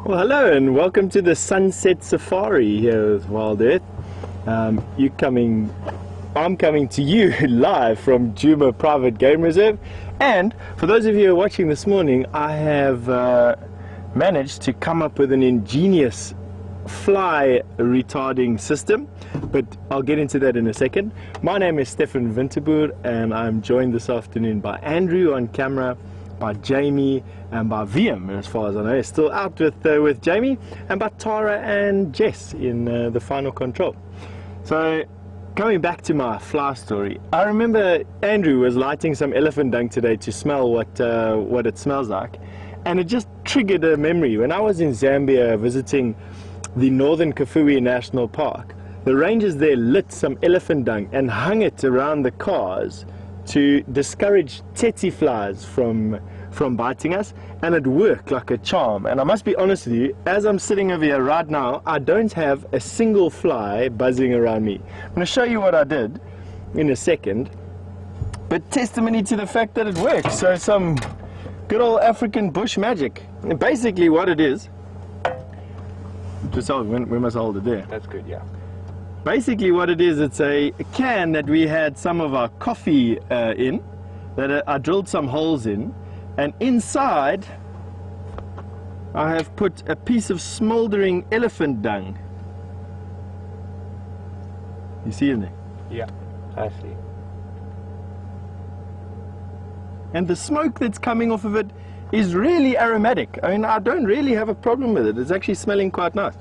Well, hello and welcome to the Sunset Safari here with WildEarth. I'm coming to you live from Dugga Private Game Reserve, and for those of you who are watching this morning, I have managed to come up with an ingenious fly retarding system, but I'll get into that in a second. My name is Stefan Winterboer and I'm joined this afternoon by Andrew on camera, by Jamie, and by VM, as far as I know, is still out with Jamie, and by Tara and Jess in the final control. So, going back to my fly story, I remember Andrew was lighting some elephant dung today to smell what it smells like, and it just triggered a memory. When I was in Zambia visiting the Northern Kafue National Park, the rangers there lit some elephant dung and hung it around the cars to discourage tsetse flies from biting us, and it worked like a charm. And I must be honest with you, as I'm sitting over here right now, I don't have a single fly buzzing around me. I'm going to show you what I did in a second, but testimony to the fact that it works. So some good old African bush magic. And basically what it is, just hold, we must hold it there. That's good, yeah. Basically what it is, it's a can that we had some of our coffee in, that I drilled some holes in, and inside I have put a piece of smouldering elephant dung. You see in there? Yeah, I see. And the smoke that's coming off of it is really aromatic. I mean, I don't really have a problem with it. It's actually smelling quite nice.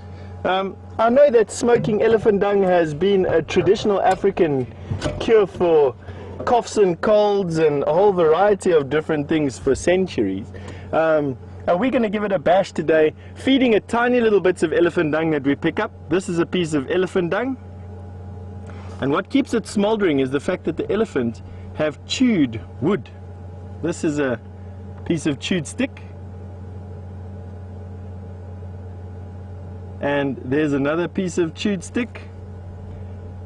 I know that smoking elephant dung has been a traditional African cure for coughs and colds and a whole variety of different things for centuries. And we're going to give it a bash today, feeding it tiny little bits of elephant dung that we pick up. This is a piece of elephant dung. And what keeps it smoldering is the fact that the elephant have chewed wood. This is a piece of chewed stick. And there's another piece of chewed stick.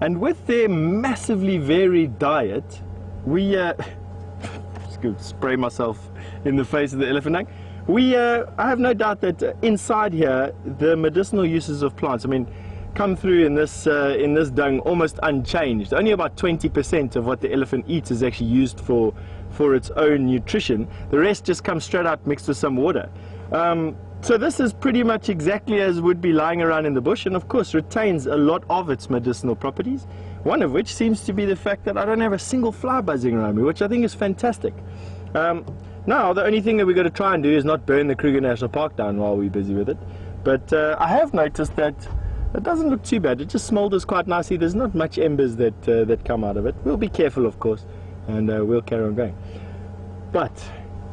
And with their massively varied diet, we just going to spray myself in the face of the elephant dung. I have no doubt that inside here the medicinal uses of plants, I mean, come through in this dung almost unchanged. Only about 20% of what the elephant eats is actually used for its own nutrition. The rest just comes straight out mixed with some water. So this is pretty much exactly as would be lying around in the bush, and of course retains a lot of its medicinal properties, one of which seems to be the fact that I don't have a single fly buzzing around me, which I think is fantastic. Now the only thing that we've got to try and do is not burn the Kruger National Park down while we're busy with it, but I have noticed that it doesn't look too bad. It just smoulders quite nicely. There's not much embers that come out of it. We'll be careful, of course, and we'll carry on going. But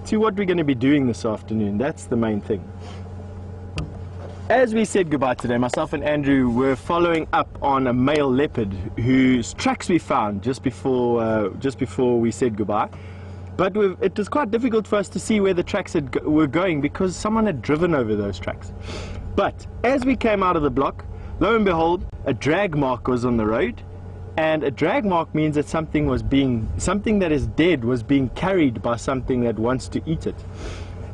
to what we're going to be doing this afternoon, that's the main thing. As we said goodbye today, myself and Andrew were following up on a male leopard whose tracks we found just before we said goodbye. But it was quite difficult for us to see where the tracks were going because someone had driven over those tracks. But as we came out of the block, lo and behold, a drag mark was on the road. And a drag mark means that something that is dead was being carried by something that wants to eat it.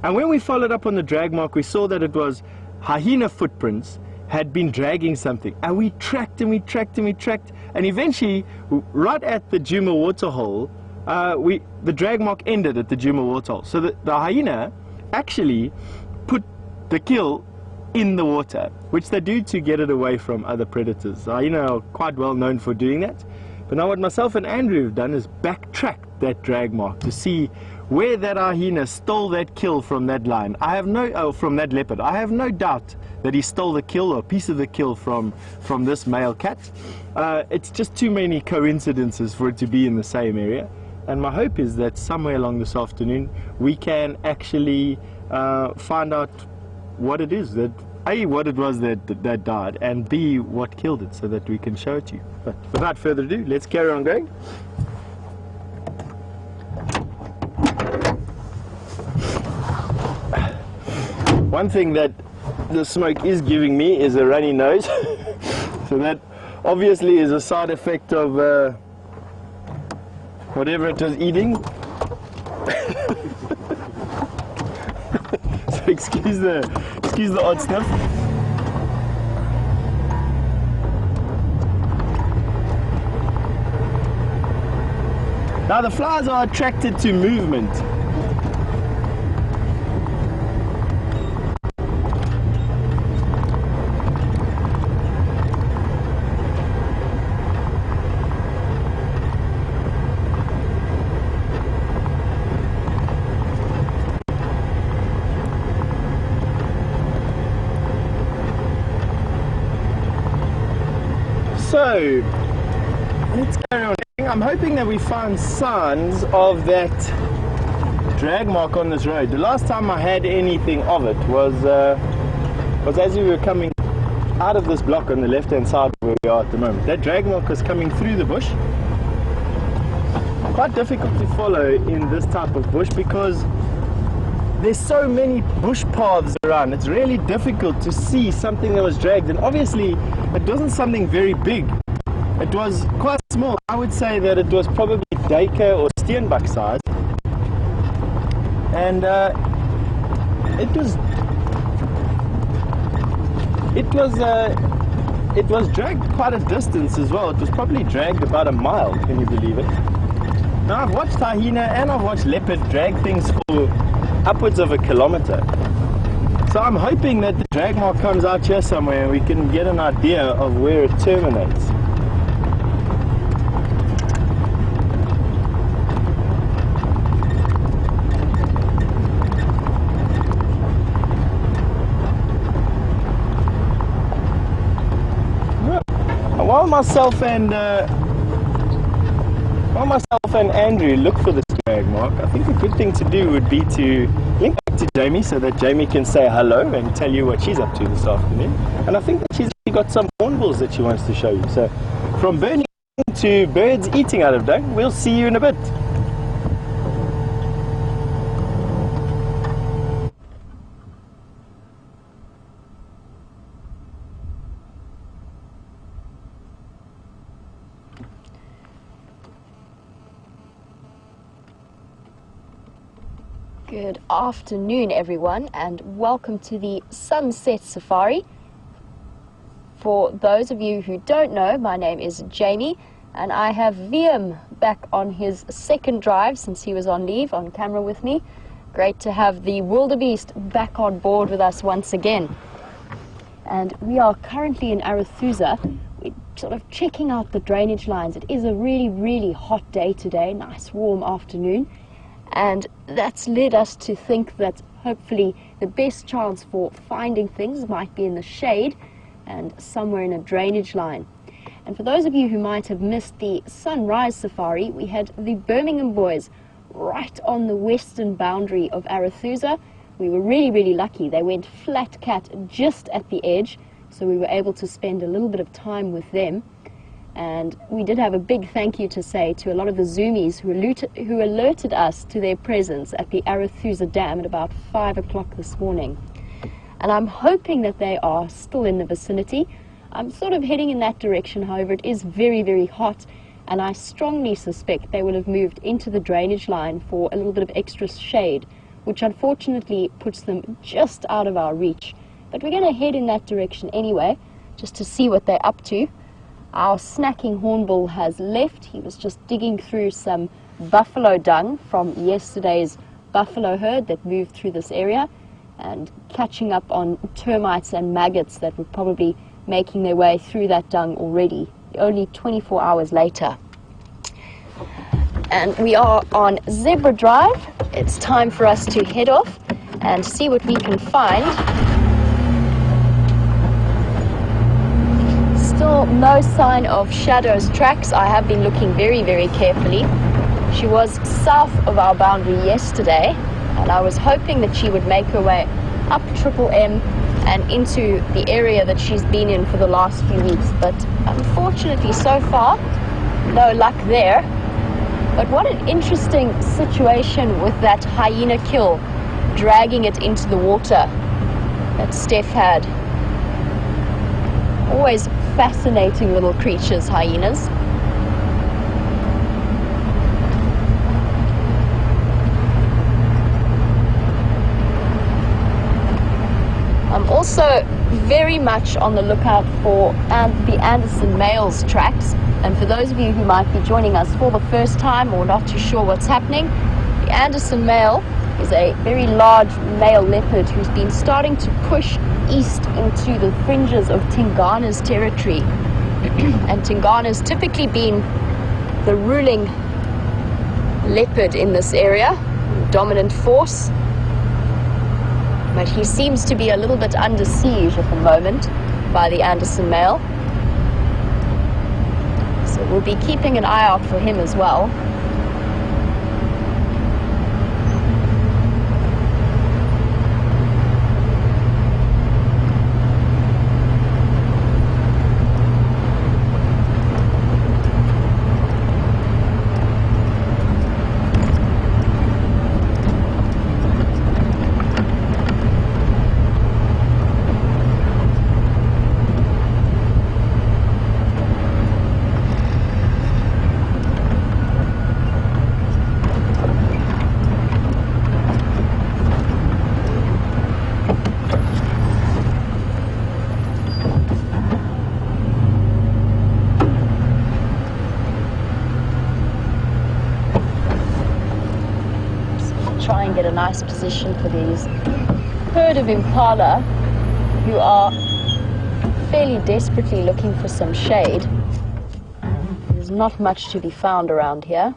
And when we followed up on the drag mark, we saw that it was hyena footprints had been dragging something. And we tracked and we tracked and we tracked. And eventually, right at the Dugga waterhole, the drag mark ended at the Dugga waterhole. So the hyena actually put the kill in the water, which they do to get it away from other predators. Hyena are quite well known for doing that. But now what myself and Andrew have done is backtrack that drag mark to see where that hyena stole that kill from that lion. From that leopard. I have no doubt that he stole the kill or a piece of the kill from this male cat. It's just too many coincidences for it to be in the same area. And my hope is that somewhere along this afternoon we can actually find out what it is that what it was that died, and B, what killed it, so that we can show it to you. But without further ado, let's carry on going. One thing that the smoke is giving me is a runny nose. So that obviously is a side effect of whatever it was eating. excuse the odd sniff. Now the flies are attracted to movement. So, let's carry on. I'm hoping that we find signs of that drag mark on this road. The last time I had anything of it was as we were coming out of this block on the left hand side where we are at the moment. That drag mark was coming through the bush. Quite difficult to follow in this type of bush because there's so many bush paths around. It's really difficult to see something that was dragged, and obviously it wasn't something very big. It was quite small. I would say that it was probably Dugga or steenbok size, and it was dragged quite a distance as well. It was probably dragged about a mile. Can you believe it? Now I've watched hyena and I've watched leopard drag things for upwards of 1 kilometer. So I'm hoping that the drag mark comes out here somewhere and we can get an idea of where it terminates. While myself and Andrew look for this drag mark, I think a good thing to do would be to link back to Jamie so that Jamie can say hello and tell you what she's up to this afternoon. And I think that she's got some hornbills that she wants to show you. So from burning to birds eating out of dung, we'll see you in a bit. Good afternoon, everyone, and welcome to the Sunset Safari. For those of you who don't know, my name is Jamie, and I have Liam back on his second drive since he was on leave, on camera with me. Great to have the wildebeest back on board with us once again. And we are currently in Arathusa. We're sort of checking out the drainage lines. It is a really, really hot day today, nice warm afternoon. And that's led us to think that hopefully the best chance for finding things might be in the shade and somewhere in a drainage line. And for those of you who might have missed the sunrise safari, we had the Birmingham boys right on the western boundary of Arathusa. We were really, really lucky. They went flat cat just at the edge, so we were able to spend a little bit of time with them. And we did have a big thank you to say to a lot of the zoomies who alerted us to their presence at the Arathusa Dam at about 5 o'clock this morning. And I'm hoping that they are still in the vicinity. I'm sort of heading in that direction, however, it is very, very hot, and I strongly suspect they will have moved into the drainage line for a little bit of extra shade, which unfortunately puts them just out of our reach. But we're going to head in that direction anyway, just to see what they're up to. Our snacking hornbill has left. He was just digging through some buffalo dung from yesterday's buffalo herd that moved through this area and catching up on termites and maggots that were probably making their way through that dung already, only 24 hours later. And we are on Zebra Drive. It's time for us to head off and see what we can find. Still no sign of Shadow's tracks. I have been looking very, very carefully. She was south of our boundary yesterday, and I was hoping that she would make her way up Triple M and into the area that she's been in for the last few weeks. But unfortunately, so far, no luck there. But what an interesting situation with that hyena kill, dragging it into the water that Steph had. Always fascinating little creatures, hyenas. also very much on the lookout for the Anderson male's tracks. And for those of you who might be joining us for the first time or not too sure what's happening, the Anderson male is a very large male leopard who's been starting to push east into the fringes of Tingana's territory. And Tingana's typically been the ruling leopard in this area, dominant force. But he seems to be a little bit under siege at the moment by the Anderson male. So we'll be keeping an eye out for him as well. Try and get a nice position for these herd of impala who are fairly desperately looking for some shade. There's not much to be found around here.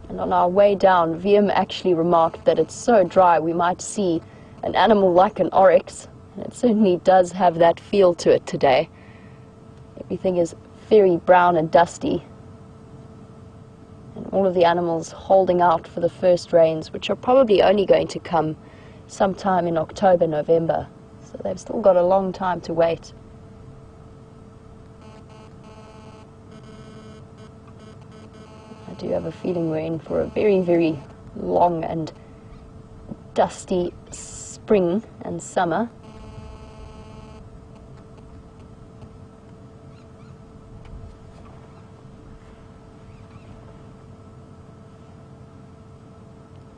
And on our way down, Viam actually remarked that it's so dry we might see an animal like an oryx, and it certainly does have that feel to it today. Everything is very brown and dusty, and all of the animals holding out for the first rains, which are probably only going to come sometime in October, November. So they've still got a long time to wait. I do have a feeling we're in for a very, very long and dusty spring and summer.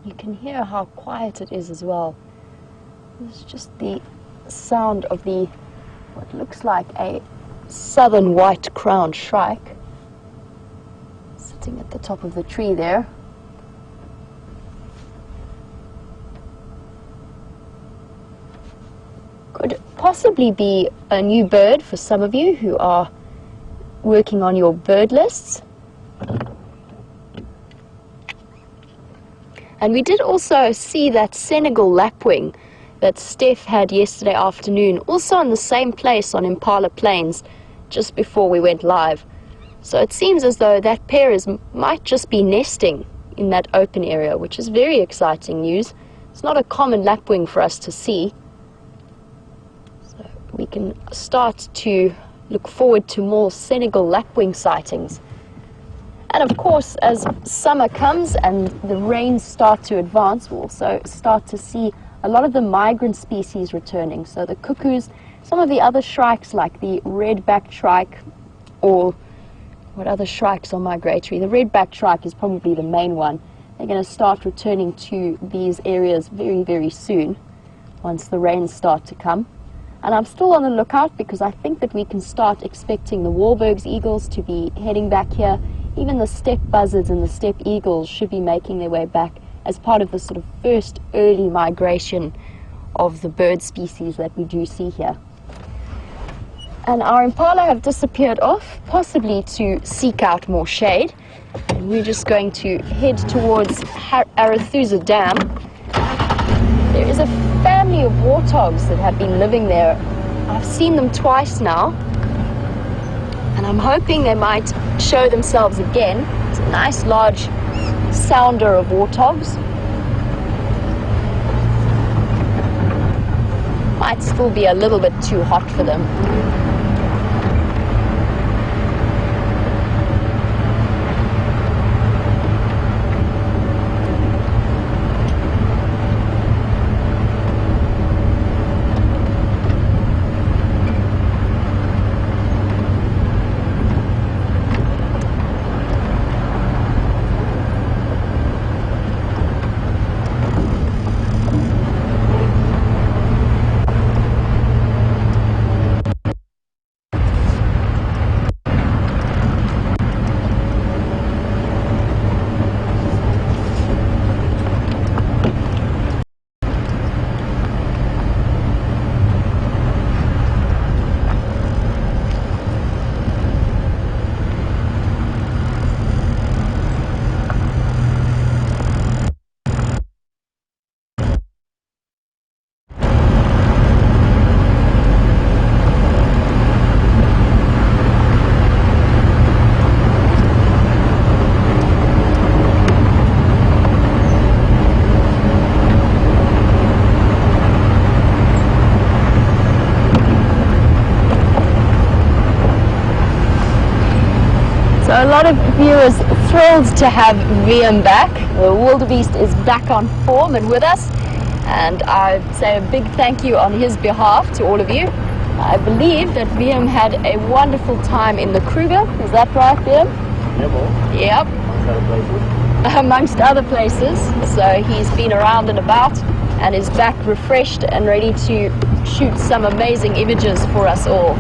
You can hear how quiet it is as well. It's just the sound of what looks like a southern white-crowned shrike sitting at the top of the tree there. Could possibly be a new bird for some of you who are working on your bird lists. And we did also see that Senegal lapwing that Steph had yesterday afternoon, also in the same place on Impala Plains, just before we went live. So it seems as though that pair might just be nesting in that open area, which is very exciting news. It's not a common lapwing for us to see. So we can start to look forward to more Senegal lapwing sightings. And of course, as summer comes and the rains start to advance, we'll also start to see a lot of the migrant species returning. So the cuckoos, some of the other shrikes like the red-backed shrike, or what other shrikes are migratory? The red-backed shrike is probably the main one. They're going to start returning to these areas very, very soon once the rains start to come. And I'm still on the lookout because I think that we can start expecting the Wahlberg's eagles to be heading back here. Even the steppe buzzards and the steppe eagles should be making their way back as part of the sort of first early migration of the bird species that we do see here. And our impala have disappeared off, possibly to seek out more shade. And we're just going to head towards Arathusa Dam. There is a family of warthogs that have been living there. I've seen them twice now, and I'm hoping they might show themselves again. It's a nice large sounder of warthogs. Might still be a little bit too hot for them. So a lot of viewers thrilled to have VM back. The wildebeest is back on form and with us, and I say a big thank you on his behalf to all of you. I believe that VM had a wonderful time in the Kruger. Is that right, VM? Yep. Amongst other places. So he's been around and about and is back refreshed and ready to shoot some amazing images for us all.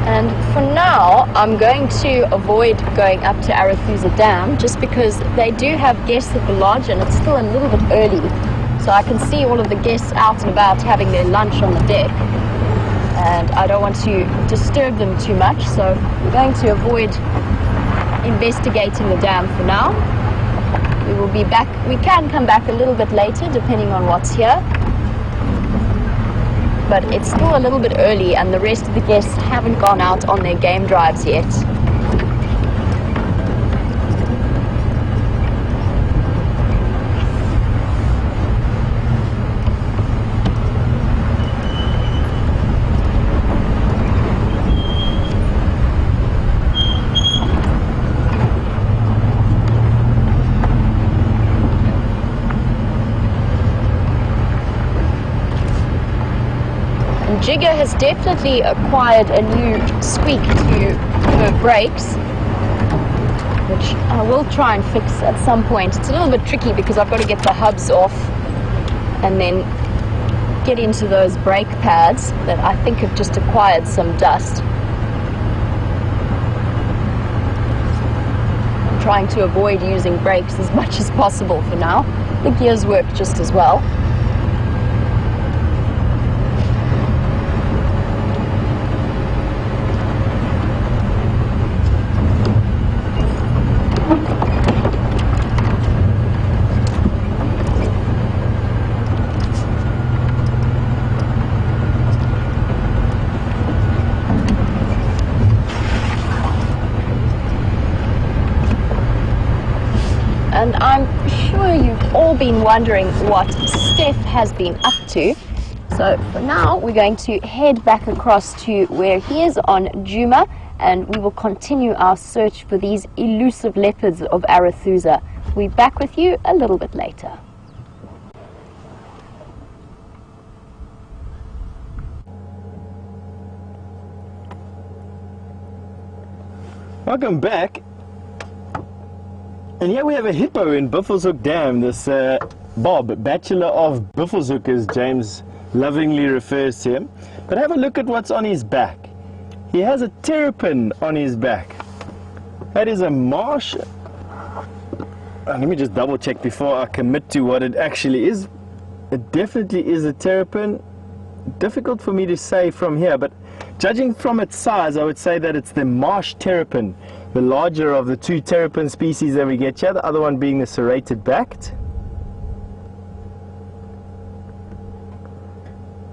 And for now, I'm going to avoid going up to Arathusa Dam just because they do have guests at the lodge and it's still a little bit early. So I can see all of the guests out and about having their lunch on the deck. And I don't want to disturb them too much, so we're going to avoid investigating the dam for now. We will be back. We can come back a little bit later depending on what's here. But it's still a little bit early and the rest of the guests haven't gone out on their game drives yet. Dugga has definitely acquired a new squeak to her brakes, which I will try and fix at some point. It's a little bit tricky because I've got to get the hubs off and then get into those brake pads that I think have just acquired some dust. I'm trying to avoid using brakes as much as possible for now. The gears work just as well. And I'm sure you've all been wondering what Steph has been up to. So for now, we're going to head back across to where he is on Djuma, and we will continue our search for these elusive leopards of Arathusa. We'll be back with you a little bit later. Welcome back. And here we have a hippo in Buffelshoek Dam, this Bob, Bachelor of Buffelshoek, as James lovingly refers to him. But have a look at what's on his back. He has a terrapin on his back. That is a marsh. Let me just double check before I commit to what it actually is. It definitely is a terrapin. Difficult for me to say from here, but judging from its size, I would say that it's the marsh terrapin, the larger of the two terrapin species that we get here, the other one being the serrated backed.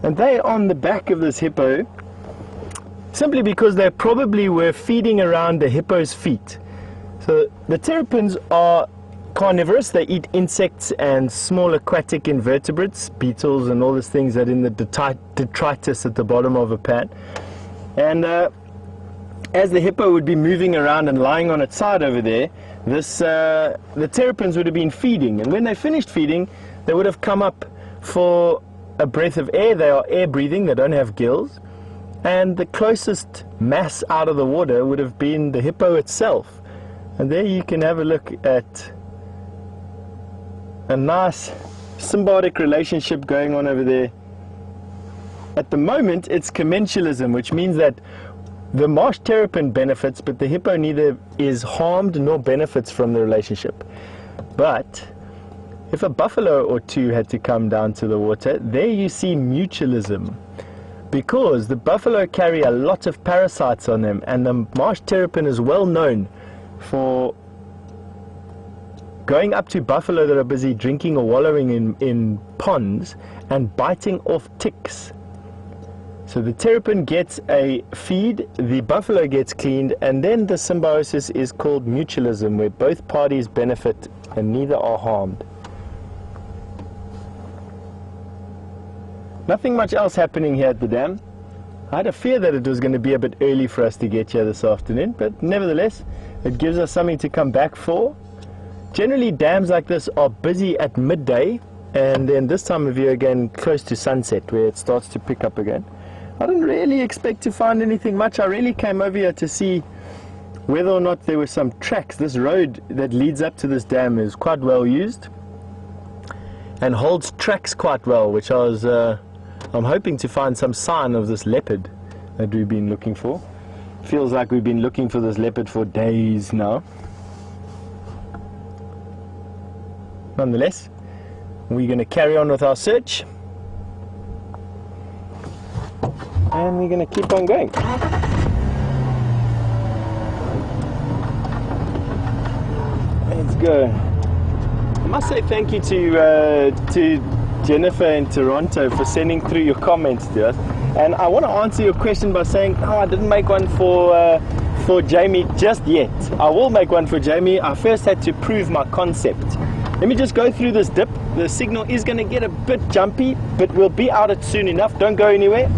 And they on the back of this hippo simply because they probably were feeding around the hippo's feet. So the terrapins are carnivorous. They eat insects and small aquatic invertebrates, beetles and all these things that in the detritus at the bottom of a pan. And as the hippo would be moving around and lying on its side over there, the terrapins would have been feeding, and when they finished feeding, they would have come up for a breath of air. They are air breathing, they don't have gills, and the closest mass out of the water would have been the hippo itself. And there you can have a look at a nice symbiotic relationship going on over there. At the moment, it's commensalism, which means that the marsh terrapin benefits, but the hippo neither is harmed nor benefits from the relationship. But if a buffalo or two had to come down to the water, there you see mutualism, because the buffalo carry a lot of parasites on them, and the marsh terrapin is well known for going up to buffalo that are busy drinking or wallowing in ponds and biting off ticks. So the terrapin gets a feed, the buffalo gets cleaned, and then the symbiosis is called mutualism, where both parties benefit and neither are harmed. Nothing much else happening here at the dam. I had a fear that it was going to be a bit early for us to get here this afternoon, but nevertheless, it gives us something to come back for. Generally, dams like this are busy at midday, and then this time of year again, close to sunset, where it starts to pick up again. I didn't really expect to find anything much. I really came over here to see whether or not there were some tracks. This road that leads up to this dam is quite well used and holds tracks quite well, which I'm hoping to find some sign of this leopard that we've been looking for. Feels like we've been looking for this leopard for days now. Nonetheless, we're going to carry on with our search. And we're going to keep on going. Let's go. I must say thank you to Jennifer in Toronto for sending through your comments to us. And I want to answer your question by saying, I didn't make one for Jamie just yet. I will make one for Jamie. I first had to prove my concept. Let me just go through this dip. The signal is going to get a bit jumpy, but we'll be out it soon enough. Don't go anywhere.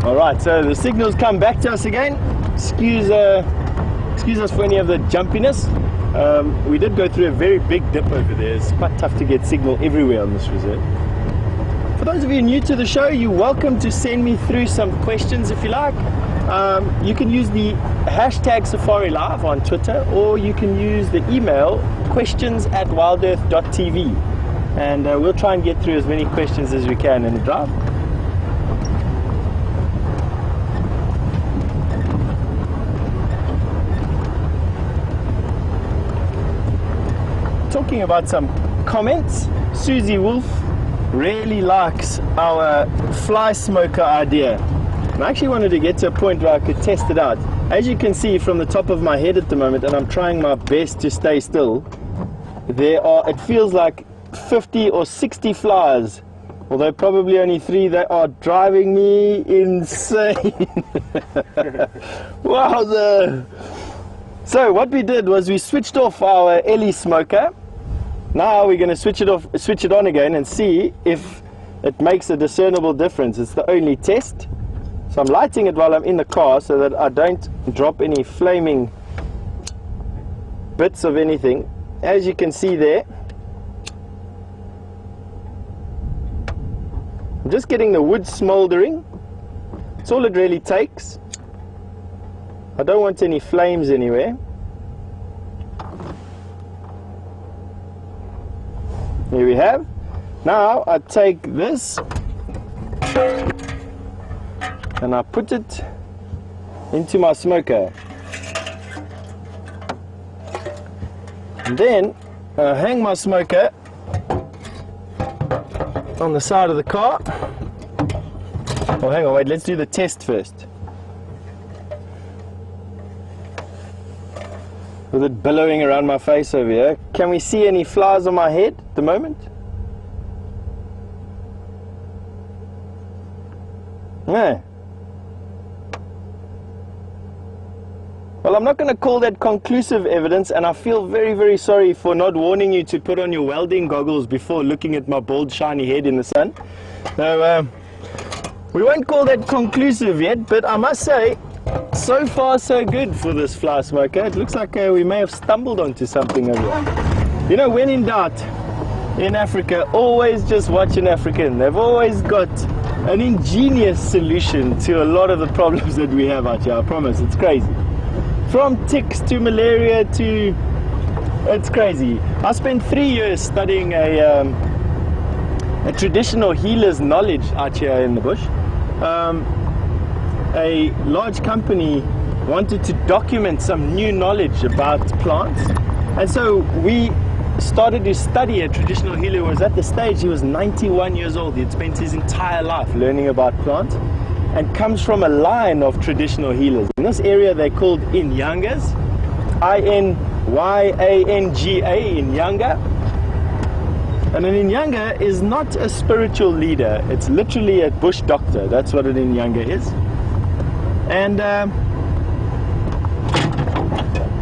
Alright, so the signals come back to us again. Excuse us for any of the jumpiness. We did go through a very big dip over there. It's quite tough to get signal everywhere on this reserve. For those of you new to the show, you're welcome to send me through some questions if you like. You can use the hashtag Safari Live on Twitter, or you can use the email questions@wildearth.tv, and we'll try and get through as many questions as we can in the drive. Talking about some comments, Susie Wolf really likes our fly smoker idea. And I actually wanted to get to a point where I could test it out. As you can see from the top of my head at the moment, and I'm trying my best to stay still, there are, it feels like 50 or 60 flies, although probably only 3 that are driving me insane. Wow. So what we did was we switched off our Ellie smoker. Now we're going to switch it on again and see if it makes a discernible difference. It's the only test. So I'm lighting it while I'm in the car so that I don't drop any flaming bits of anything. As you can see there, I'm just getting the wood smoldering. That's all it really takes. I don't want any flames anywhere. Here we have. Now I take this and I put it into my smoker. And then I hang my smoker on the side of the car. Oh, hang on, wait, let's do the test first. With it billowing around my face over here. Can we see any flies on my head at the moment? No. Well, I'm not going to call that conclusive evidence, and I feel very, very sorry for not warning you to put on your welding goggles before looking at my bald, shiny head in the sun. So, we won't call that conclusive yet, but I must say, so far so good for this fly smoker. It looks like we may have stumbled onto something over here. You know, when in doubt in Africa, always just watch an African. They've always got an ingenious solution to a lot of the problems that we have out here. I promise, it's crazy. From ticks to malaria to... it's crazy. I spent 3 years studying a traditional healer's knowledge out here in the bush. A large company wanted to document some new knowledge about plants, and so we started to study a traditional healer who was at the stage, he was 91 years old. He had spent his entire life learning about plants and comes from a line of traditional healers. In this area they're called Inyangas, I-N-Y-A-N-G-A, Inyanga. And an Inyanga is not a spiritual leader, it's literally a bush doctor. That's what an Inyanga is. And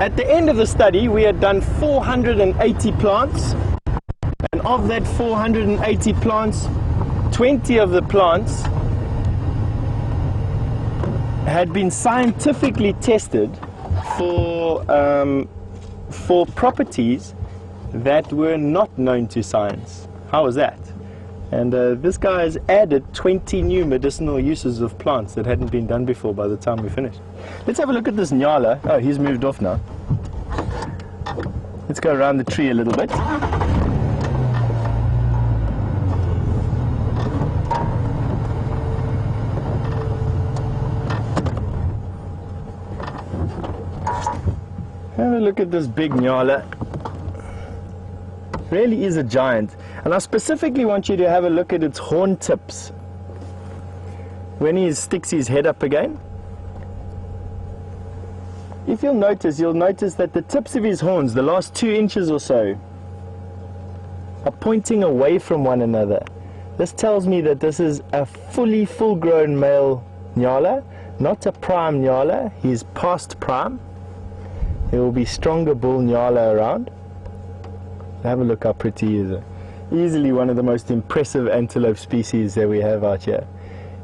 at the end of the study, we had done 480 plants, and of that 480 plants, 20 of the plants had been scientifically tested for properties that were not known to science. How was that? And this guy has added 20 new medicinal uses of plants that hadn't been done before by the time we finished. Let's have a look at this Nyala. Oh, he's moved off now. Let's go around the tree a little bit. Have a look at this big Nyala. Really is a giant. And I specifically want you to have a look at its horn tips. When he sticks his head up again, if you'll notice that the tips of his horns, the last 2 inches or so, are pointing away from one another. This tells me that this is a full-grown male Nyala, not a prime Nyala. He's past prime. There will be stronger bull Nyala around. Have a look how pretty he is. Easily one of the most impressive antelope species that we have out here.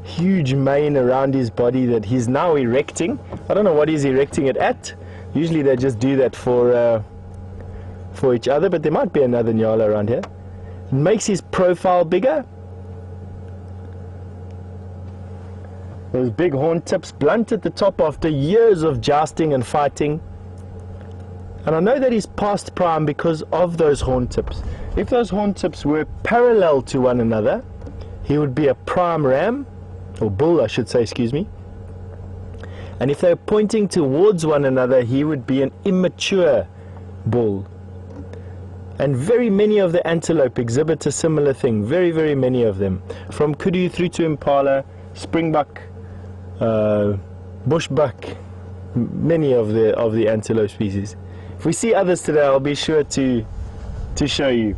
Huge mane around his body that he's now erecting. I don't know what he's erecting it at. Usually they just do that for each other, but there might be another Nyala around here. It makes his profile bigger. Those big horn tips, blunt at the top after years of jousting and fighting. And I know that he's past prime because of those horn tips. If those horn tips were parallel to one another, he would be a prime ram, or bull I should say, excuse me. And if they're pointing towards one another, he would be an immature bull. And very many of the antelope exhibit a similar thing, very, very many of them. From kudu through to impala, springbuck, bushbuck, many of the antelope species. If we see others today, I'll be sure to show you.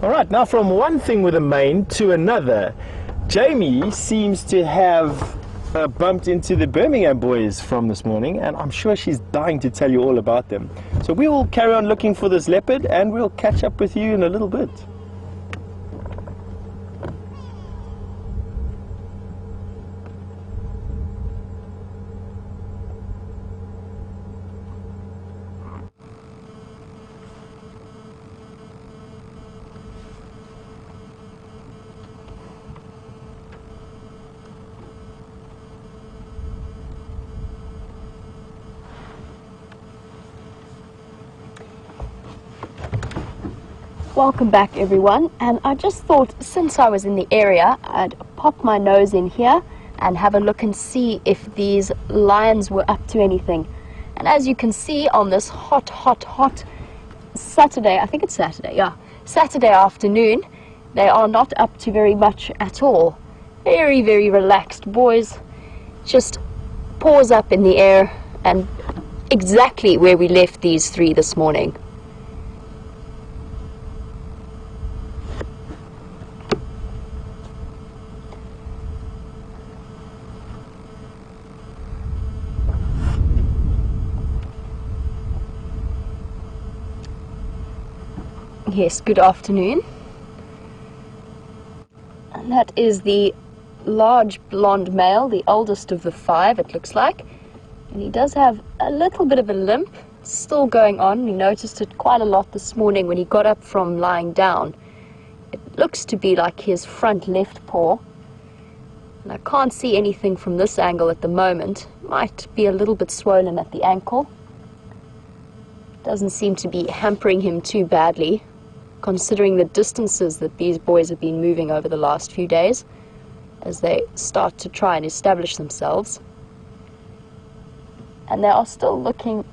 Alright, now from one thing with a mane to another. Jamie seems to have bumped into the Birmingham boys from this morning, and I'm sure she's dying to tell you all about them. So we will carry on looking for this leopard, and we'll catch up with you in a little bit. Welcome back everyone, and I just thought since I was in the area I'd pop my nose in here and have a look and see if these lions were up to anything. And as you can see on this hot Saturday, I think it's Saturday, yeah, Saturday afternoon, they are not up to very much at all. Very, very relaxed boys, just paws up in the air, and exactly where we left these 3 this morning. Yes, good afternoon. And that is the large blonde male, the oldest of the 5, it looks like. And he does have a little bit of a limp still going on. We noticed it quite a lot this morning when he got up from lying down. It looks to be like his front left paw. And I can't see anything from this angle at the moment. Might be a little bit swollen at the ankle. Doesn't seem to be hampering him too badly, considering the distances that these boys have been moving over the last few days as they start to try and establish themselves. And they are still looking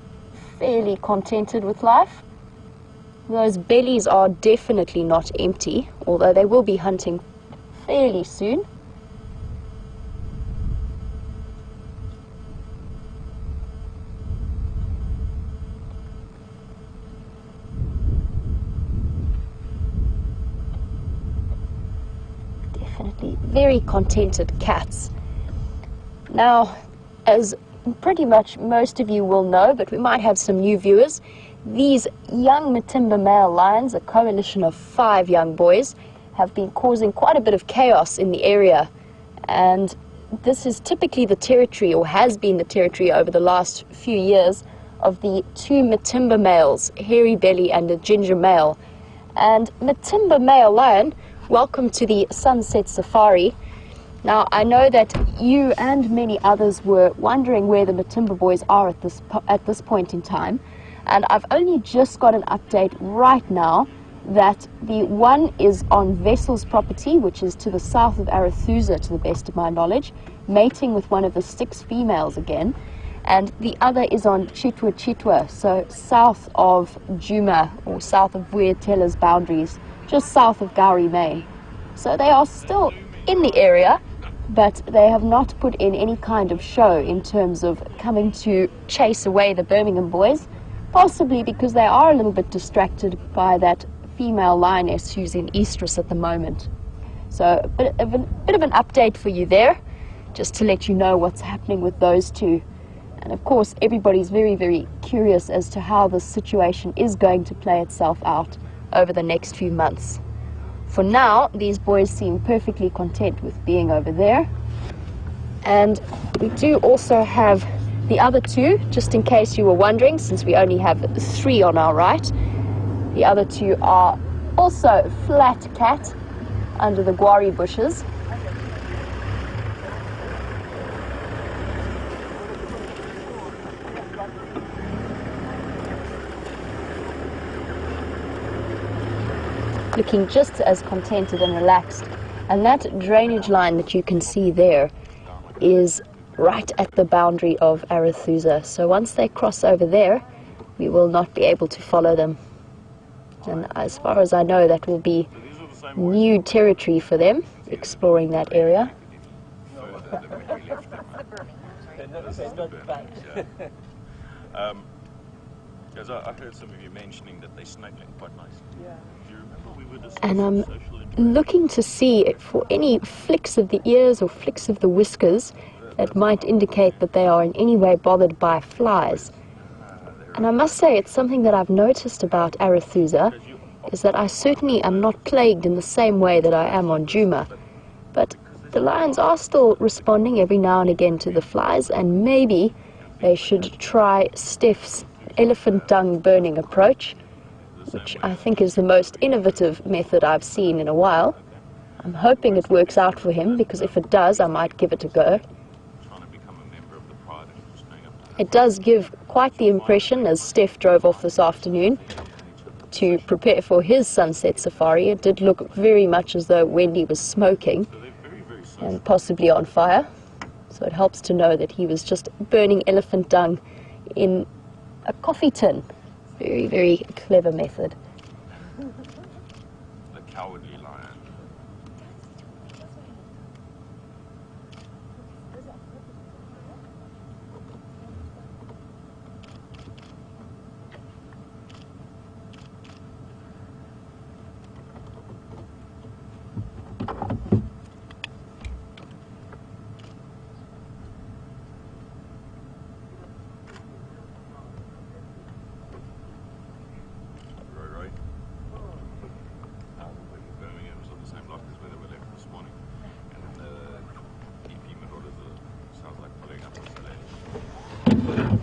fairly contented with life. Those bellies are definitely not empty, although they will be hunting fairly soon. Definitely very contented cats. Now, as pretty much most of you will know, but we might have some new viewers, these young Matimba male lions, a coalition of 5 young boys, have been causing quite a bit of chaos in the area. And this is typically the territory, or has been the territory over the last few years, of the 2 Matimba males, hairy belly and a ginger male. And Matimba male lion, welcome to the Sunset Safari. Now, I know that you and many others were wondering where the Matimba boys are at this point in time, and I've only just got an update right now that the one is on Vessel's property, which is to the south of Arathusa, to the best of my knowledge, mating with one of the 6 females again, and the other is on Chitwa Chitwa, so south of Juma, or south of Vuetela's boundaries, just south of Gowrie, Maine. So they are still in the area, but they have not put in any kind of show in terms of coming to chase away the Birmingham boys, possibly because they are a little bit distracted by that female lioness who's in estrus at the moment. So a bit of an update for you there, just to let you know what's happening with those 2. And of course, everybody's very, very curious as to how this situation is going to play itself out over the next few months. For now, these boys seem perfectly content with being over there. And we do also have the other 2, just in case you were wondering, since we only have 3 on our right. The other 2 are also flat cat under the guari bushes. Looking just as contented and relaxed. And that drainage line that you can see there is right at the boundary of Arathusa. So once they cross over there, we will not be able to follow them. And as far as I know, that will be new territory for them, exploring that area. Because I heard some of you mentioning that they're snuggling quite nicely. Yeah. Do you remember we were discussing And I'm social interaction? looking to see for any flicks of the ears or flicks of the whiskers that might indicate that they are in any way bothered by flies. And I must say, it's something that I've noticed about Arathusa, is that I certainly am not plagued in the same way that I am on Juma. But the lions are still responding every now and again to the flies, and maybe they should try Steph's elephant dung burning approach, which I think is the most innovative method I've seen in a while. I'm hoping it works out for him, because if it does, I might give it a go. It does give quite the impression, as Steph drove off this afternoon to prepare for his sunset safari, it did look very much as though Wendy was smoking and possibly on fire. So it helps to know that he was just burning elephant dung in a coffee tin. Very, very clever method. The cowardly lion.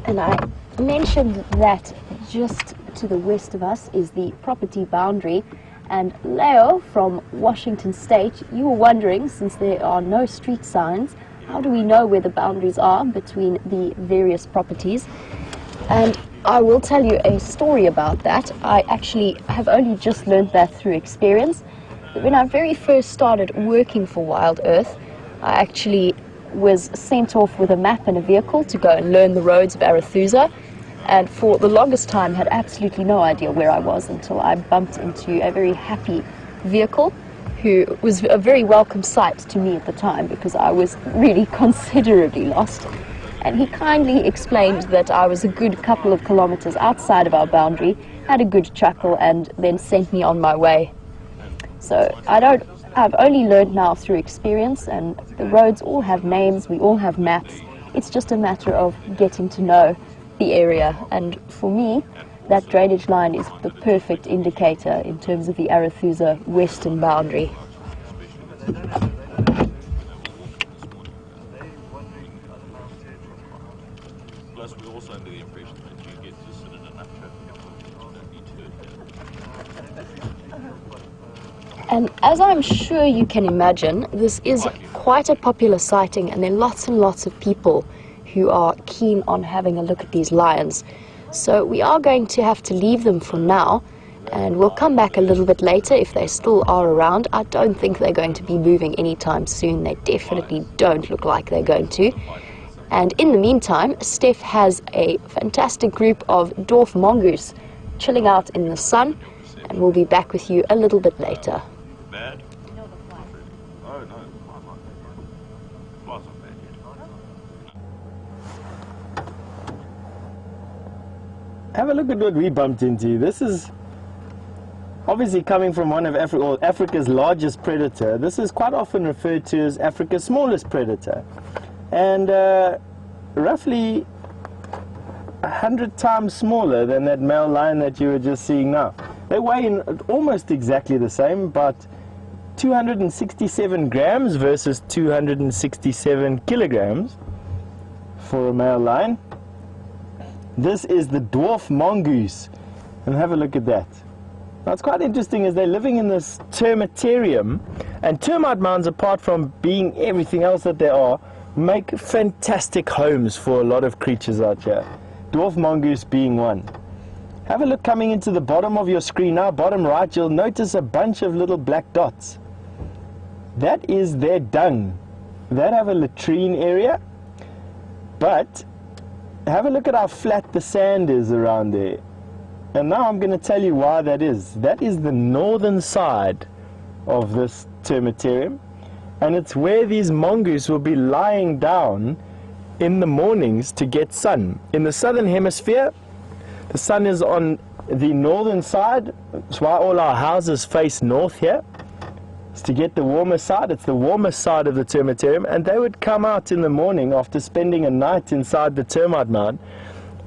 And I mentioned that just to the west of us is the property boundary. And Leo from Washington State, you were wondering, since there are no street signs, how do we know where the boundaries are between the various properties? And I will tell you a story about that. I actually have only just learned that through experience. When I very first started working for WildEarth, I actually was sent off with a map and a vehicle to go and learn the roads of Arethusa, and for the longest time had absolutely no idea where I was until I bumped into a very happy vehicle who was a very welcome sight to me at the time because I was really considerably lost. And he kindly explained that I was a good couple of kilometers outside of our boundary, had a good chuckle, and then sent me on my way. So I've only learned now through experience, and the roads all have names, we all have maps. It's just a matter of getting to know the area, and for me, that drainage line is the perfect indicator in terms of the Arethusa western boundary. Plus, we're also under the impression that you get to sit in enough traffic that you don't need to hurt them. And as I'm sure you can imagine, this is quite a popular sighting, and there are lots and lots of people who are keen on having a look at these lions. So we are going to have to leave them for now, and we'll come back a little bit later if they still are around. I don't think they're going to be moving anytime soon. They definitely don't look like they're going to. And in the meantime, Steph has a fantastic group of dwarf mongoose chilling out in the sun, and we'll be back with you a little bit later. Bad? Oh, no. Flies not bad yet. Have a look at what we bumped into. This is obviously coming from one of Africa's largest predator. This is quite often referred to as Africa's smallest predator. And roughly 100 times smaller than that male lion that you were just seeing now. They weigh almost exactly the same, but 267 grams versus 267 kilograms for a male lion. This is the dwarf mongoose, and have a look at that. Now, it's quite interesting as they're living in this termitarium, and termite mounds, apart from being everything else that they are, make fantastic homes for a lot of creatures out here, dwarf mongoose being one. Have a look coming into the bottom of your screen now, bottom right, you'll notice a bunch of little black dots. That is their dung. They have a latrine area, but have a look at how flat the sand is around there. And now I'm going to tell you why that is. That is the northern side of this termitarium, and it's where these mongoose will be lying down in the mornings to get sun. In the southern hemisphere, the sun is on the northern side. That's why all our houses face north here. It's to get the warmer side. It's the warmest side of the termitarium, and they would come out in the morning after spending a night inside the termite mound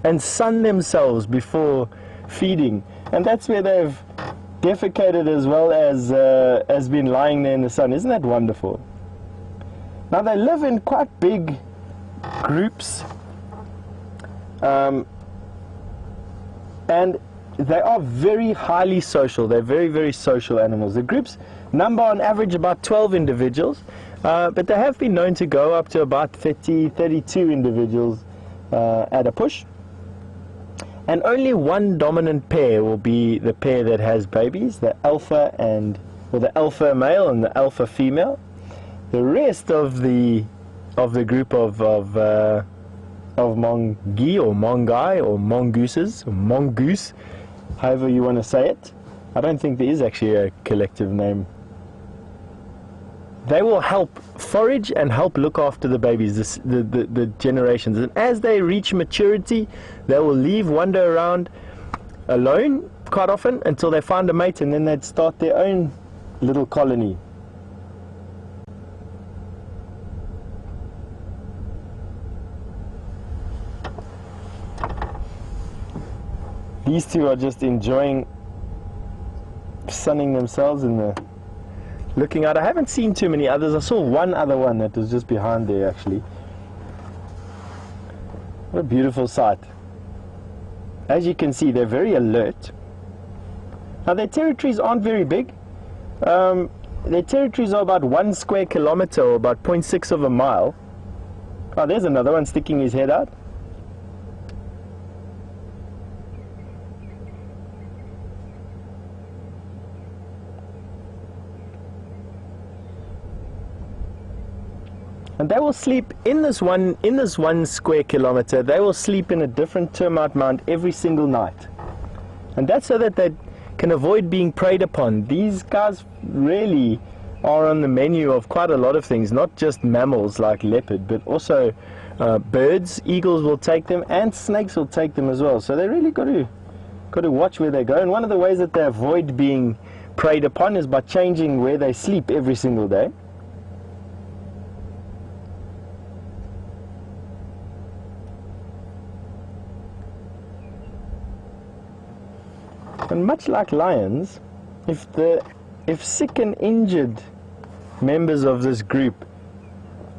and sun themselves before feeding. And that's where they've defecated as well as been lying there in the sun. Isn't that wonderful? Now, they live in quite big groups, and they are very highly social. They're very, very social animals. The groups number on average about 12 individuals, but they have been known to go up to about 32 individuals at a push. And only one dominant pair will be the pair that has babies, the alpha the alpha male and the alpha female. The rest of the group of mongi or mongai or mongooses or mongoose, however you want to say it. I don't think there is actually a collective name. They will help forage and help look after the babies, the generations. And as they reach maturity, they will leave, wander around alone quite often until they find a mate, and then they'd start their own little colony. These two are just enjoying sunning themselves in the looking out. I haven't seen too many others. I saw one other one that was just behind there actually. What a beautiful sight. As you can see, they're very alert. Now their territories aren't very big. Their territories are about 1 square kilometer, or about 0.6 of a mile. Oh, there's another one sticking his head out. And they will sleep in this one square kilometer. They will sleep in a different termite mound every single night, and that's so that they can avoid being preyed upon. These guys really are on the menu of quite a lot of things, not just mammals like leopard, but also birds. Eagles will take them, and snakes will take them as well. So they really got to watch where they go. And one of the ways that they avoid being preyed upon is by changing where they sleep every single day. And much like lions, if sick and injured members of this group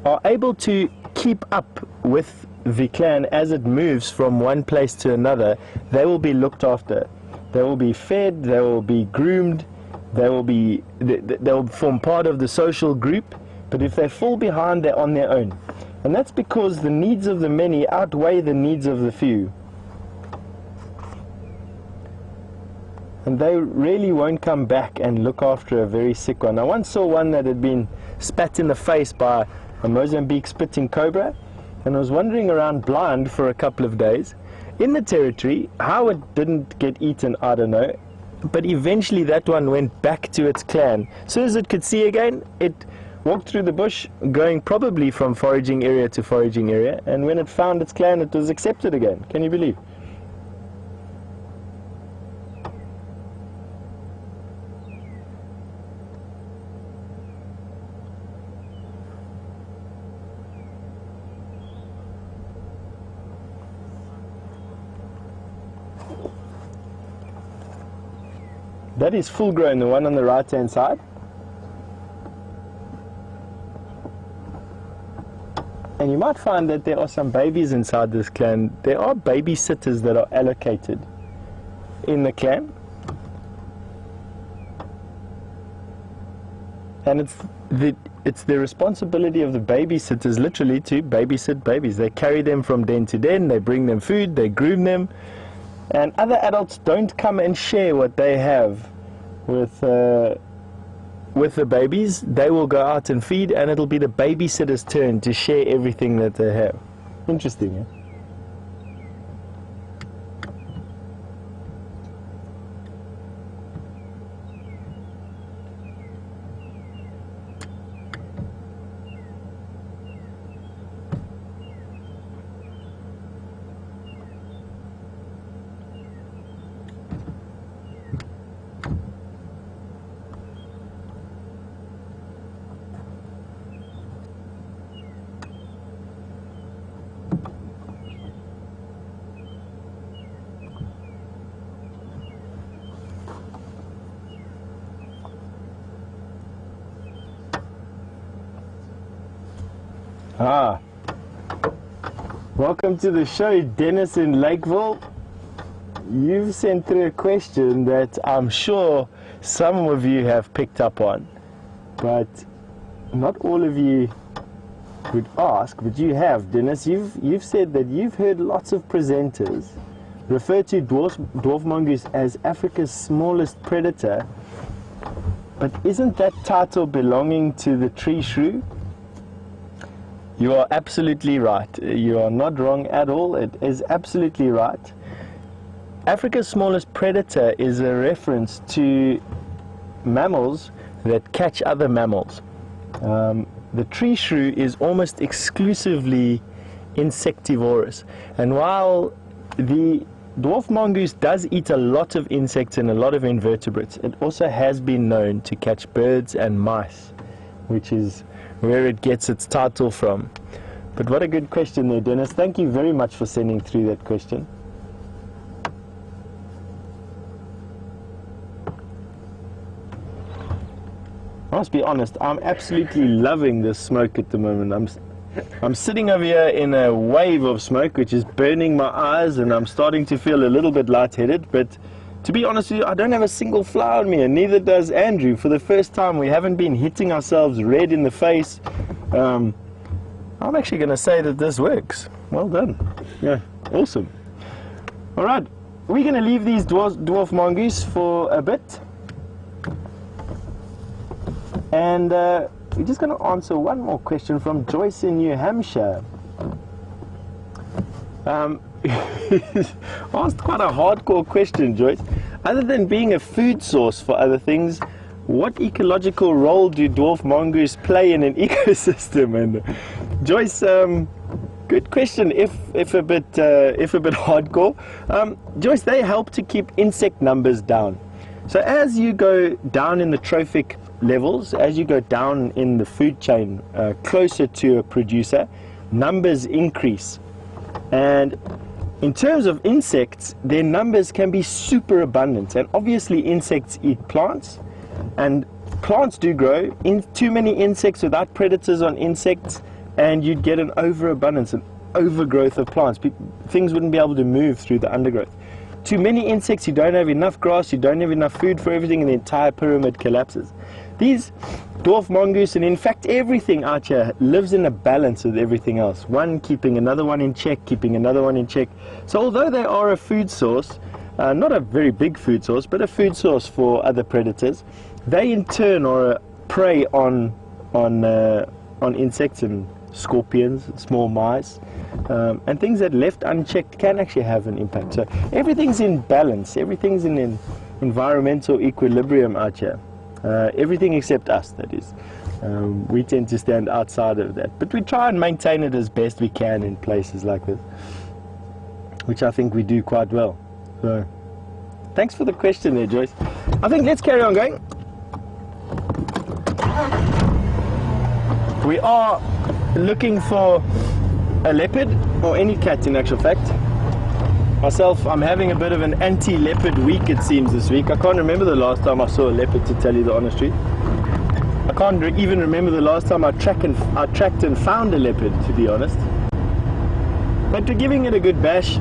are able to keep up with the clan as it moves from one place to another, they will be looked after. They will be fed, they will be groomed, they will form part of the social group. But if they fall behind, they're on their own. And that's because the needs of the many outweigh the needs of the few. And they really won't come back and look after a very sick one. I once saw one that had been spat in the face by a Mozambique spitting cobra, and was wandering around blind for a couple of days in the territory. How it didn't get eaten, I don't know, but eventually that one went back to its clan. As soon as it could see again, it walked through the bush, going probably from foraging area to foraging area, and when it found its clan, it was accepted again. Can you believe? That is full grown, the one on the right hand side. And you might find that there are some babies inside this clan. There are babysitters that are allocated in the clan. And it's the responsibility of the babysitters literally to babysit babies. They carry them from den to den, they bring them food, they groom them. And other adults don't come and share what they have with the babies. They will go out and feed, and it'll be the babysitter's turn to share everything that they have. Interesting, eh? Ah, welcome to the show, Dennis in Lakeville. You've sent through a question that I'm sure some of you have picked up on, but not all of you would ask, but you have, Dennis. You've said that you've heard lots of presenters refer to dwarf mongoose as Africa's smallest predator, but isn't that title belonging to the tree shrew? You are absolutely right. You are not wrong at all. It is absolutely right. Africa's smallest predator is a reference to mammals that catch other mammals. The tree shrew is almost exclusively insectivorous. And while the dwarf mongoose does eat a lot of insects and a lot of invertebrates, it also has been known to catch birds and mice, which is where it gets its title from. But what a good question there, Dennis. Thank you very much for sending through that question. I must be honest, I'm absolutely loving this smoke at the moment. I'm sitting over here in a wave of smoke which is burning my eyes, and I'm starting to feel a little bit lightheaded, but to be honest with you, I don't have a single fly on me, and neither does Andrew. For the first time, we haven't been hitting ourselves red in the face. I'm actually going to say that this works. Well done. Yeah, awesome. All right, we're going to leave these dwarf mongoose for a bit. And we're just going to answer one more question from Joyce in New Hampshire. Asked quite a hardcore question, Joyce. Other than being a food source for other things, what ecological role do dwarf mongoose play in an ecosystem? And Joyce, good question. If a bit hardcore, Joyce, they help to keep insect numbers down. So as you go down in the trophic levels, as you go down in the food chain, closer to a producer, numbers increase. And in terms of insects, their numbers can be super abundant, and obviously insects eat plants, and plants do grow. Too many insects without predators on insects, and you'd get an overabundance, an overgrowth of plants. Things wouldn't be able to move through the undergrowth. Too many insects, you don't have enough grass, you don't have enough food for everything, and the entire pyramid collapses. These dwarf mongoose, and in fact everything out here, lives in a balance with everything else. One keeping another one in check, keeping another one in check. So although they are a food source, not a very big food source, but a food source for other predators, they in turn are a prey on insects and scorpions, and small mice, and things that left unchecked can actually have an impact. So everything's in balance, everything's in an environmental equilibrium out here. Everything except us, that is. We tend to stand outside of that, but we try and maintain it as best we can in places like this, which I think we do quite well. So thanks for the question there, Joyce. I think let's carry on going. We are looking for a leopard, or any cat in actual fact. Myself, I'm having a bit of an anti-leopard week, it seems, this week. I can't remember the last time I saw a leopard, to tell you the honest truth. I can't even remember the last time I tracked and found a leopard, to be honest. But we're giving it a good bash.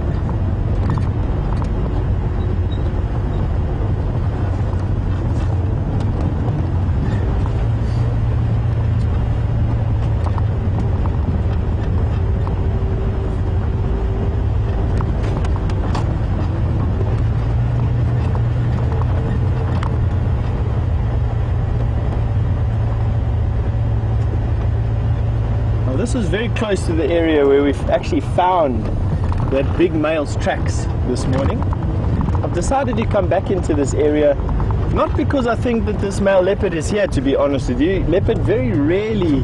This is very close to the area where we've actually found that big male's tracks this morning. I've decided to come back into this area, not because I think that this male leopard is here, to be honest with you. Leopard very rarely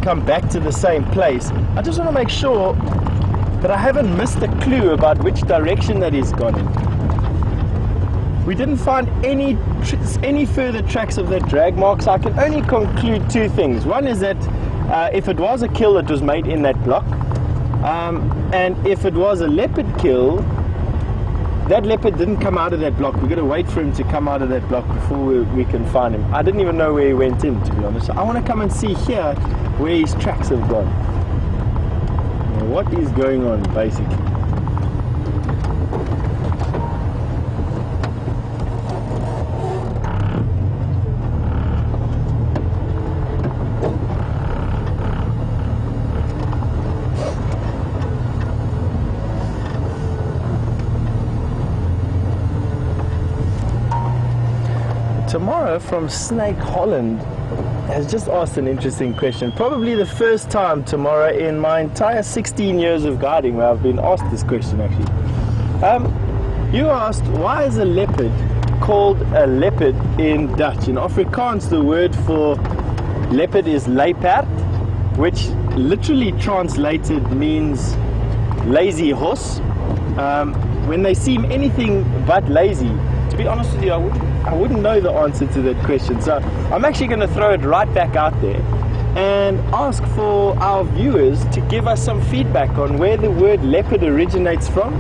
come back to the same place. I just want to make sure that I haven't missed a clue about which direction that he's gone in. We didn't find any further tracks of that drag mark, so I can only conclude two things. One is that if it was a kill, it was made in that block, and if it was a leopard kill, that leopard didn't come out of that block. We've got to wait for him to come out of that block before we can find him. I didn't even know where he went in, to be honest. So I want to come and see here where his tracks have gone. What is going on, basically? Tamara from Snake Holland has just asked an interesting question. Probably the first time, Tamara, in my entire 16 years of guiding where I've been asked this question, actually. You asked, why is a leopard called a leopard in Dutch? In Afrikaans, the word for leopard is luiperd, which literally translated means lazy horse. When they seem anything but lazy, to be honest with you, I wouldn't know the answer to that question. So I'm actually going to throw it right back out there and ask for our viewers to give us some feedback on where the word leopard originates from.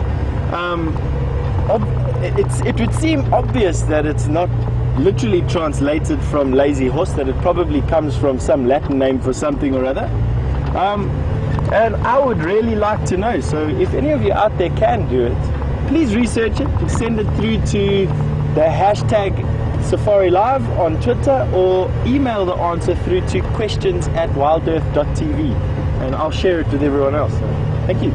It would seem obvious that it's not literally translated from lazy horse, that it probably comes from some Latin name for something or other. And I would really like to know. So if any of you out there can do it, please research it, send it through to the hashtag Safari Live on Twitter, or email the answer through to questions@wildearth.tv, and I'll share it with everyone else. So, thank you.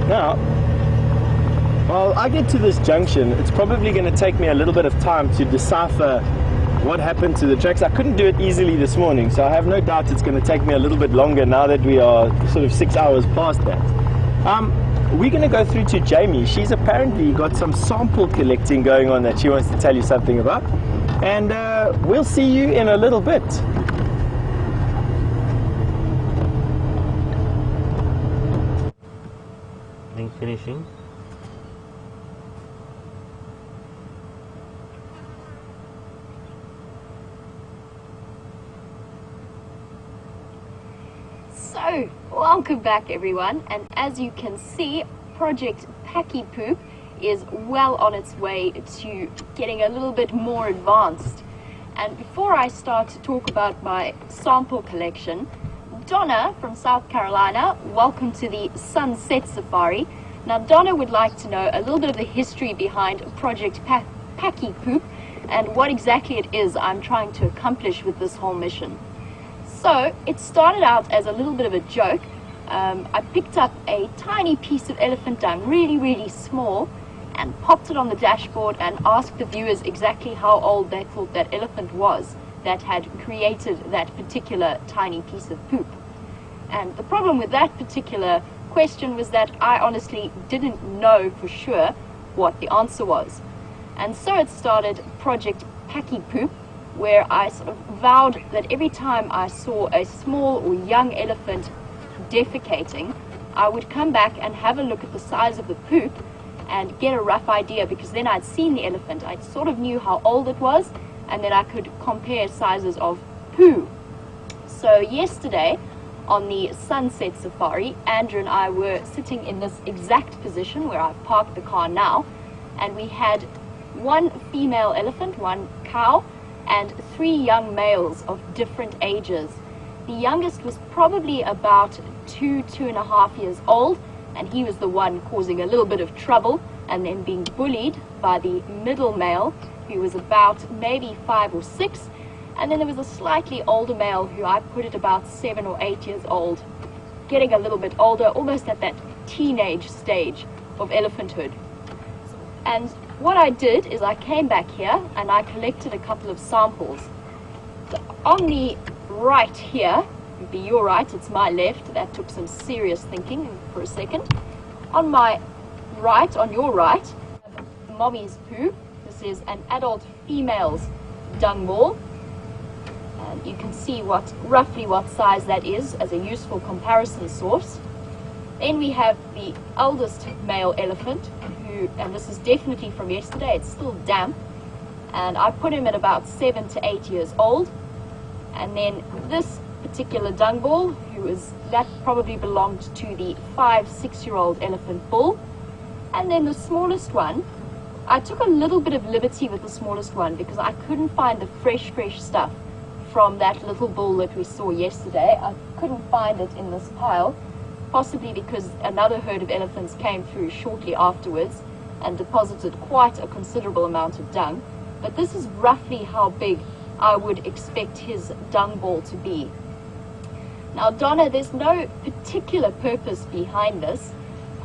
Now, while I get to this junction, it's probably going to take me a little bit of time to decipher what happened to the tracks. I couldn't do it easily this morning, so I have no doubt it's going to take me a little bit longer now that we are sort of 6 hours past that. We're going to go through to Jamie. She's apparently got some sample collecting going on that she wants to tell you something about, and we'll see you in a little bit. I think finishing. So, welcome back everyone, and as you can see, Project Packy Poop is well on its way to getting a little bit more advanced. And before I start to talk about my sample collection, Donna from South Carolina, welcome to the Sunset Safari. Now Donna would like to know a little bit of the history behind Project Packy Poop and what exactly it is I'm trying to accomplish with this whole mission. So it started out as a little bit of a joke. I picked up a tiny piece of elephant dung, really small, and popped it on the dashboard and asked the viewers exactly how old they thought that elephant was that had created that particular tiny piece of poop. And the problem with that particular question was that I honestly didn't know for sure what the answer was. And so it started Project Packy Poop, where I sort of vowed that every time I saw a small or young elephant defecating, I would come back and have a look at the size of the poop and get a rough idea, because then I'd seen the elephant, I sort of knew how old it was, and then I could compare sizes of poo. So yesterday on the Sunset Safari, Andrew and I were sitting in this exact position where I've parked the car now, and we had one female elephant, one cow, and 3 young males of different ages. The youngest was probably about 2.5 years old, and he was the one causing a little bit of trouble and then being bullied by the middle male, who was about maybe 5 or 6, and then there was a slightly older male who I put at about 7 or 8 years old, getting a little bit older, almost at that teenage stage of elephanthood. And what I did is I came back here and I collected a couple of samples. So on the right here, would be your right, it's my left, that took some serious thinking for a second. On my right, on your right, mommy's poo. This is an adult female's dung ball, and you can see roughly what size that is as a useful comparison source. Then we have the eldest male elephant, and this is definitely from yesterday, it's still damp, and I put him at about 7 to 8 years old. And then this particular dung ball, that probably belonged to the 5-6-year-old elephant bull. And then the smallest one, I took a little bit of liberty with the smallest one because I couldn't find the fresh stuff from that little bull that we saw yesterday. I couldn't find it in this pile, possibly because another herd of elephants came through shortly afterwards and deposited quite a considerable amount of dung. But this is roughly how big I would expect his dung ball to be. Now Donna, there's no particular purpose behind this.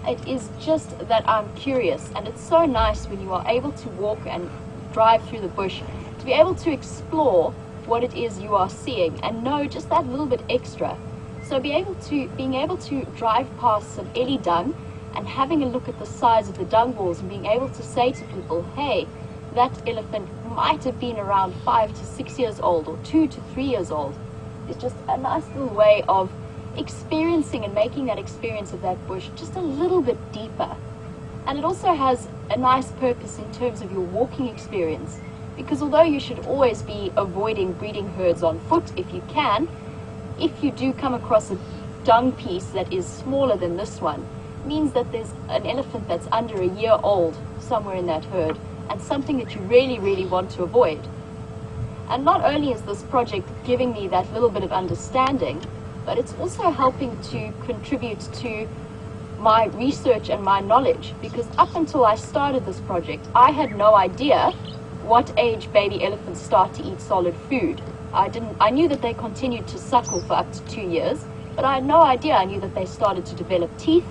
It is just that I'm curious, and it's so nice when you are able to walk and drive through the bush to be able to explore what it is you are seeing and know just that little bit extra. So being able to drive past some ellie dung and having a look at the size of the dung balls and being able to say to people, hey, that elephant might have been around 5 to 6 years old or 2 to 3 years old, is just a nice little way of experiencing and making that experience of that bush just a little bit deeper. And it also has a nice purpose in terms of your walking experience, because although you should always be avoiding breeding herds on foot if you can, if you do come across a dung piece that is smaller than this one means that there's an elephant that's under a year old somewhere in that herd, and something that you really, really want to avoid. And not only is this project giving me that little bit of understanding, but it's also helping to contribute to my research and my knowledge, because up until I started this project, I had no idea what age baby elephants start to eat solid food. I knew that they continued to suckle for up to 2 years, but I had no idea. I knew that they started to develop teeth,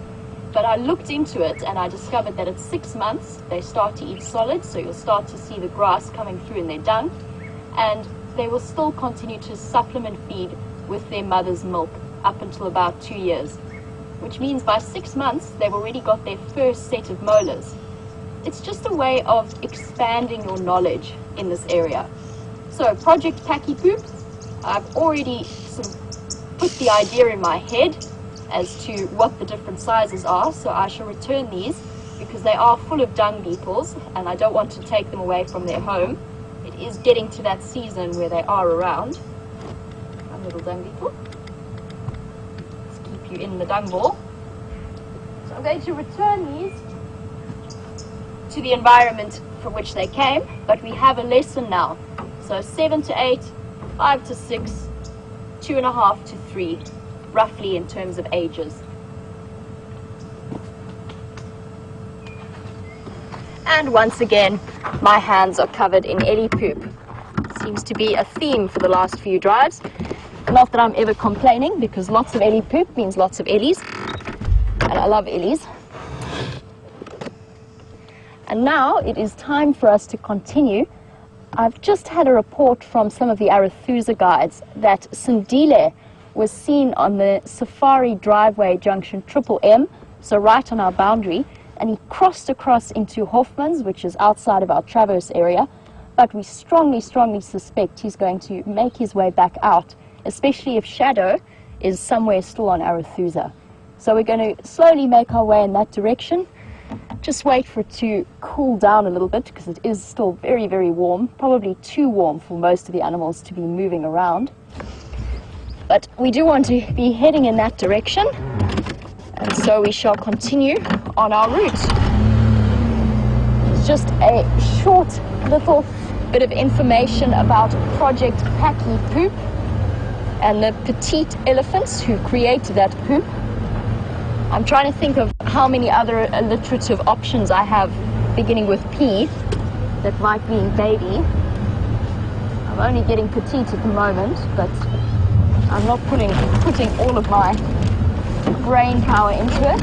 but I looked into it and I discovered that at 6 months they start to eat solid, so you'll start to see the grass coming through in their dung, and they will still continue to supplement feed with their mother's milk up until about 2 years, which means by 6 months they've already got their first set of molars. It's just a way of expanding your knowledge in this area. So Project Packy Poop, I've already sort of put the idea in my head as to what the different sizes are, so I shall return these because they are full of dung beetles and I don't want to take them away from their home. It is getting to that season where they are around. One little dung beetle. Let's keep you in the dung ball. So I'm going to return these to the environment from which they came, but we have a lesson now. So 7 to 8, 5 to 6, 2.5 to 3, roughly in terms of ages. And once again, my hands are covered in ellie poop. Seems to be a theme for the last few drives. Not that I'm ever complaining, because lots of ellie poop means lots of ellies, and I love ellies. And now it is time for us to continue. I've just had a report from some of the Arathusa guides that Sindile was seen on the Safari driveway junction M, so right on our boundary, and he crossed across into Hoffman's, which is outside of our Traverse area, but we strongly suspect he's going to make his way back out, especially if Shadow is somewhere still on Arathusa. So we're going to slowly make our way in that direction. Just wait for it to cool down a little bit, because it is still very, very warm, probably too warm for most of the animals to be moving around. But we do want to be heading in that direction, and so we shall continue on our route. It's just a short little bit of information about Project Packy Poop and the petite elephants who created that poop. I'm trying to think of how many other alliterative options I have beginning with P that might mean baby. I'm only getting petite at the moment, but I'm not putting all of my brain power into it.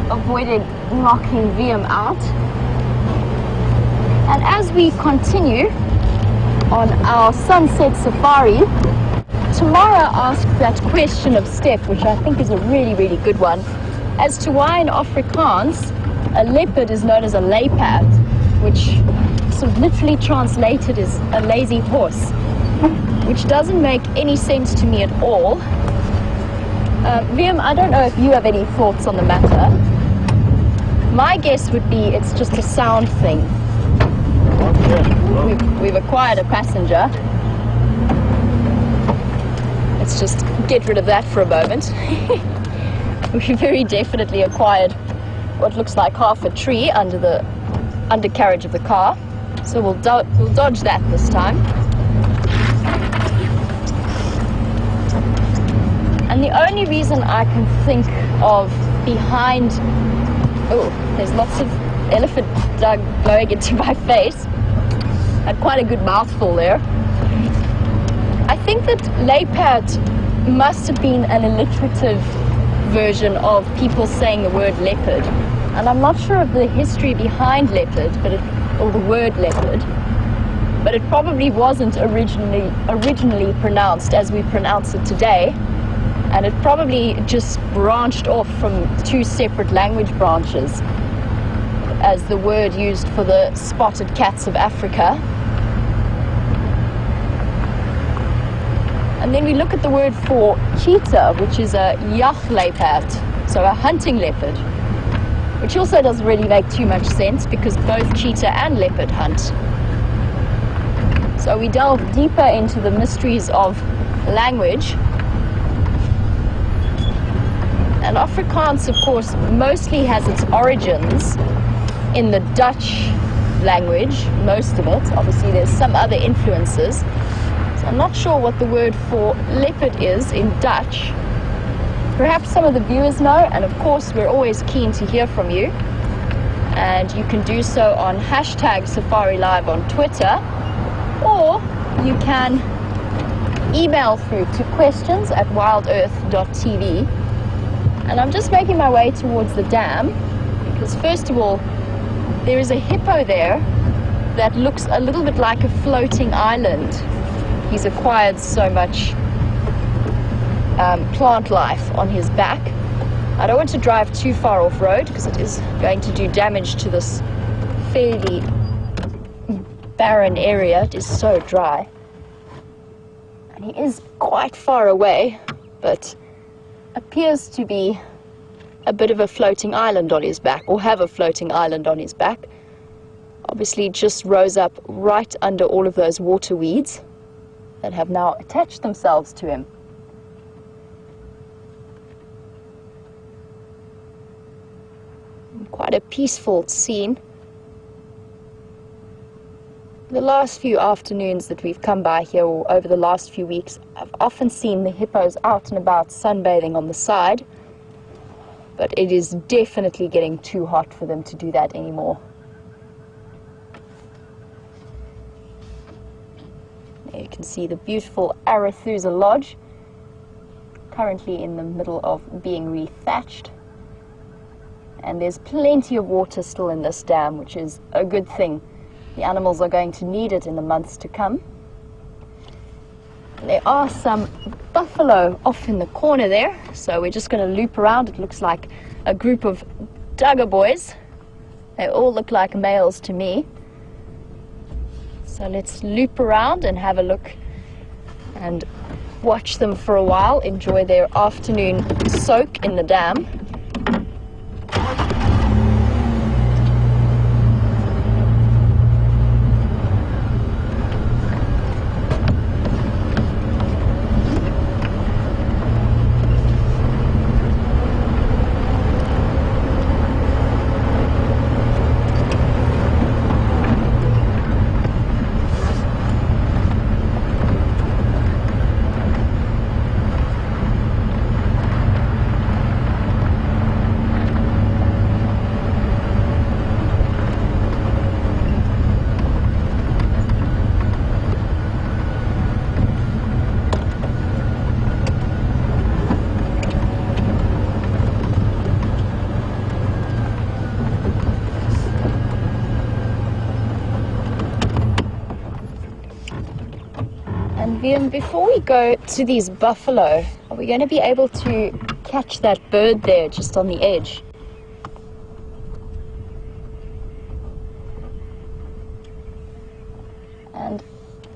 Avoided knocking VM out. And as we continue on our sunset safari, Tamara asked that question of Steph, which I think is a really, really good one, as to why in Afrikaans a leopard is known as a luiperd, which sort of literally translated is a lazy horse, which doesn't make any sense to me at all. VM, I don't know if you have any thoughts on the matter. My guess would be it's just a sound thing. We've acquired a passenger. Let's just get rid of that for a moment. We very definitely acquired what looks like half a tree under the undercarriage of the car. So we'll dodge that this time. And the only reason I can think of behind... Oh, there's lots of elephant dug blowing into my face. Had quite a good mouthful there. I think that leopard must have been an alliterative version of people saying the word leopard. And I'm not sure of the history behind leopard, or the word leopard, but it probably wasn't originally pronounced as we pronounce it today. And it probably just branched off from two separate language branches as the word used for the spotted cats of Africa. And then we look at the word for cheetah, which is a jachtluiperd, so a hunting leopard, which also doesn't really make too much sense because both cheetah and leopard hunt. So we delve deeper into the mysteries of language. And Afrikaans, of course, mostly has its origins in the Dutch language, most of it. Obviously, there's some other influences. So I'm not sure what the word for leopard is in Dutch. Perhaps some of the viewers know, and of course, we're always keen to hear from you. And you can do so on #SafariLive on Twitter, or you can email through to questions@wildearth.tv. And I'm just making my way towards the dam because, first of all, there is a hippo there that looks a little bit like a floating island. He's acquired so much plant life on his back. I don't want to drive too far off road because it is going to do damage to this fairly barren area. It is so dry. And he is quite far away, but appears to be a bit of a floating island on his back, or have a floating island on his back. Obviously just rose up right under all of those water weeds that have now attached themselves to him. Quite a peaceful scene. The last few afternoons that we've come by here, or over the last few weeks, I've often seen the hippos out and about sunbathing on the side, but it is definitely getting too hot for them to do that anymore. There you can see the beautiful Arathusa Lodge, currently in the middle of being rethatched. And there's plenty of water still in this dam, which is a good thing. The animals are going to need it in the months to come. There are some buffalo off in the corner there, so we're just going to loop around. It looks like a group of Dugga boys. They all look like males to me. So let's loop around and have a look and watch them for a while, enjoy their afternoon soak in the dam. And before we go to these buffalo, are we going to be able to catch that bird there just on the edge? And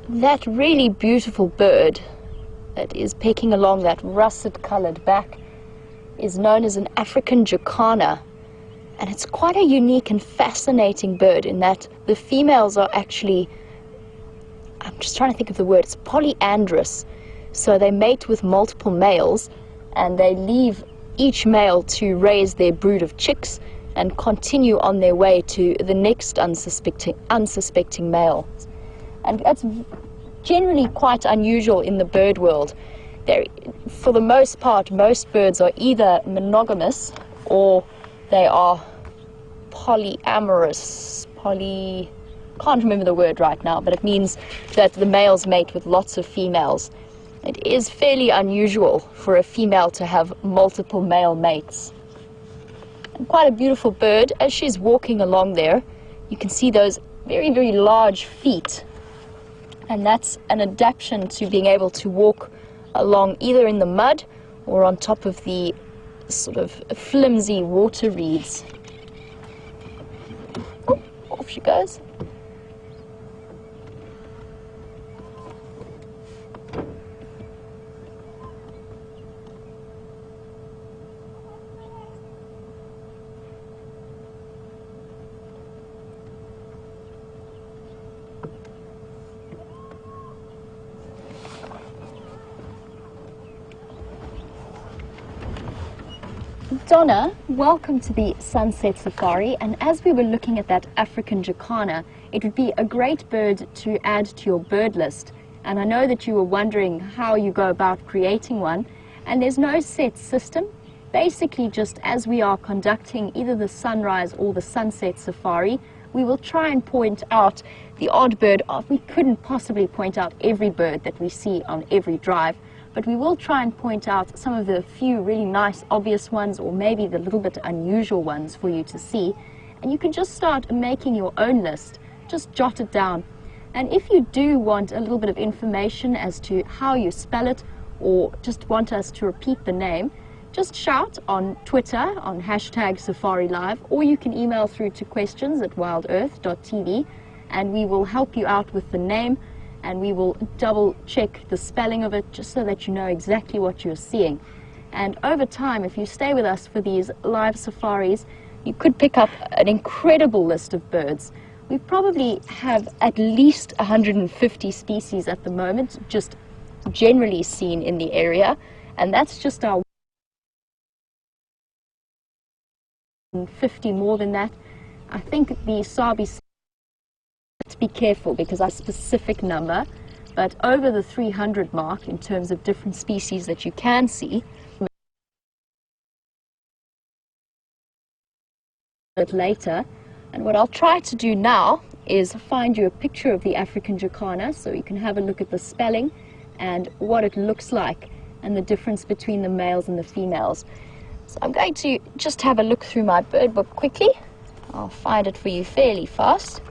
that really beautiful bird that is pecking along that russet-colored back is known as an African jacana. And it's quite a unique and fascinating bird in that the females are actually, I'm just trying to think of the word, it's polyandrous. So they mate with multiple males and they leave each male to raise their brood of chicks and continue on their way to the next unsuspecting male. And that's generally quite unusual in the bird world. For the most part, most birds are either monogamous or they are polyamorous, can't remember the word right now, but it means that the males mate with lots of females. It is fairly unusual for a female to have multiple male mates. And quite a beautiful bird. As she's walking along there, you can see those very, very large feet. And that's an adaptation to being able to walk along either in the mud or on top of the sort of flimsy water reeds. Oh, off she goes. Donna, welcome to the Sunset Safari, and as we were looking at that African jacana, it would be a great bird to add to your bird list. And I know that you were wondering how you go about creating one, and there's no set system. Basically, just as we are conducting either the sunrise or the sunset safari, we will try and point out the odd bird. We couldn't possibly point out every bird that we see on every drive, but we will try and point out some of the few really nice, obvious ones, or maybe the little bit unusual ones for you to see. And you can just start making your own list. Just jot it down. And if you do want a little bit of information as to how you spell it, or just want us to repeat the name, just shout on Twitter on #SafariLive, or you can email through to questions@wildearth.tv, and we will help you out with the name, and we will double check the spelling of it just so that you know exactly what you're seeing. And over time, if you stay with us for these live safaris, you could pick up an incredible list of birds. We probably have at least 150 species at the moment, just generally seen in the area, and that's just our 50 more than that. I think the Sabi, to be careful because our specific number, but over the 300 mark in terms of different species that you can see. A bit later, and what I'll try to do now is find you a picture of the African jacana so you can have a look at the spelling and what it looks like and the difference between the males and the females. So I'm going to just have a look through my bird book quickly. I'll find it for you fairly fast.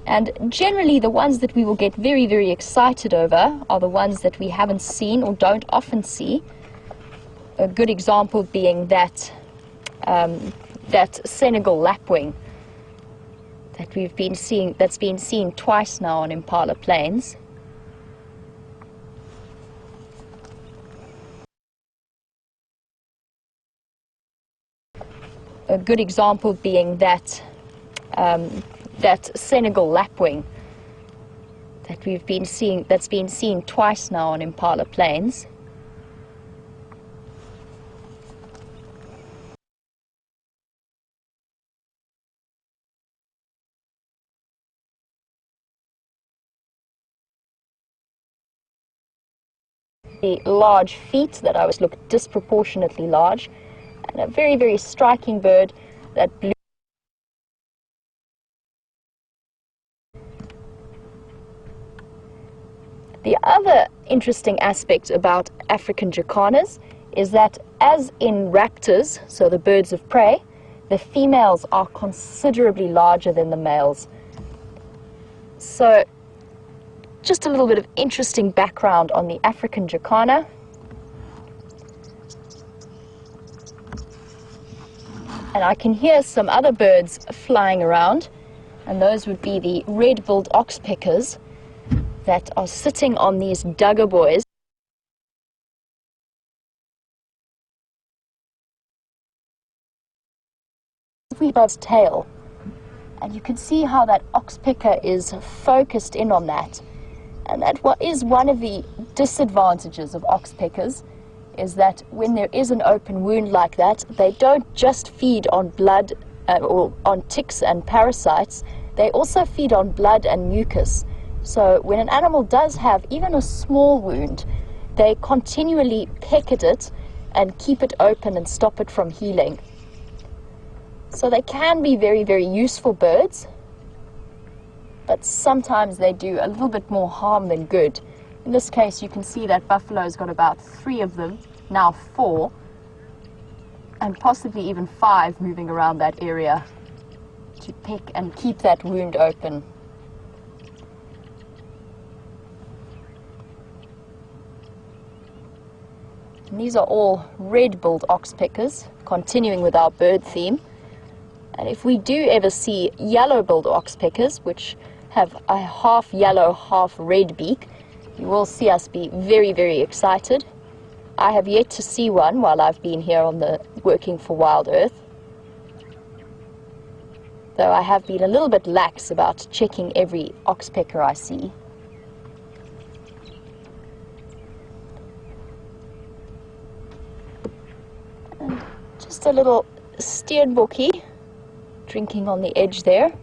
And generally the ones that we will get very, very excited over are the ones that we haven't seen or don't often see. A good example being that Senegal lapwing that we've been seeing, that's been seen twice now on Impala Plains. A good example being that Senegal lapwing that we've been seeing, that's been seen twice now on Impala Plains. The large feet that I always look disproportionately large, and a very, very striking bird, that blue. The other interesting aspect about African jacanas is that, as in raptors, so the birds of prey, the females are considerably larger than the males. So just a little bit of interesting background on the African jacana. And I can hear some other birds flying around, and those would be the red-billed oxpeckers that are sitting on these Dugga boys. Bird's tail, and you can see how that oxpecker is focused in on that. And that what is one of the disadvantages of oxpeckers is that when there is an open wound like that, they don't just feed on blood or on ticks and parasites, they also feed on blood and mucus. So when an animal does have even a small wound, they continually peck at it and keep it open and stop it from healing. So they can be very, very useful birds, but sometimes they do a little bit more harm than good. In this case, you can see that buffalo's got about 3 of them, now 4, and possibly even 5 moving around that area to pick and keep that wound open. And these are all red-billed oxpeckers, continuing with our bird theme. And if we do ever see yellow-billed oxpeckers, which have a half yellow, half red beak, you will see us be very, very excited. I have yet to see one while I've been here on the working for WildEarth, though I have been a little bit lax about checking every oxpecker I see. And just a little steenbokkie drinking on the edge there.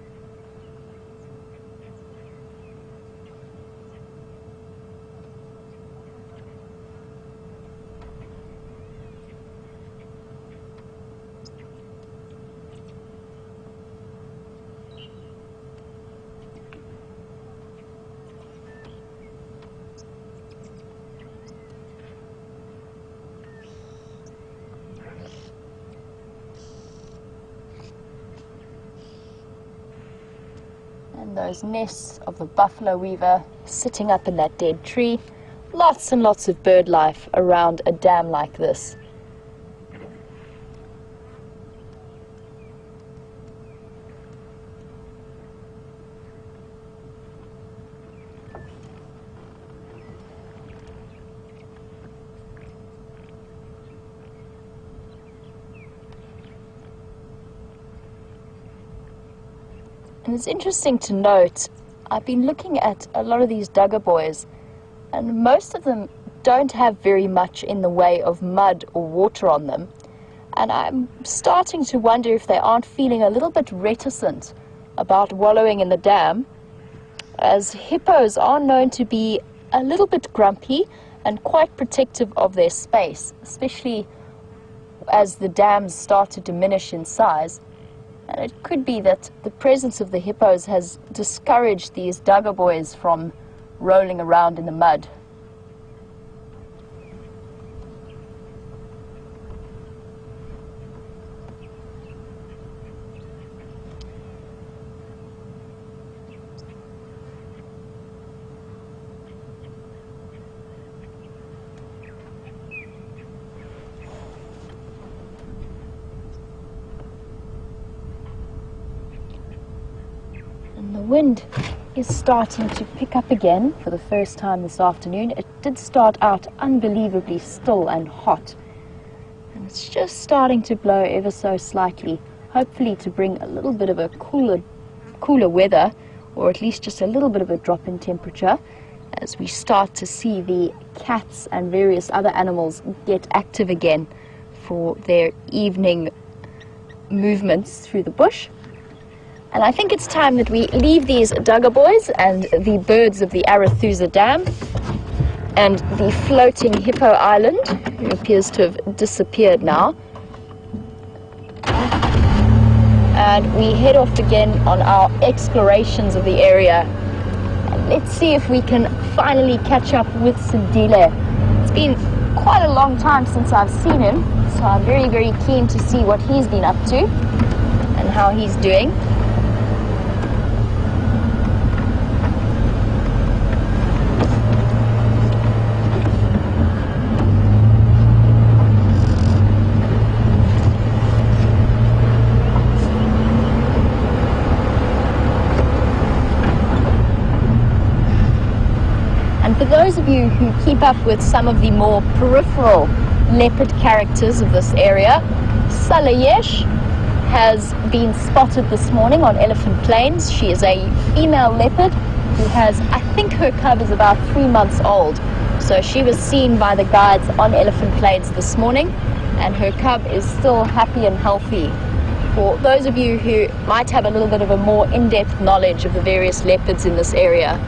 And those nests of the buffalo weaver sitting up in that dead tree. Lots and lots of bird life around a dam like this. And it's interesting to note, I've been looking at a lot of these Dugga boys, and most of them don't have very much in the way of mud or water on them. And I'm starting to wonder if they aren't feeling a little bit reticent about wallowing in the dam, as hippos are known to be a little bit grumpy and quite protective of their space, especially as the dams start to diminish in size. And it could be that the presence of the hippos has discouraged these Dugga boys from rolling around in the mud. And the wind is starting to pick up again for the first time this afternoon. It did start out unbelievably still and hot, and it's just starting to blow ever so slightly, hopefully to bring a little bit of a cooler weather, or at least just a little bit of a drop in temperature, as we start to see the cats and various other animals get active again for their evening movements through the bush. And I think it's time that we leave these Dugga boys and the birds of the Arathusa Dam and the floating hippo island, who appears to have disappeared now. And we head off again on our explorations of the area. And let's see if we can finally catch up with Sindile. It's been quite a long time since I've seen him, so I'm very, very keen to see what he's been up to and how he's doing. For those of you who keep up with some of the more peripheral leopard characters of this area, Salayesh has been spotted this morning on Elephant Plains. She is a female leopard who has, I think her cub is about 3 months old. So she was seen by the guides on Elephant Plains this morning, and her cub is still happy and healthy. For those of you who might have a little bit of a more in-depth knowledge of the various leopards in this area.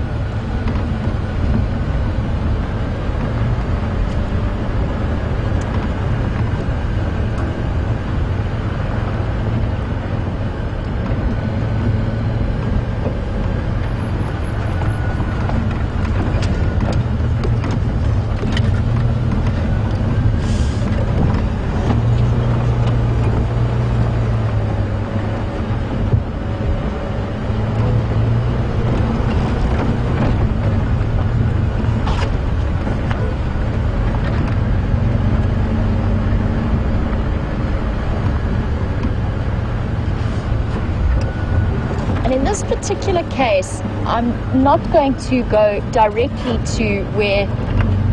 in this particular case, I'm not going to go directly to where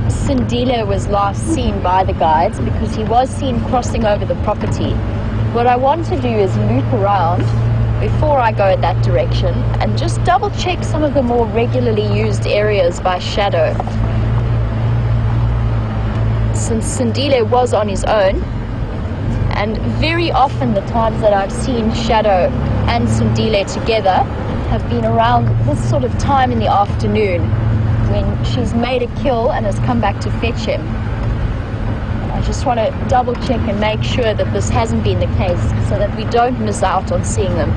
Sindile was last seen by the guides, because he was seen crossing over the property. What I want to do is loop around before I go in that direction and just double check some of the more regularly used areas by shadow. Since Sindile was on his own, and very often the times that I've seen Shadow and Sindile together have been around this sort of time in the afternoon when she's made a kill and has come back to fetch him. I just want to double check and make sure that this hasn't been the case so that we don't miss out on seeing them.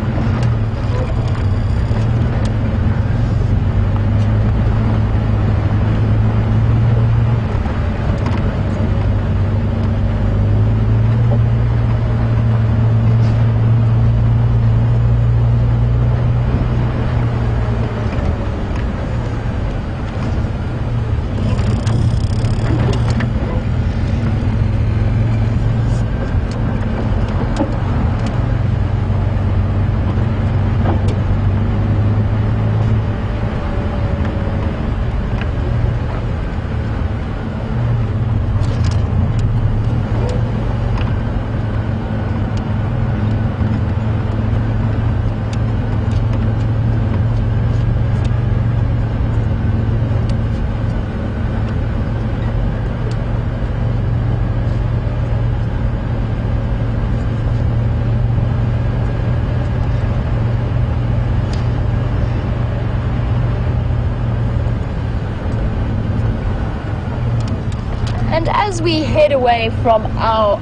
And as we head away from our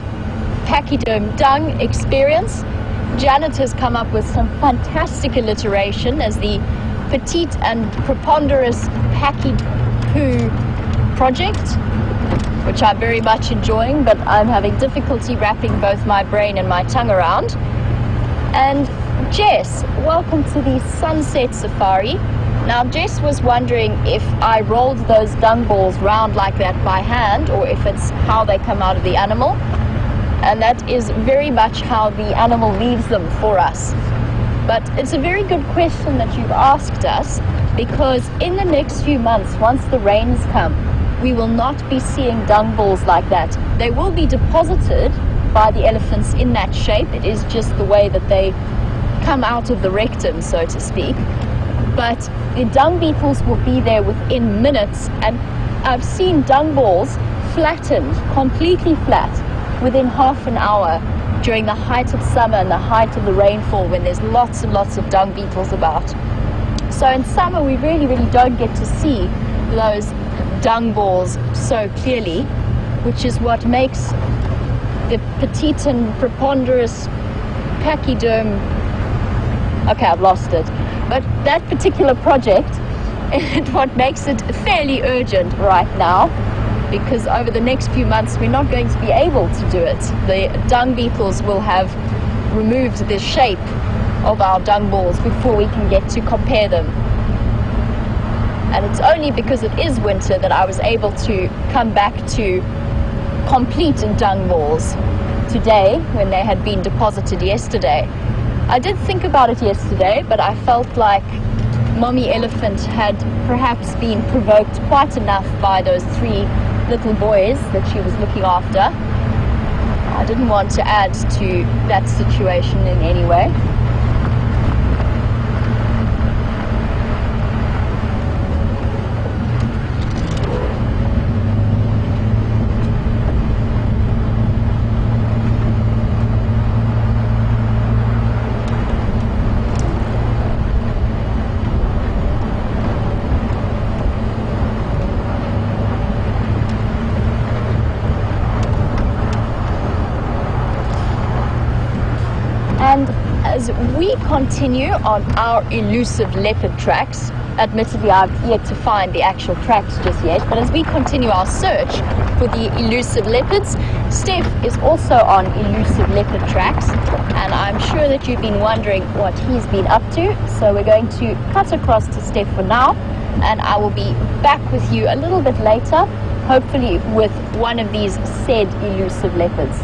pachyderm dung experience, Janet has come up with some fantastic alliteration as the Petite and Preponderous Pachy-Poo project, which I'm very much enjoying, but I'm having difficulty wrapping both my brain and my tongue around. And Jess, welcome to the Sunset Safari. Now, Jess was wondering if I rolled those dung balls round like that by hand, or if it's how they come out of the animal. And that is very much how the animal leaves them for us. But it's a very good question that you've asked us, because in the next few months, once the rains come, we will not be seeing dung balls like that. They will be deposited by the elephants in that shape. It is just the way that they come out of the rectum, so to speak. But the dung beetles will be there within minutes, and I've seen dung balls flattened, completely flat, within half an hour during the height of summer and the height of the rainfall, when there's lots and lots of dung beetles about. So in summer we really don't get to see those dung balls so clearly, which is what makes the petite and preponderous pachyderm, okay, I've lost it. But that particular project, and what makes it fairly urgent right now, because over the next few months we're not going to be able to do it. The dung beetles will have removed the shape of our dung balls before we can get to compare them. And it's only because it is winter that I was able to come back to complete dung balls today, when they had been deposited yesterday. I did think about it yesterday, but I felt like Mommy Elephant had perhaps been provoked quite enough by those 3 little boys that she was looking after. I didn't want to add to that situation in any way. And as we continue on our elusive leopard tracks, admittedly I've yet to find the actual tracks just yet, but as we continue our search for the elusive leopards, Steph is also on elusive leopard tracks, and I'm sure that you've been wondering what he's been up to. So we're going to cut across to Steph for now, and I will be back with you a little bit later, hopefully with one of these said elusive leopards.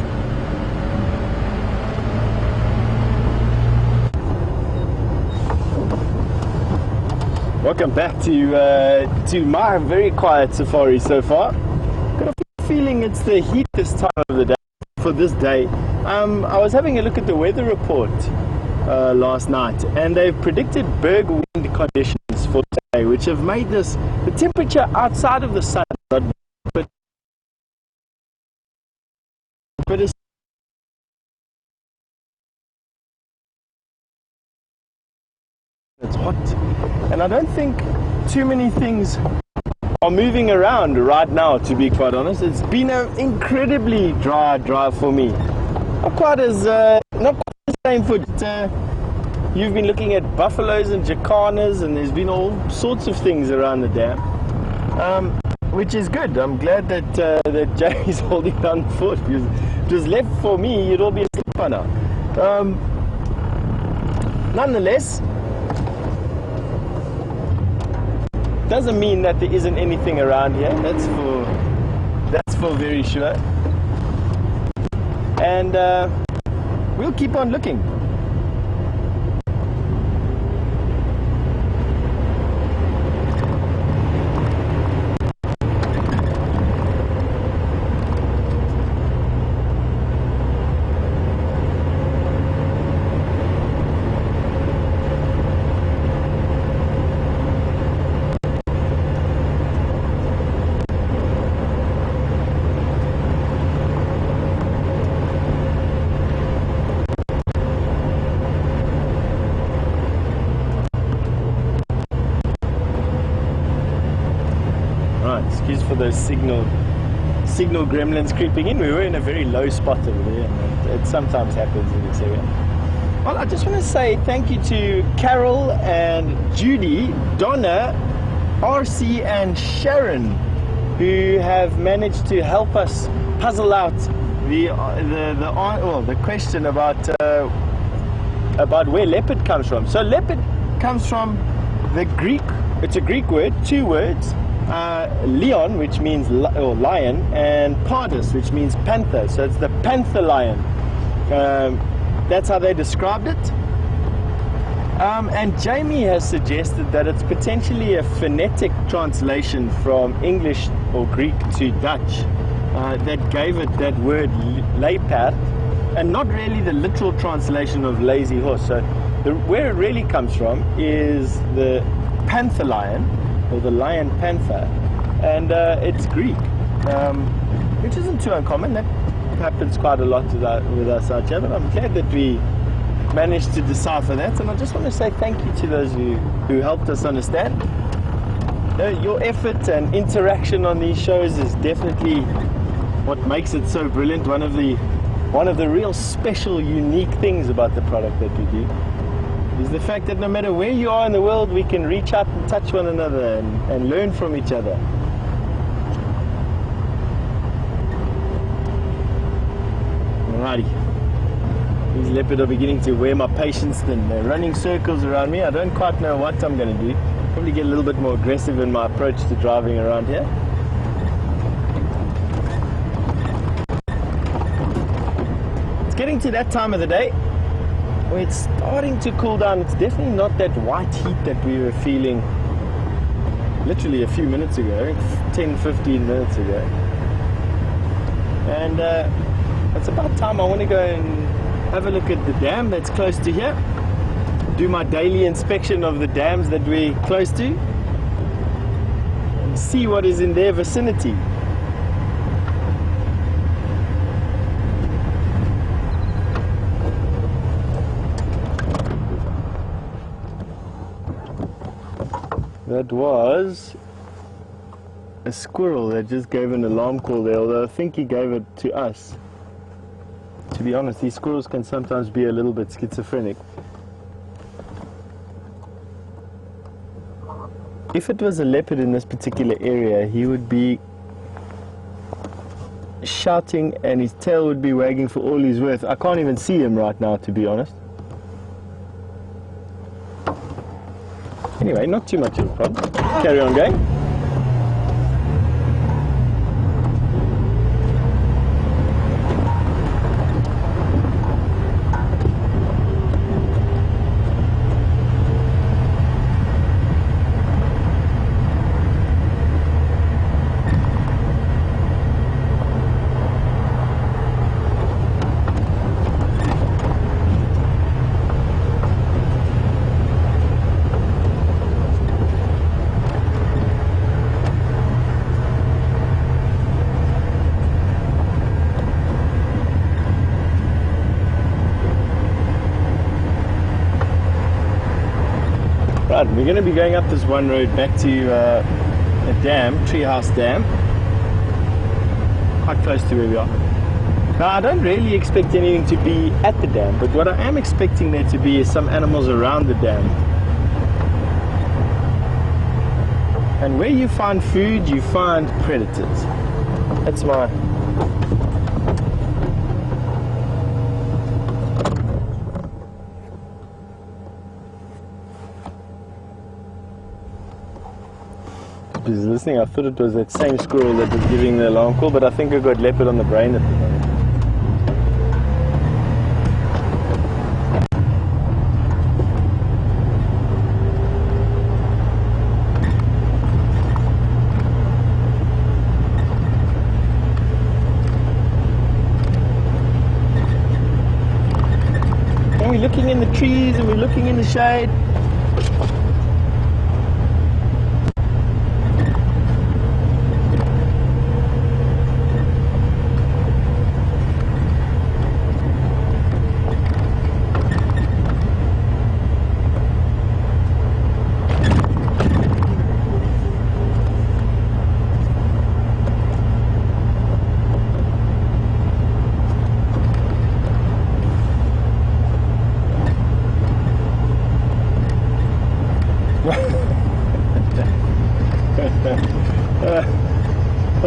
Welcome back to my very quiet safari so far. Got a feeling it's the heat this time of the day for this day. I was having a look at the weather report last night, and they've predicted berg wind conditions for today, which have made the temperature outside of the sun but it's hot, and I don't think too many things are moving around right now, to be quite honest. It's been an incredibly dry drive for me. Not quite the same for you've been looking at buffaloes and jacanas, and there's been all sorts of things around the dam, which is good. I'm glad that Jamie's holding down the fort, because if it was left for me, you'd all be asleep by now. Nonetheless, doesn't mean that there isn't anything around here. That's for very sure. And we'll keep on looking. Excuse for those signal gremlins creeping in. We were in a very low spot over there, and it sometimes happens in this area. Well, I just want to say thank you to Carol and Judy, Donna, RC and Sharon, who have managed to help us puzzle out the question about where leopard comes from. So leopard comes from the Greek. It's a Greek word, two words. Leon, which means lion, and pardus, which means panther. So it's the panther lion. That's how they described it. And Jamie has suggested that it's potentially a phonetic translation from English or Greek to Dutch that gave it that word leopard, and not really the literal translation of lazy horse. So where it really comes from is the panther lion, or the lion panther, and it's Greek, which isn't too uncommon. That happens quite a lot with us out here, but I'm glad that we managed to decipher that, and I just want to say thank you to those who helped us understand. Your effort and interaction on these shows is definitely what makes it so brilliant. One of the real special, unique things about the product that we do is the fact that no matter where you are in the world, we can reach out and touch one another and learn from each other. Alrighty. These leopards are beginning to wear my patience thin. They're running circles around me. I don't quite know what I'm going to do. Probably get a little bit more aggressive in my approach to driving around here. It's getting to that time of the day where it's starting to cool down. It's definitely not that white heat that we were feeling literally a few minutes ago, 10-15 minutes ago. And it's about time I want to go and have a look at the dam that's close to here, do my daily inspection of the dams that we're close to, and see what is in their vicinity. That was a squirrel that just gave an alarm call there, although I think he gave it to us. To be honest, these squirrels can sometimes be a little bit schizophrenic. If it was a leopard in this particular area, he would be shouting and his tail would be wagging for all he's worth. I can't even see him right now, to be honest. Anyway, not too much of a problem. Carry on going. Right, we're going to be going up this one road back to a dam, Treehouse Dam. Quite close to where we are. Now, I don't really expect anything to be at the dam, but what I am expecting there to be is some animals around the dam. And where you find food, you find predators. That's my... Just listening, I thought it was that same squirrel that was giving the alarm call, but I think I got leopard on the brain at the moment. And we're looking in the trees and we're looking in the shade.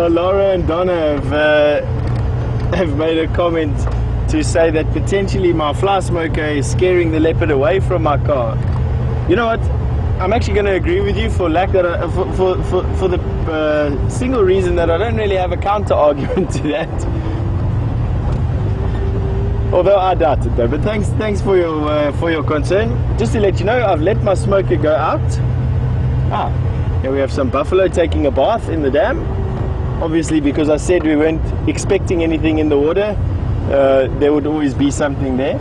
Laura and Donna have made a comment to say that potentially my fly smoker is scaring the leopard away from my car. You know what? I'm actually going to agree with you for lack that for the single reason that I don't really have a counter argument to that. Although I doubt it though. But thanks for your concern. Just to let you know, I've let my smoker go out. Here we have some buffalo taking a bath in the dam. Obviously, because I said we weren't expecting anything in the water, there would always be something there.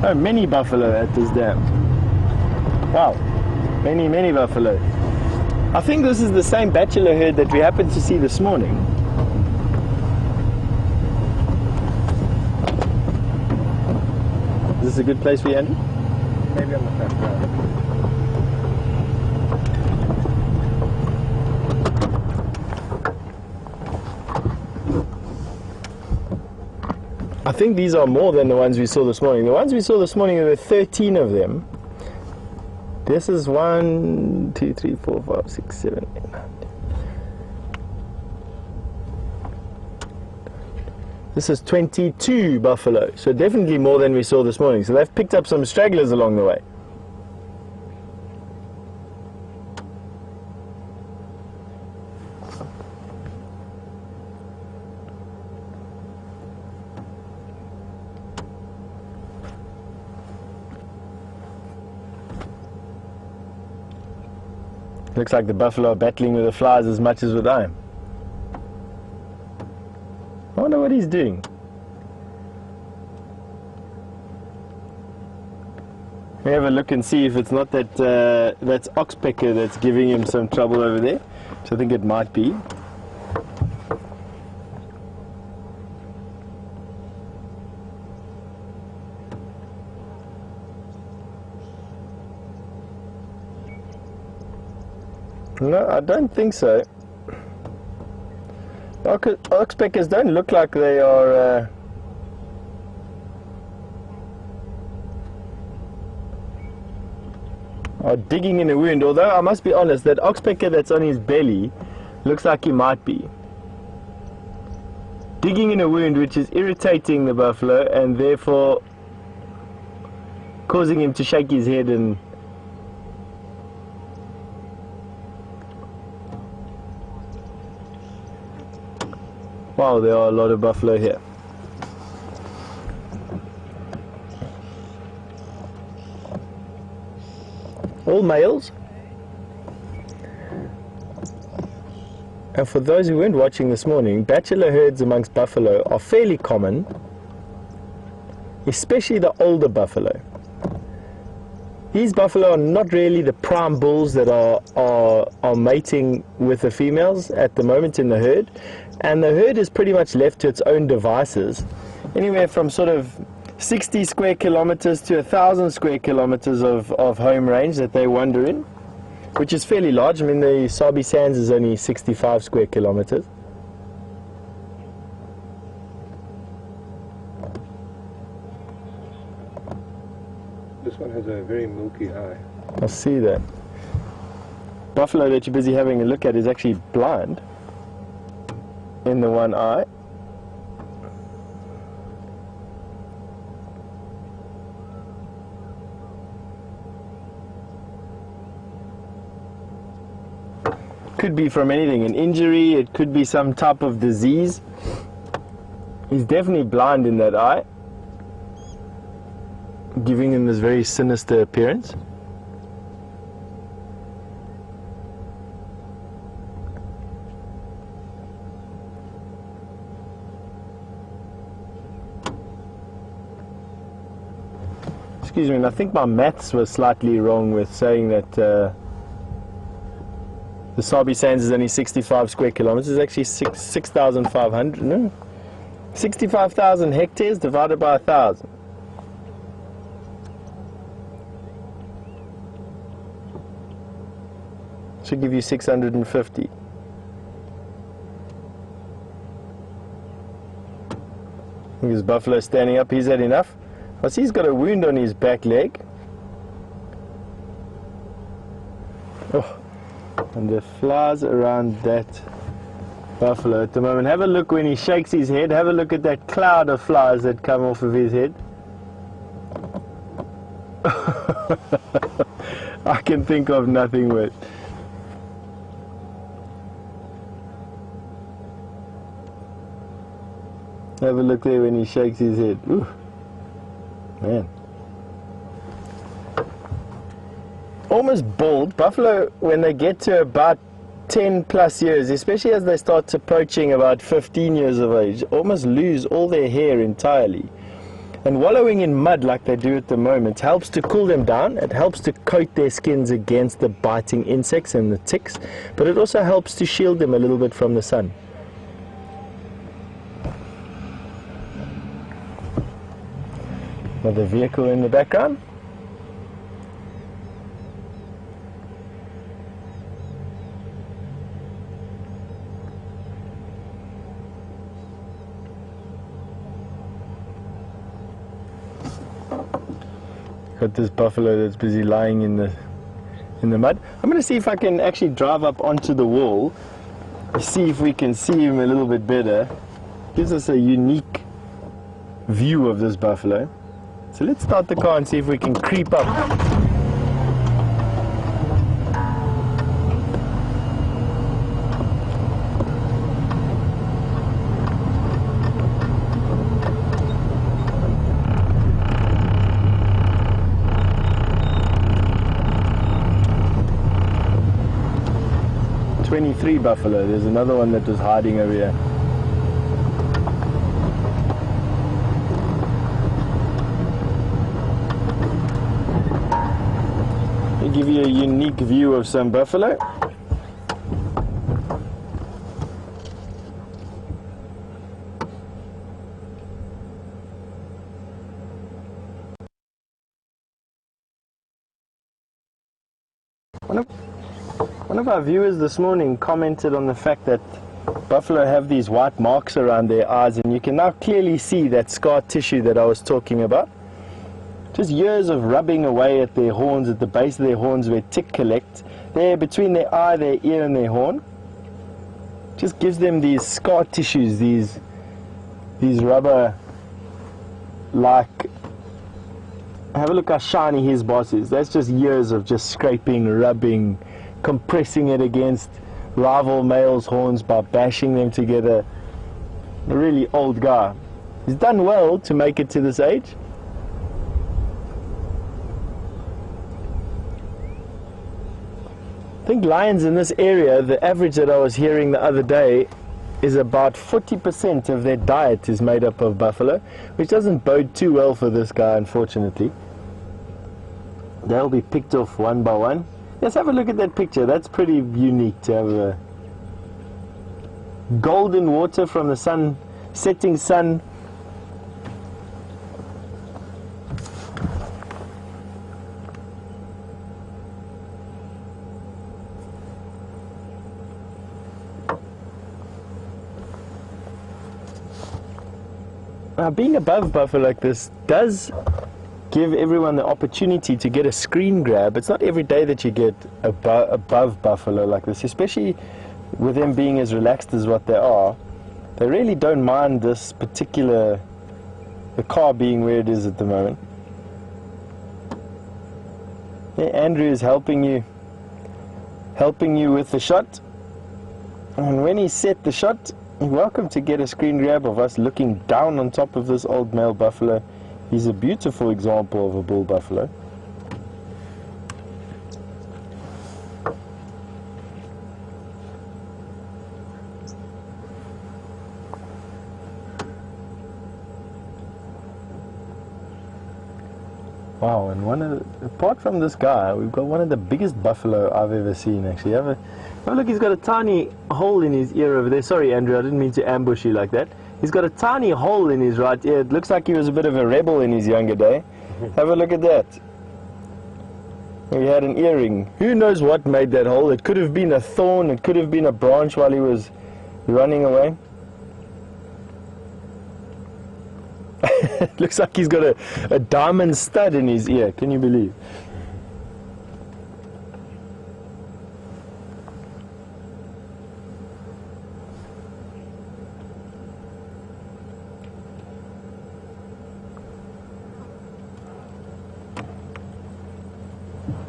Oh, many buffalo at this dam. Wow, many buffalo. I think this is the same bachelor herd that we happened to see this morning. Is this a good place for you, Andrew? Maybe on the front row. I think these are more than the ones we saw this morning. The ones we saw this morning, there were 13 of them. This is 1, 2, 3, 4, 5, 6, 7, 8, 9. This is 22 buffalo, so definitely more than we saw this morning. So they've picked up some stragglers along the way. Looks like the buffalo are battling with the flies as much as with I am. I wonder what he's doing. Let me have a look and see if it's not that that's oxpecker that's giving him some trouble over there. So I think it might be. No, I don't think so. Oxpeckers don't look like they are digging in a wound, although I must be honest, that oxpecker that's on his belly looks like he might be digging in a wound, which is irritating the buffalo and therefore causing him to shake his head and wow, there are a lot of buffalo here. All males. And for those who weren't watching this morning, bachelor herds amongst buffalo are fairly common, especially the older buffalo. These buffalo are not really the prime bulls that are mating with the females at the moment in the herd, and the herd is pretty much left to its own devices, anywhere from sort of 60 square kilometers to 1,000 square kilometers of home range that they wander in, which is fairly large. I mean, the Sabi Sands is only 65 square kilometers. This one has a very milky eye. I see that. Buffalo that you're busy having a look at is actually blind in the one eye. Could be from anything, an injury, it could be some type of disease. He's definitely blind in that eye, giving him this very sinister appearance. Excuse me, and I think my maths was slightly wrong with saying that the Sabi Sands is only 65 square kilometers. It's actually 6,500, no? 65,000 hectares divided by 1,000. Should give you 650. I think his buffalo standing up. He's had enough. I see he's got a wound on his back leg. Oh. And the flies around that buffalo at the moment. Have a look when he shakes his head. Have a look at that cloud of flies that come off of his head. I can think of nothing worse. Have a look there when he shakes his head. Ooh. Man. Almost bald. Buffalo, when they get to about 10 plus years, especially as they start approaching about 15 years of age, almost lose all their hair entirely. And wallowing in mud like they do at the moment helps to cool them down. It helps to coat their skins against the biting insects and the ticks, but it also helps to shield them a little bit from the sun. Another vehicle in the background. Got this buffalo that's busy lying in the mud. I'm going to see if I can actually drive up onto the wall, see if we can see him a little bit better. Gives us a unique view of this buffalo. So let's start the car and see if we can creep up. 23 buffalo. There's another one that was hiding over here. I'll give you a unique view of some buffalo. One of our viewers this morning commented on the fact that buffalo have these white marks around their eyes, and you can now clearly see that scar tissue that I was talking about. Just years of rubbing away at their horns, at the base of their horns where tick collect, there between their eye, their ear and their horn. Just gives them these scar tissues, these rubber like. Have a look how shiny his boss is. That's just years of just scraping, rubbing, compressing it against rival males' horns by bashing them together. A really old guy. He's done well to make it to this age. I think lions in this area, the average that I was hearing the other day, is about 40% of their diet is made up of buffalo, which doesn't bode too well for this guy, unfortunately. They'll be picked off one by one. Let's have a look at that picture. That's pretty unique to have a golden water from the sun, setting sun. Now, being above buffalo like this does give everyone the opportunity to get a screen grab. It's not every day that you get above buffalo like this, especially with them being as relaxed as what they are. They really don't mind this particular, the car being where it is at the moment. Yeah, Andrew is helping you with the shot. And when he set the shot, you're welcome to get a screen grab of us looking down on top of this old male buffalo. He's a beautiful example of a bull buffalo. Wow, and apart from this guy, we've got one of the biggest buffalo I've ever seen, actually. Oh, look, he's got a tiny hole in his ear over there. Sorry, Andrew, I didn't mean to ambush you like that. He's got a tiny hole in his right ear. It looks like he was a bit of a rebel in his younger day. Have a look at that. He had an earring. Who knows what made that hole? It could have been a thorn, it could have been a branch while he was running away. Looks like he's got a diamond stud in his ear. Can you believe?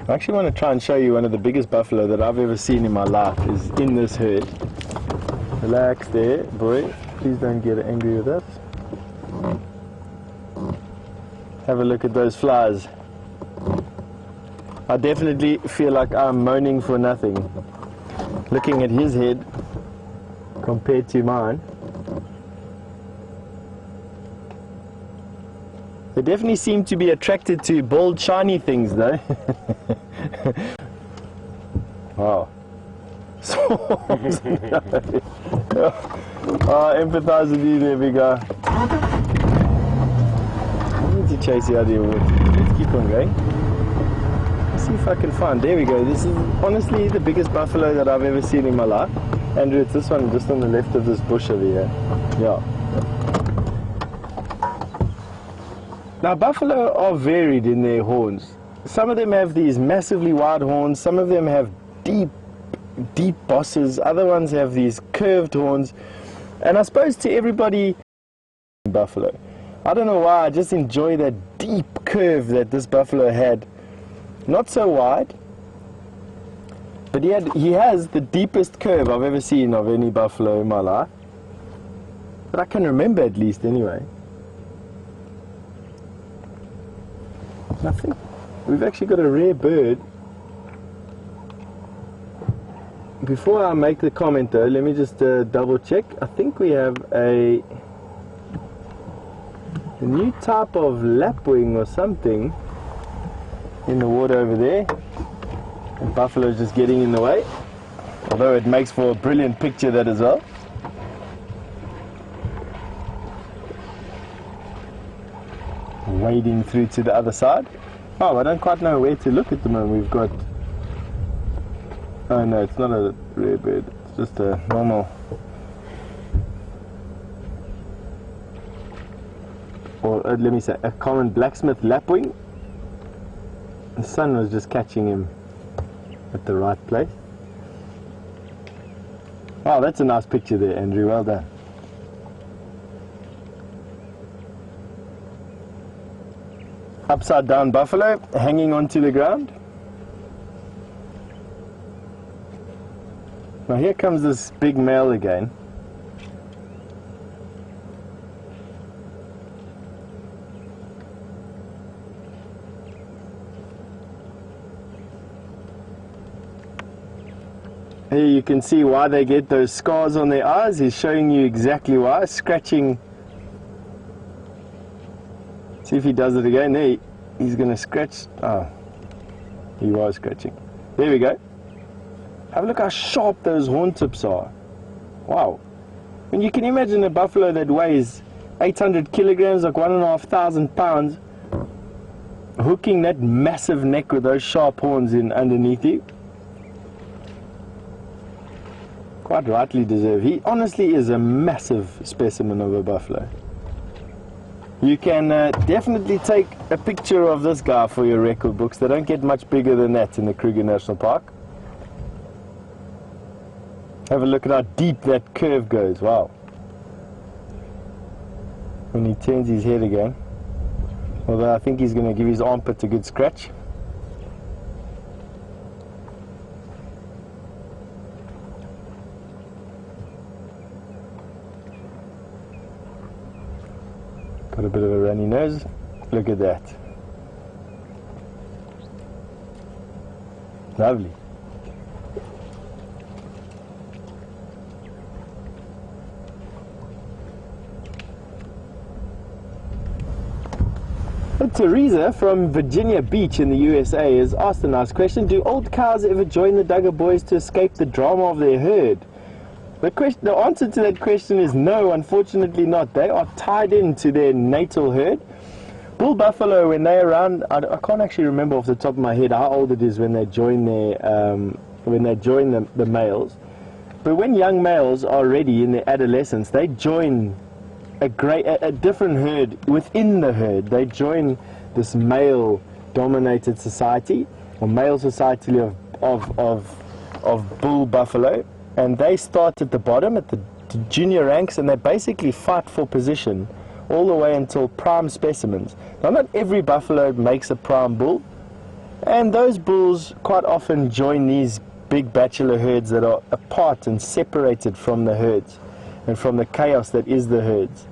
I actually want to try and show you one of the biggest buffalo that I've ever seen in my life is in this herd. Relax there, boy. Please don't get angry with us. Have a look at those flies. I definitely feel like I'm moaning for nothing. Looking at his head compared to mine. They definitely seem to be attracted to bold, shiny things, though. Wow. Oh, empathize with you there, big guy. I need to chase you out of here. Let's keep on going. Let's see if I can find. There we go. This is honestly the biggest buffalo that I've ever seen in my life. Andrew, it's this one just on the left of this bush over here. Yeah. Now, buffalo are varied in their horns. Some of them have these massively wide horns, some of them have deep bosses, other ones have these curved horns. And I suppose to everybody, buffalo, I don't know why, I just enjoy that deep curve that this buffalo had. Not so wide, but he has the deepest curve I've ever seen of any buffalo in my life. But I can remember, at least, anyway. I think we've actually got a rare bird. Before I make the comment though, let me just double check. I think we have a new type of lapwing or something in the water over there. The buffalo's just getting in the way, although it makes for a brilliant picture, that as well. Wading through to the other side. Oh, I don't quite know where to look at the moment. We've got... Oh no, it's not a rare bird. It's just a normal... Or let me say, a common blacksmith lapwing. The sun was just catching him at the right place. Oh, that's a nice picture there, Andrew. Well done. Upside down buffalo hanging onto the ground. Now here comes this big male again. Here you can see why they get those scars on their eyes. He's showing you exactly why. Scratching. See if he does it again. There, he's going to scratch. Oh, he was scratching. There we go. Have a look how sharp those horn tips are. Wow. And you can imagine a buffalo that weighs 800 kilograms, like 1,500 pounds, hooking that massive neck with those sharp horns in underneath you. Quite rightly deserved. He honestly is a massive specimen of a buffalo. You can definitely take a picture of this guy for your record books. They don't get much bigger than that in the Kruger National Park. Have a look at how deep that curve goes. Wow. When he turns his head again. Although I think he's going to give his armpit a good scratch. Got a bit of a runny nose. Look at that. Lovely. Teresa from Virginia Beach in the USA has asked a nice question. Do old cows ever join the Dugga boys to escape the drama of their herd? The answer to that question is no, unfortunately not. They are tied into their natal herd. Bull buffalo, when they're around, I can't actually remember off the top of my head how old it is when they join the males. But when young males are ready in their adolescence, they join a different herd within the herd. They join this male-dominated society, or male society of bull buffalo, and they start at the bottom, at the junior ranks, and they basically fight for position all the way until prime specimens. Now, not every buffalo makes a prime bull, and those bulls quite often join these big bachelor herds that are apart and separated from the herds and from the chaos that is the herds.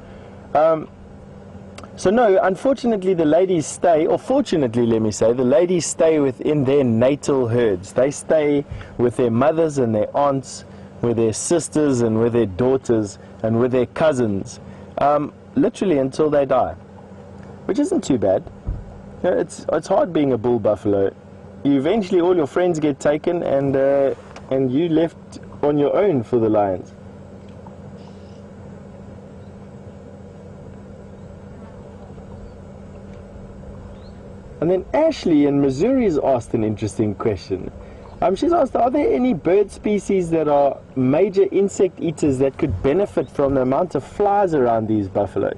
So no, unfortunately the ladies stay, or fortunately let me say, the ladies stay within their natal herds. They stay with their mothers and their aunts, with their sisters and with their daughters and with their cousins, literally until they die, which isn't too bad. You know, it's hard being a bull buffalo. Eventually all your friends get taken and you left on your own for the lions. And then Ashley in Missouri has asked an interesting question. She's asked, are there any bird species that are major insect eaters that could benefit from the amount of flies around these buffalo?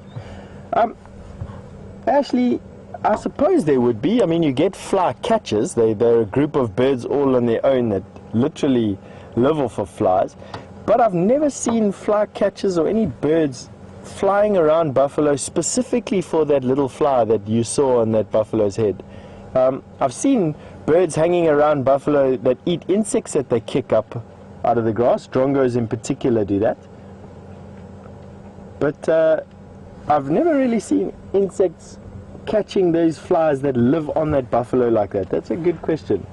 Ashley, I suppose there would be. I mean, you get fly catchers. They're a group of birds all on their own that literally live off of flies. But I've never seen fly catchers or any birds flying around buffalo specifically for that little fly that you saw on that buffalo's head. I've seen birds hanging around buffalo that eat insects that they kick up out of the grass. Drongos in particular do that. But I've never really seen insects catching those flies that live on that buffalo like that. That's a good question.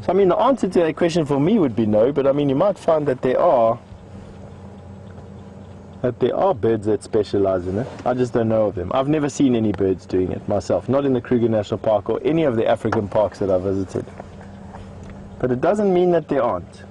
So I mean, the answer to that question for me would be no, but I mean, you might find that there are birds that specialize in it. I just don't know of them. I've never seen any birds doing it myself, not in the Kruger National Park or any of the African parks that I've visited. But it doesn't mean that there aren't.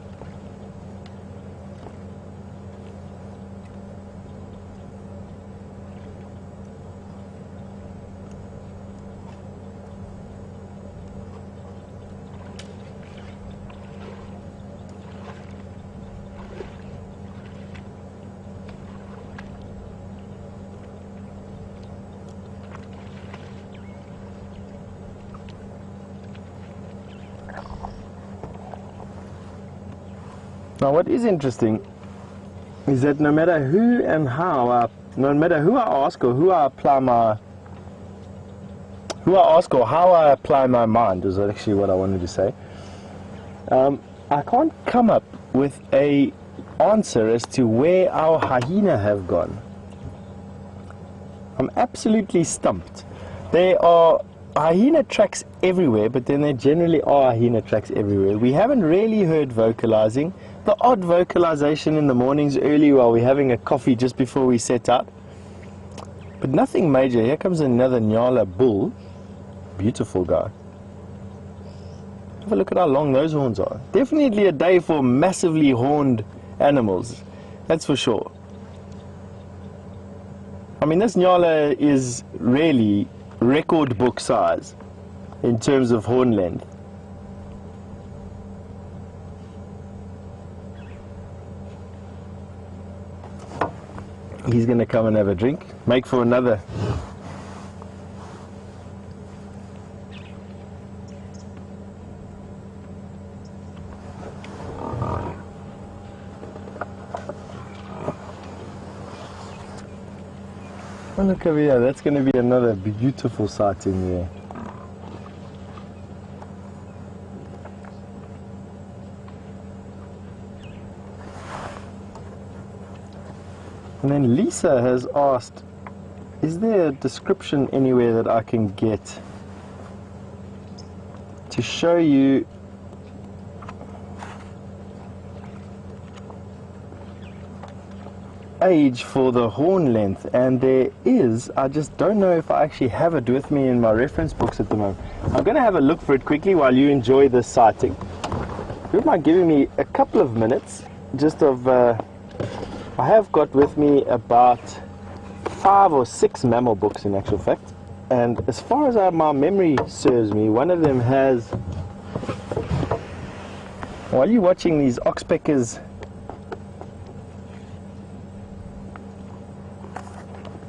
Now, what is interesting is that no matter who and how, no matter who I ask or how I apply my mind, is actually what I wanted to say. I can't come up with a answer as to where our hyena have gone. I'm absolutely stumped. There are hyena tracks everywhere, but then there generally are hyena tracks everywhere. We haven't really heard vocalizing. The odd vocalization in the mornings early while we're having a coffee just before we set out. But nothing major. Here comes another Nyala bull. Beautiful guy. Have a look at how long those horns are. Definitely a day for massively horned animals. That's for sure. I mean, this Nyala is really record book size in terms of horn length. He's going to come and have a drink. Make for another. Oh, look over here. That's going to be another beautiful sighting there. And then Lisa has asked, is there a description anywhere that I can get to show you age for the horn length? And there is, I just don't know if I actually have it with me in my reference books at the moment. I'm going to have a look for it quickly while you enjoy this sighting. Do you mind giving me a couple of minutes just of... I have got with me about 5 or 6 mammal books in actual fact, and as far as my memory serves me, one of them has, while you're watching these oxpeckers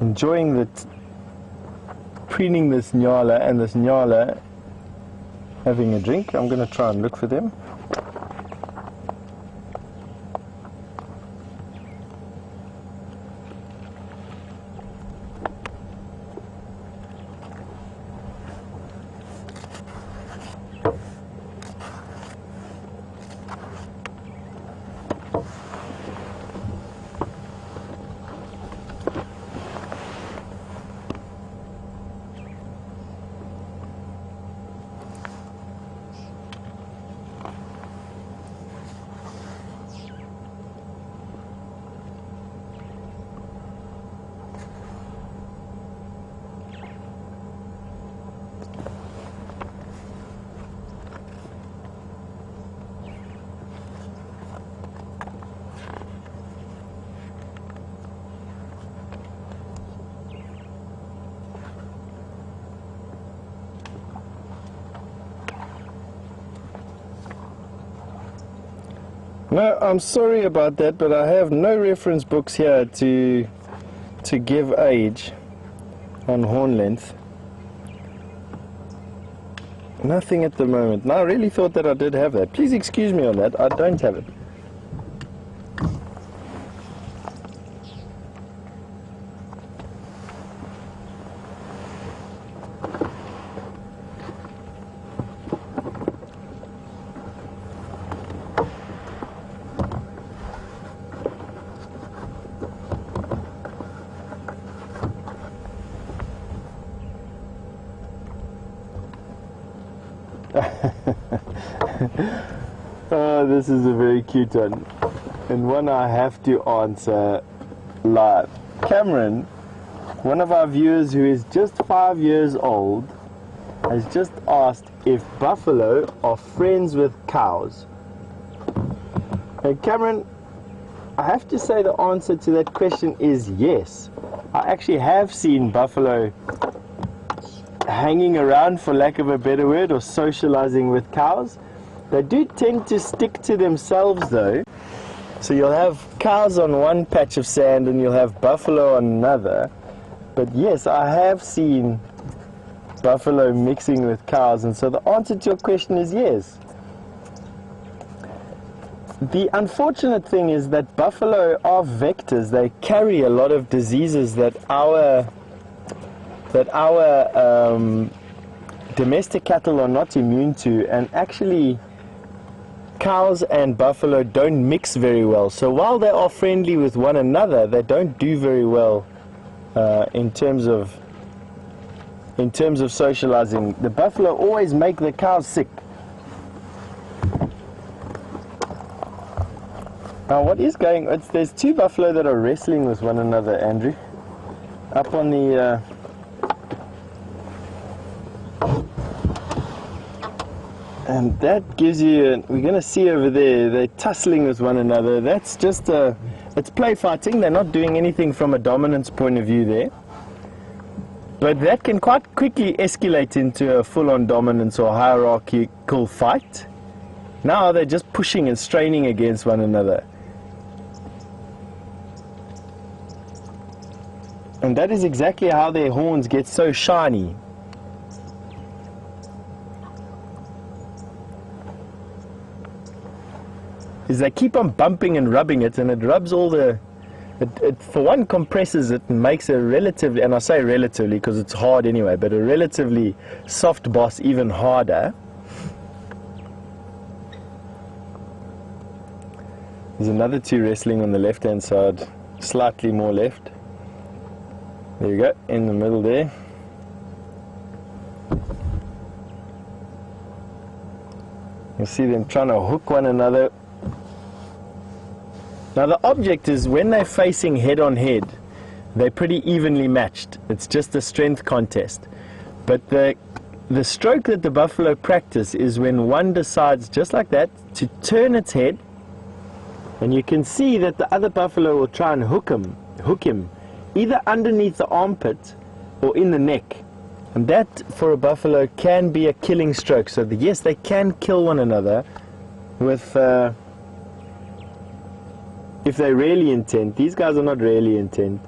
enjoying preening this Nyala and this Nyala having a drink, I'm going to try and look for them. No, I'm sorry about that, but I have no reference books here to give age on horn length. Nothing at the moment. No, I really thought that I did have that. Please excuse me on that. I don't have it. Oh, this is a very cute one, and one I have to answer live. Cameron, one of our viewers who is just 5 years old, has just asked if buffalo are friends with cows. And Cameron, I have to say the answer to that question is yes. I actually have seen buffalo hanging around, for lack of a better word, or socializing with cows. They do tend to stick to themselves though. So you'll have cows on one patch of sand and you'll have buffalo on another. But yes, I have seen buffalo mixing with cows, and so the answer to your question is yes. The unfortunate thing is that buffalo are vectors. They carry a lot of diseases that our domestic cattle are not immune to, and actually cows and buffalo don't mix very well. So while they are friendly with one another, they don't do very well in terms of socializing. The buffalo always make the cows sick. Now what is going on? There's 2 buffalo that are wrestling with one another, Andrew, up on the and that gives you, we're going to see over there, they're tussling with one another. That's just it's play fighting. They're not doing anything from a dominance point of view there. But that can quite quickly escalate into a full-on dominance or hierarchical fight. Now they're just pushing and straining against one another. And that is exactly how their horns get so shiny. Is they keep on bumping and rubbing it, and it rubs all the... It for one compresses it and makes a relatively, and I say relatively because it's hard anyway, but a relatively soft boss even harder. There's another two wrestling on the left hand side, slightly more left. There you go, in the middle there. You see them trying to hook one another. Now the object is when they're facing head on head, they're pretty evenly matched. It's just a strength contest. But the stroke that the buffalo practice is when one decides, just like that, to turn its head, and you can see that the other buffalo will try and hook him either underneath the armpit or in the neck. And that, for a buffalo, can be a killing stroke. So yes, they can kill one another with... if they're really intent. These guys are not really intent.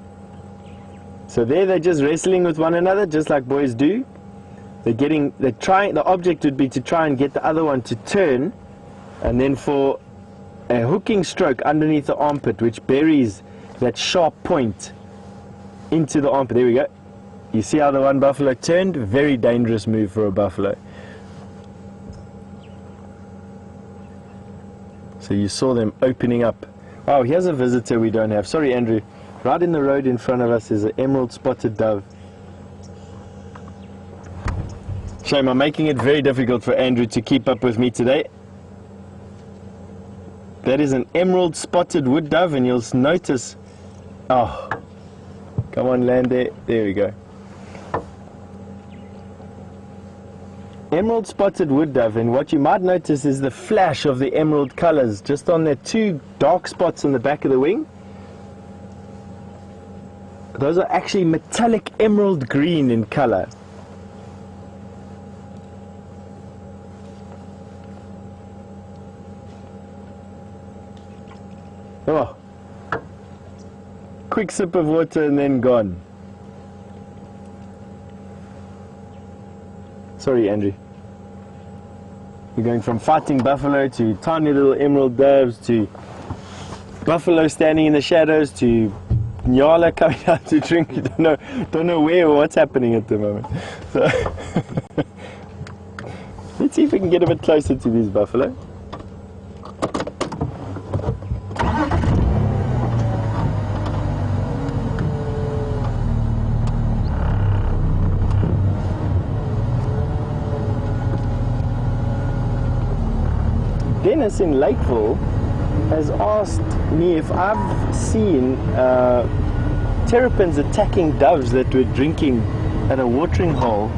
So there they're just wrestling with one another, just like boys do. The object would be to try and get the other one to turn, and then for a hooking stroke underneath the armpit, which buries that sharp point into the armpit. There we go. You see how the one buffalo turned? Very dangerous move for a buffalo. So you saw them opening up. Oh, here's a visitor we don't have. Sorry, Andrew. Right in the road in front of us is an emerald spotted dove. Shame, I'm making it very difficult for Andrew to keep up with me today. That is an emerald spotted wood dove, and you'll notice... Oh, come on, land there. There we go. Emerald spotted wood dove, and what you might notice is the flash of the emerald colors just on the two dark spots on the back of the wing. Those are actually metallic emerald green in color. Oh, quick sip of water and then gone. Sorry, Andrew. We're going from fighting buffalo to tiny little emerald doves to buffalo standing in the shadows to Nyala coming out to drink. Don't know where or what's happening at the moment. So let's see if we can get a bit closer to these buffalo. Dennis in Lakeville has asked me if I've seen terrapins attacking doves that were drinking at a watering hole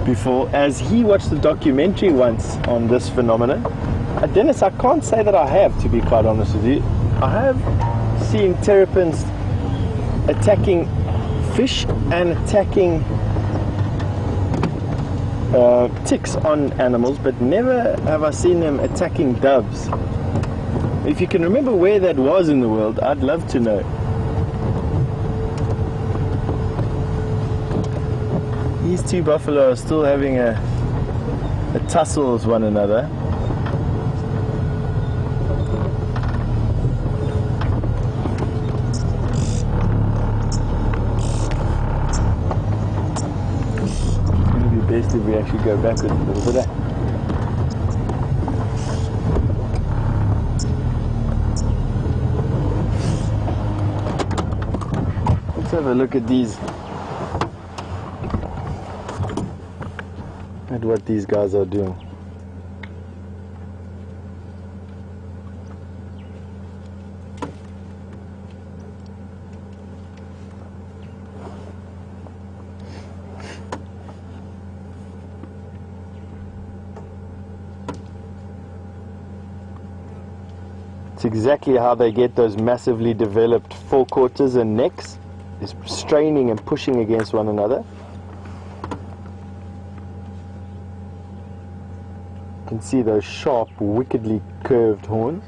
before, as he watched the documentary once on this phenomenon. Dennis, I can't say that I have, to be quite honest with you. I have seen terrapins attacking fish and attacking ticks on animals, but never have I seen them attacking doves. If you can remember where that was in the world, I'd love to know. These two buffalo are still having a tussle with one another. Best if we actually go backwards a little bit. Let's have a look at these. At what these guys are doing. It's exactly how they get those massively developed forequarters and necks, is straining and pushing against one another. You can see those sharp, wickedly curved horns.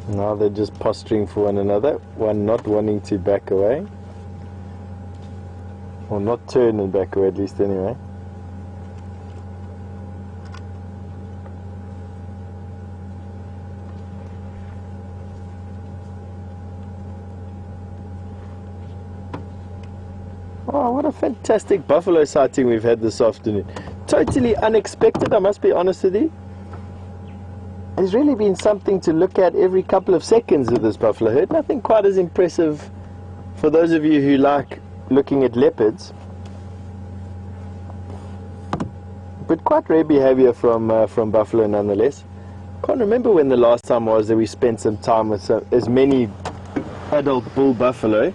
Now they're just posturing for one another, one not wanting to back away, or not turn and back away, at least anyway. Oh, what a fantastic buffalo sighting we've had this afternoon. Totally unexpected, I must be honest with you. There's really been something to look at every couple of seconds with this buffalo herd. Nothing quite as impressive for those of you who like looking at leopards. But quite rare behavior from buffalo nonetheless. Can't remember when the last time was that we spent some time with as many adult bull buffalo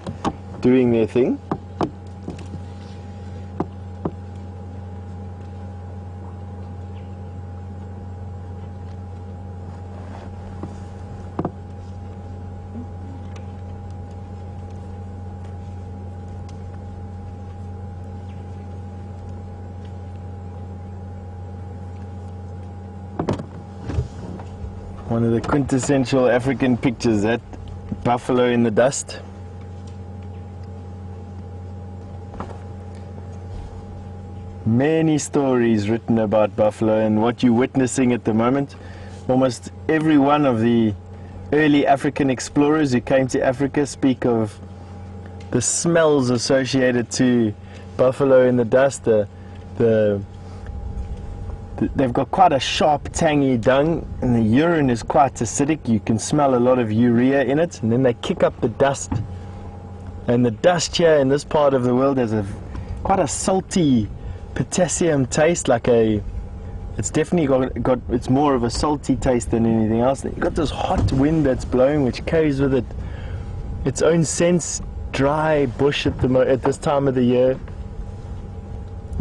doing their thing. One of the quintessential African pictures, that buffalo in the dust. Many stories written about buffalo and what you're witnessing at the moment. Almost every one of the early African explorers who came to Africa speak of the smells associated to buffalo in the dust. They've got quite a sharp, tangy dung, and the urine is quite acidic. You can smell a lot of urea in it, and then they kick up the dust. And the dust here in this part of the world has quite a salty potassium taste, it's definitely got it's more of a salty taste than anything else. You've got this hot wind that's blowing, which carries with it its own sense, dry bush at this time of the year.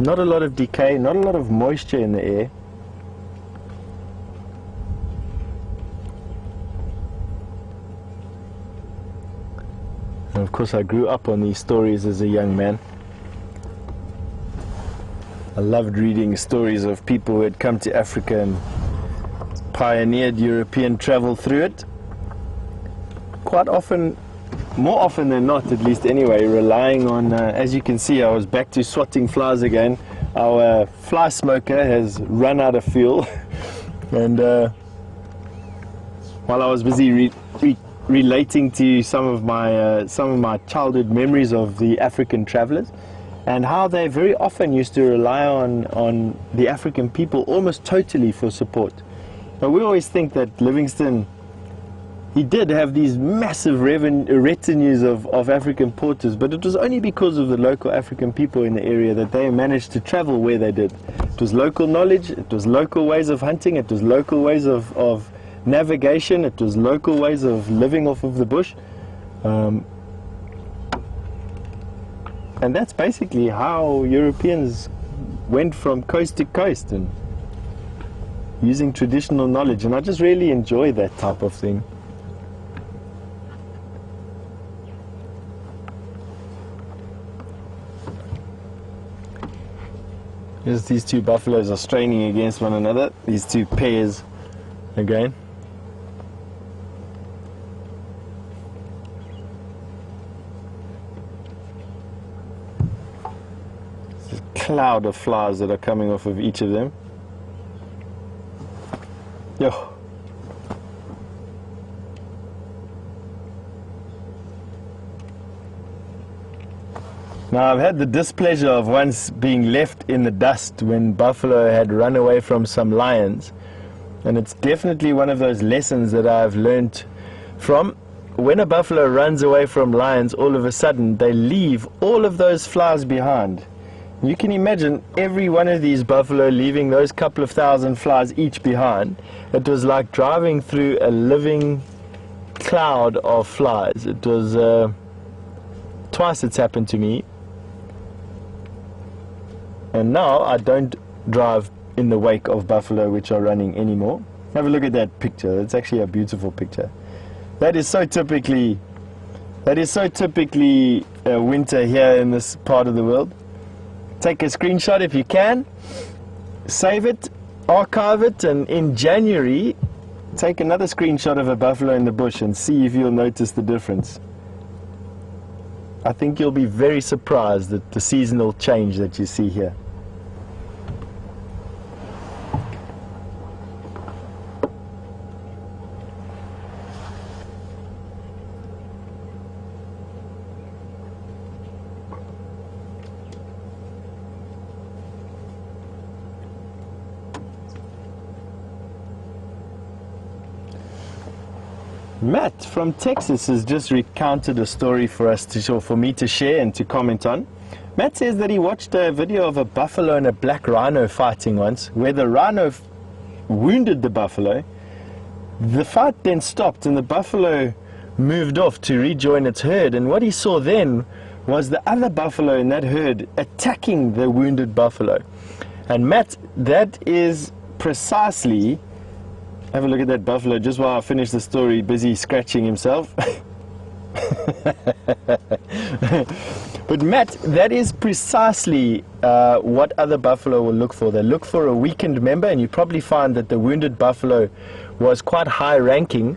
Not a lot of decay, not a lot of moisture in the air. And of course I grew up on these stories as a young man. I loved reading stories of people who had come to Africa and pioneered European travel through it. Quite often, more often than not, at least anyway, relying on, as you can see, I was back to swatting flies again. Our fly smoker has run out of fuel, and while I was busy relating to some of my childhood memories of the African travelers, and how they very often used to rely on the African people almost totally for support. Now, we always think that Livingstone, he did have these massive retinues of African porters, but it was only because of the local African people in the area that they managed to travel where they did. It was local knowledge, it was local ways of hunting, it was local ways of navigation, it was local ways of living off of the bush. And that's basically how Europeans went from coast to coast, and using traditional knowledge, and I just really enjoy that type of thing. Here's these two buffaloes are straining against one another, these two pairs again. There's a cloud of flies that are coming off of each of them. Yo. Now, I've had the displeasure of once being left in the dust when buffalo had run away from some lions, and it's definitely one of those lessons that I've learned from. When a buffalo runs away from lions, all of a sudden they leave all of those flies behind. You can imagine every one of these buffalo leaving those couple of thousand flies each behind. It was like driving through a living cloud of flies. It was twice it's happened to me. And now I don't drive in the wake of buffalo which are running anymore. Have a look at that picture. It's actually a beautiful picture. That is so typically winter here in this part of the world. Take a screenshot if you can, save it, archive it, and in January take another screenshot of a buffalo in the bush and see if you'll notice the difference. I think you'll be very surprised at the seasonal change that you see here. Matt from Texas has just recounted a story for us for me to share and to comment on. Matt says that he watched a video of a buffalo and a black rhino fighting once, where the rhino wounded the buffalo. The fight then stopped and the buffalo moved off to rejoin its herd, and what he saw then was the other buffalo in that herd attacking the wounded buffalo. And Matt, that is precisely... Have a look at that buffalo just while I finish the story, busy scratching himself. But Matt, that is precisely what other buffalo will look for. They look for a weakened member, and you probably find that the wounded buffalo was quite high ranking,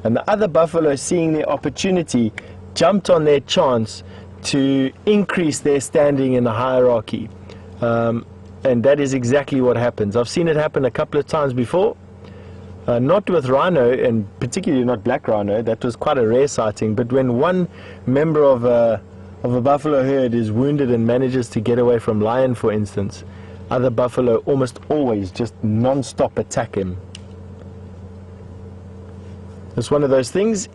and the other buffalo, seeing their opportunity, jumped on their chance to increase their standing in the hierarchy. And that is exactly what happens. I've seen it happen a couple of times before. Not with rhino, and particularly not black rhino. That was quite a rare sighting. But when one member of a buffalo herd is wounded and manages to get away from lion, for instance, other buffalo almost always just non-stop attack him. It's one of those things.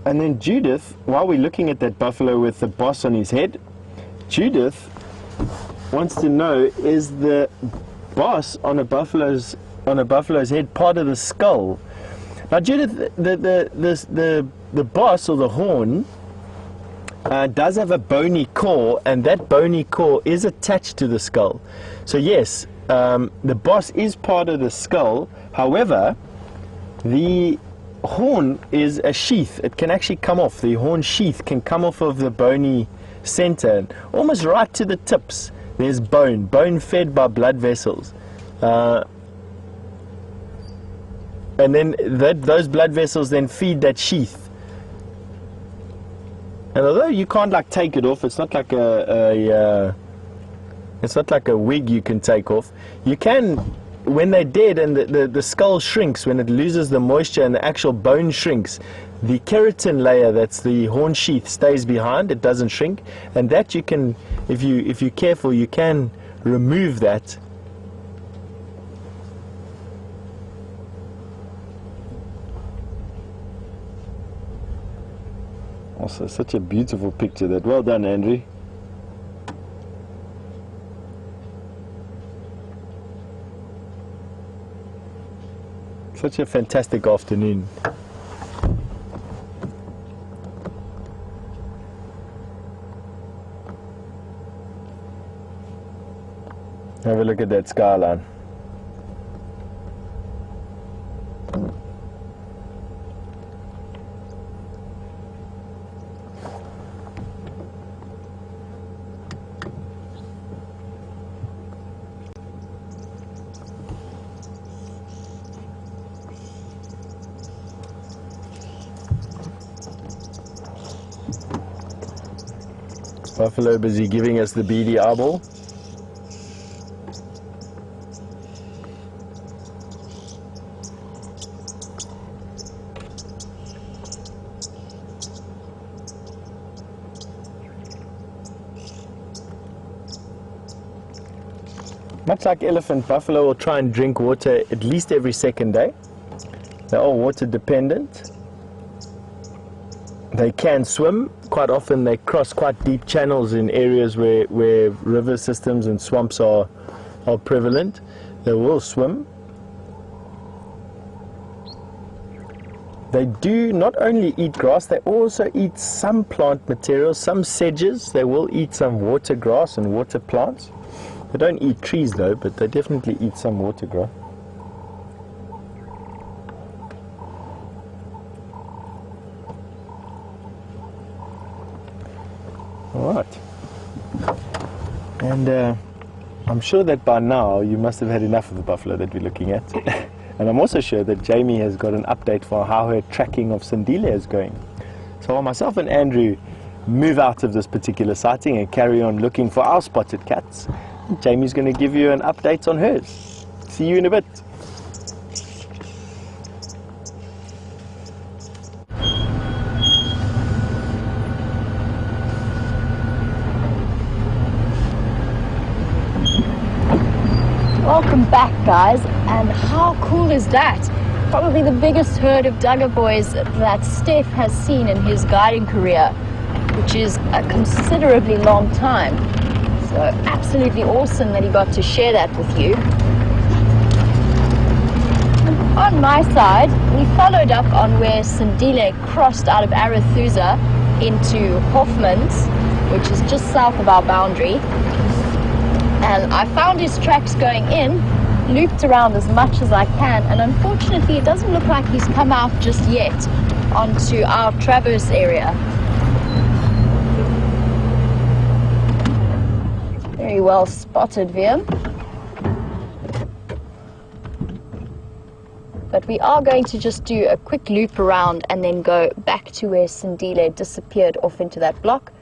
And then Judith, while we're looking at that buffalo with the boss on his head, Judith wants to know, is the boss on a buffalo's head part of the skull? Now, Judith, the boss, or the horn, does have a bony core, and that bony core is attached to the skull. So yes, the boss is part of the skull. However, the horn is a sheath. It can actually come off. The horn sheath can come off of the bony center, almost right to the tips. There's bone fed by blood vessels. And then those blood vessels then feed that sheath. And although you can't like take it off, it's not like it's not like a wig you can take off. You can, when they're dead and the skull shrinks, when it loses the moisture and the actual bone shrinks, the keratin layer, that's the horn sheath, stays behind. It doesn't shrink, and that you can, if you're careful, you can remove that. Also, such a beautiful picture. That. Well done, Andrew. Such a fantastic afternoon. Have a look at that skyline. Buffalo busy giving us the beady eyeball. Much like elephant, buffalo will try and drink water at least every second day. They're all water dependent. They can swim. Quite often they cross quite deep channels in areas where river systems and swamps are prevalent. They will swim. They do not only eat grass, they also eat some plant materials, some sedges. They will eat some water grass and water plants. They don't eat trees though, but they definitely eat some water grass. All right. And I'm sure that by now you must have had enough of the buffalo that we're looking at. And I'm also sure that Jamie has got an update for how her tracking of Sandile is going. So while myself and Andrew move out of this particular sighting and carry on looking for our spotted cats, Jamie's going to give you an update on hers. See you in a bit. Welcome back, guys, and how cool is that? Probably the biggest herd of Dugga boys that Steph has seen in his guiding career, which is a considerably long time. So absolutely awesome that he got to share that with you. On my side, we followed up on where Sandile crossed out of Arathusa into Hoffman's, which is just south of our boundary. And I found his tracks going in, looped around as much as I can, and unfortunately it doesn't look like he's come out just yet onto our traverse area. Very well spotted, Viam. But we are going to just do a quick loop around and then go back to where Sandile disappeared off into that block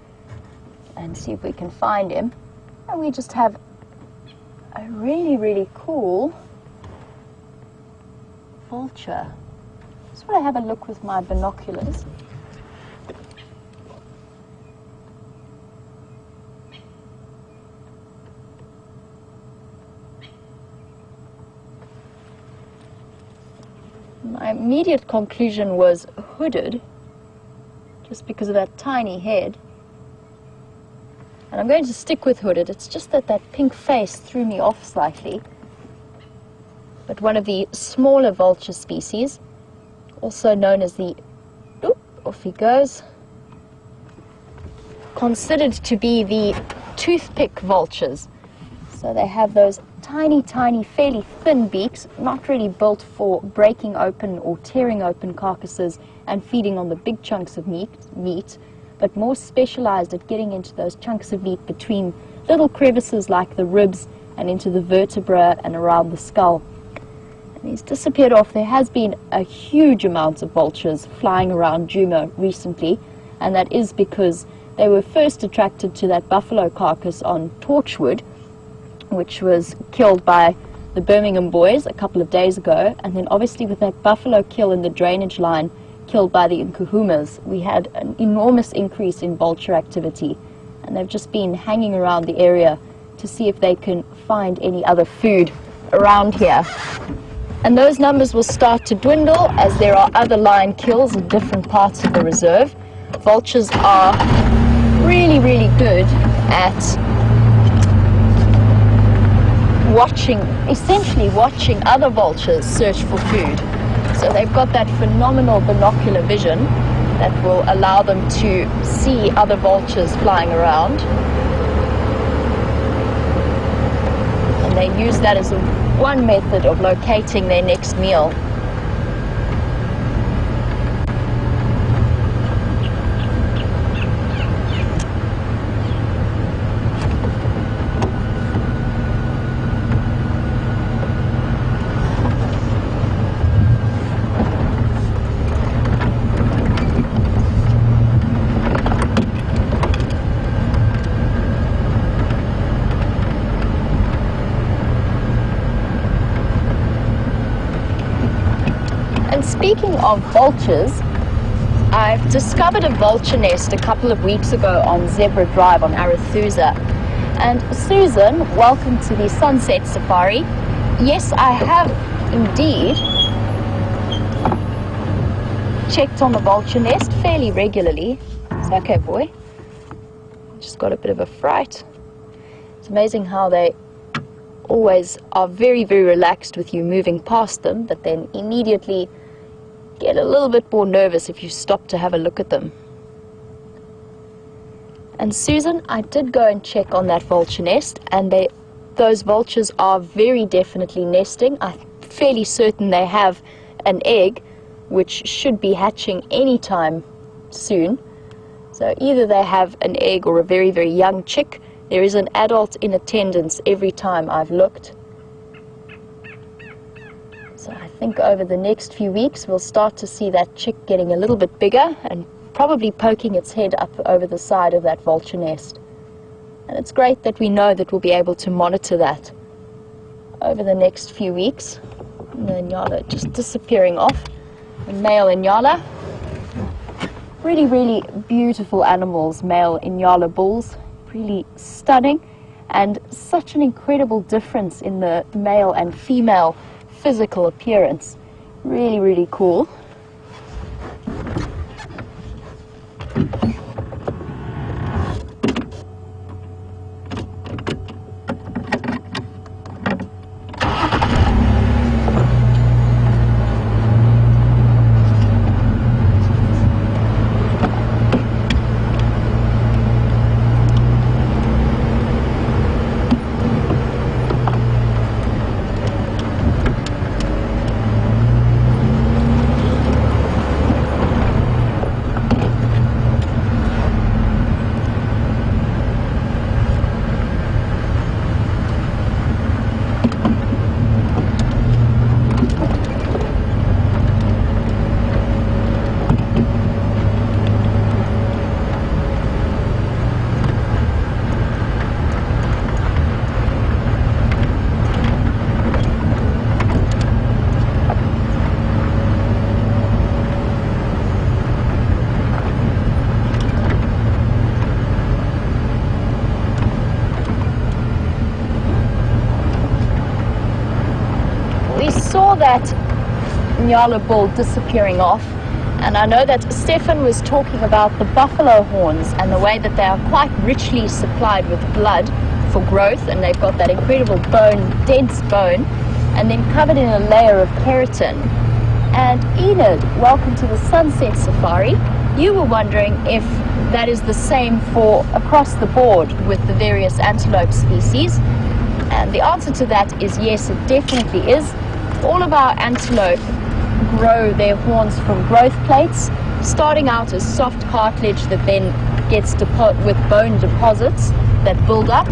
and see if we can find him. And we just have a really, really cool vulture. Just want to have a look with my binoculars. My immediate conclusion was hooded, just because of that tiny head. And I'm going to stick with hooded. It's just that that pink face threw me off slightly. But one of the smaller vulture species, also known as the, off he goes, considered to be the toothpick vultures. So they have those tiny, tiny, fairly thin beaks, not really built for breaking open or tearing open carcasses and feeding on the big chunks of meat, but more specialized at getting into those chunks of meat between little crevices like the ribs and into the vertebra and around the skull. And he's disappeared off. There has been a huge amount of vultures flying around Djuma recently, and that is because they were first attracted to that buffalo carcass on Torchwood, which was killed by the Birmingham boys a couple of days ago, and then obviously with that buffalo kill in the drainage line killed by the Nkuhumas, we had an enormous increase in vulture activity, and they've just been hanging around the area to see if they can find any other food around here. And those numbers will start to dwindle as there are other lion kills in different parts of the reserve. Vultures are really, really good at essentially watching other vultures search for food. So they've got that phenomenal binocular vision that will allow them to see other vultures flying around. And they use that as one method of locating their next meal. Speaking of vultures, I've discovered a vulture nest a couple of weeks ago on Zebra Drive on Arathusa. And Susan, welcome to the Sunset Safari. Yes, I have indeed checked on the vulture nest fairly regularly. It's okay, boy. Just got a bit of a fright. It's amazing how they always are very, very relaxed with you moving past them, but then immediately get a little bit more nervous if you stop to have a look at them. And Susan, I did go and check on that vulture nest, and those vultures are very definitely nesting. I'm fairly certain they have an egg which should be hatching anytime soon. So either they have an egg or a very, very young chick There is an adult in attendance every time I've looked. So I think over the next few weeks we'll start to see that chick getting a little bit bigger and probably poking its head up over the side of that vulture nest. And it's great that we know that we'll be able to monitor that over the next few weeks. And the Nyala just disappearing off. The male Nyala. Really, really beautiful animals, male Nyala bulls. Really stunning, and such an incredible difference in the male and female physical appearance. Really, really cool. That Nyala bull disappearing off, and I know that Stefan was talking about the buffalo horns and the way that they are quite richly supplied with blood for growth, and they've got that incredible bone, dense bone, and then covered in a layer of keratin. And Enid, welcome to the Sunset Safari. You were wondering if that is the same for across the board with the various antelope species, and the answer to that is yes, it definitely is. All of our antelope grow their horns from growth plates, starting out as soft cartilage that then gets with bone deposits that build up,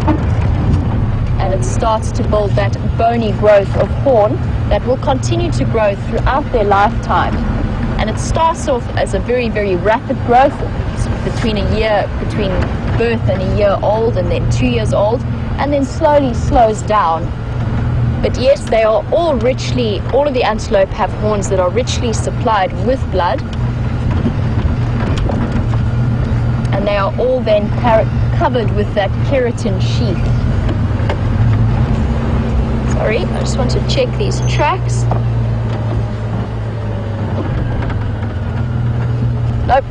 and it starts to build that bony growth of horn that will continue to grow throughout their lifetime. And it starts off as a very, very rapid growth between birth and a year old, and then 2 years old, and then slowly slows down. But yes, they are all of the antelope have horns that are richly supplied with blood. And they are all then covered with that keratin sheath. Sorry, I just want to check these tracks. Nope.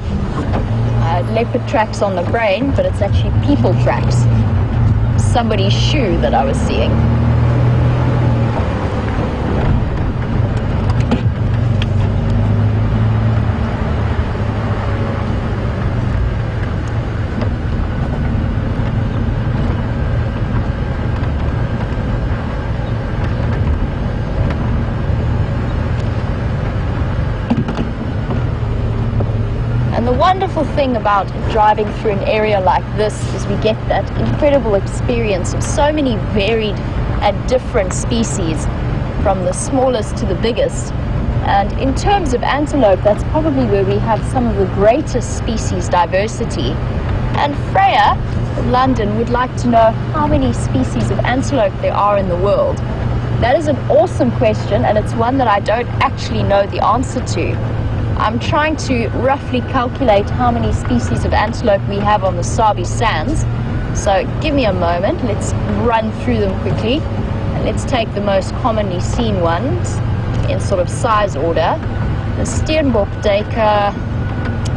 I had leopard tracks on the brain, but it's actually people tracks. Somebody's shoe that I was seeing. And the wonderful thing about driving through an area like this is we get that incredible experience of so many varied and different species, from the smallest to the biggest. And in terms of antelope, that's probably where we have some of the greatest species diversity. And Freya from London would like to know how many species of antelope there are in the world. That is an awesome question, and it's one that I don't actually know the answer to. I'm trying to roughly calculate how many species of antelope we have on the Sabi Sands. So give me a moment, let's run through them quickly. And let's take the most commonly seen ones in sort of size order. The Steenbok Duiker,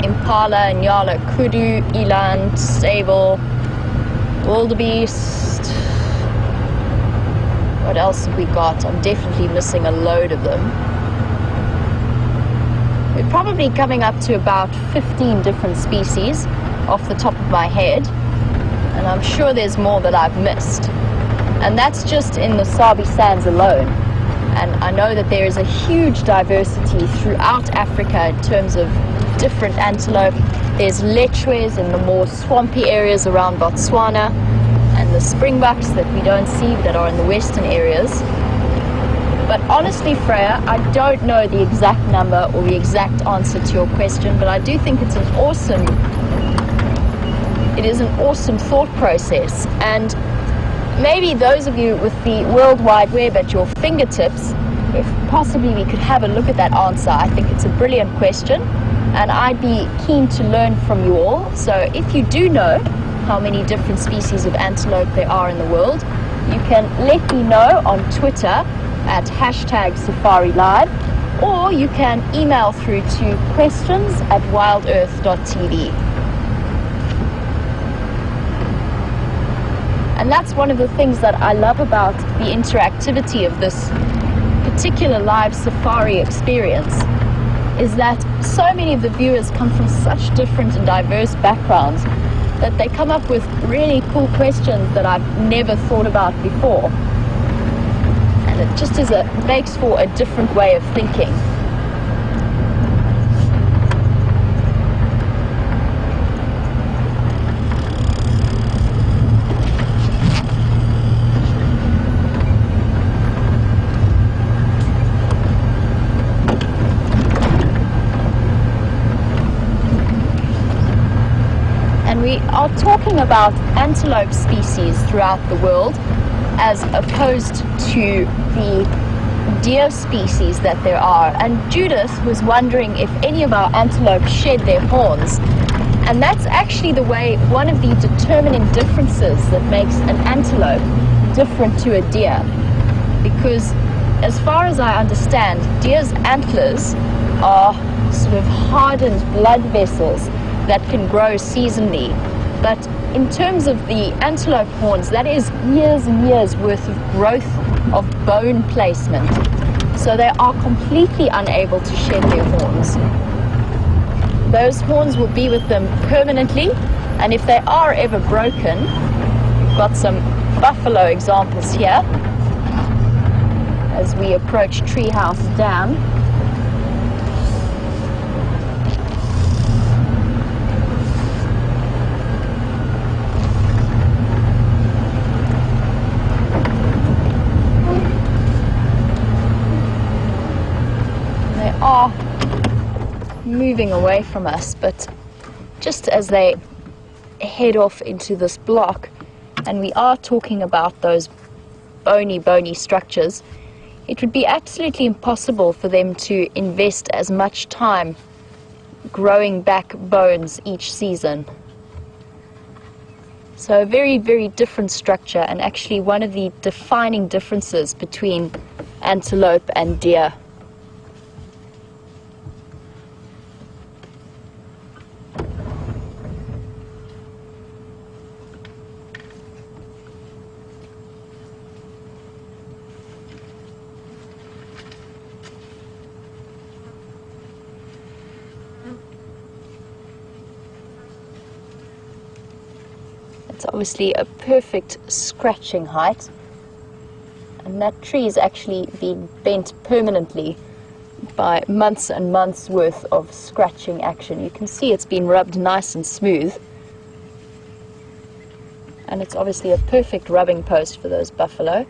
Impala, Nyala, Kudu, Eland, Sable, Wildebeest. What else have we got? I'm definitely missing a load of them. We're probably coming up to about 15 different species off the top of my head, and I'm sure there's more that I've missed. And that's just in the Sabi Sands alone. And I know that there is a huge diversity throughout Africa in terms of different antelope. There's lechwes in the more swampy areas around Botswana. and the springbucks that we don't see that are in the western areas. But honestly, Freya, I don't know the exact number or the exact answer to your question, but I do think it is an awesome thought process. And maybe those of you with the World Wide Web at your fingertips, if possibly we could have a look at that answer. I think it's a brilliant question, and I'd be keen to learn from you all. So if you do know how many different species of antelope there are in the world, you can let me know on Twitter at #SafariLive, or you can email through to questions@wildearth.tv. And that's one of the things that I love about the interactivity of this particular live safari experience, is that so many of the viewers come from such different and diverse backgrounds that they come up with really cool questions that I've never thought about before. And it just makes for a different way of thinking. And we are talking about antelope species throughout the world, as opposed to the deer species that there are. And Judith was wondering if any of our antelope shed their horns. And that's actually one of the determining differences that makes an antelope different to a deer. Because as far as I understand, deer's antlers are sort of hardened blood vessels that can grow seasonally. But in terms of the antelope horns, that is years and years worth of growth of bone placement. So they are completely unable to shed their horns. Those horns will be with them permanently, and if they are ever broken, we've got some buffalo examples here as we approach Treehouse Dam. Are moving away from us, but just as they head off into this block, and we are talking about those bony structures, it would be absolutely impossible for them to invest as much time growing back bones each season. So a very, very different structure, and actually one of the defining differences between antelope and deer. It's obviously a perfect scratching height, and that tree is actually been bent permanently by months and months worth of scratching action. You can see it's been rubbed nice and smooth, and it's obviously a perfect rubbing post for those buffalo.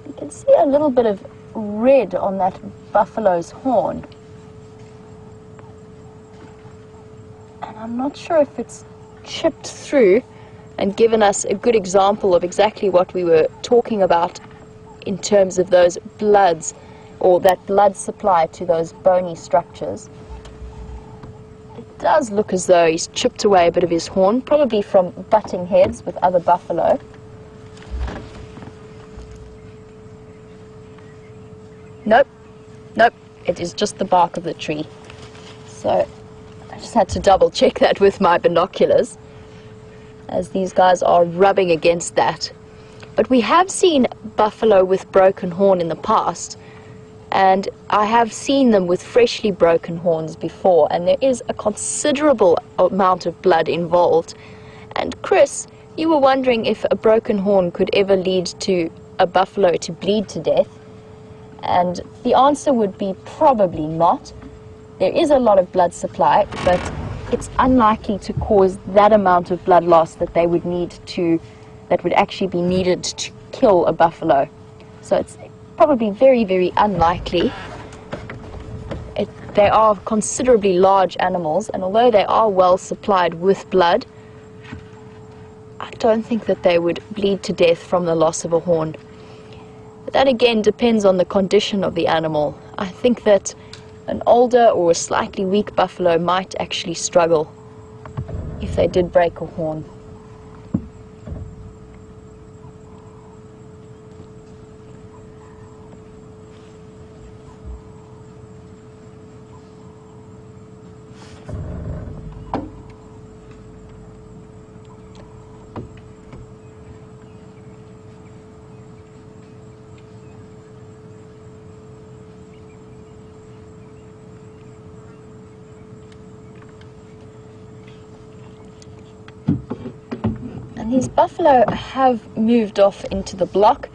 You can see a little bit of red on that buffalo's horn, and I'm not sure if it's chipped through and given us a good example of exactly what we were talking about in terms of those bloods, or that blood supply to those bony structures. It does look as though he's chipped away a bit of his horn, probably from butting heads with other buffalo. Nope, it is just the bark of the tree. So I just had to double check that with my binoculars, as these guys are rubbing against that. But we have seen buffalo with broken horn in the past, and I have seen them with freshly broken horns before, and there is a considerable amount of blood involved. And Chris, you were wondering if a broken horn could ever lead to a buffalo to bleed to death, and the answer would be probably not. There is a lot of blood supply, but it's unlikely to cause that amount of blood loss that they would need to, that would actually be needed to kill a buffalo. So it's probably very, very unlikely. They are considerably large animals, and although they are well supplied with blood, I don't think that they would bleed to death from the loss of a horn. But that again depends on the condition of the animal. I think that an older or a slightly weak buffalo might actually struggle if they did break a horn. These buffalo have moved off into the block,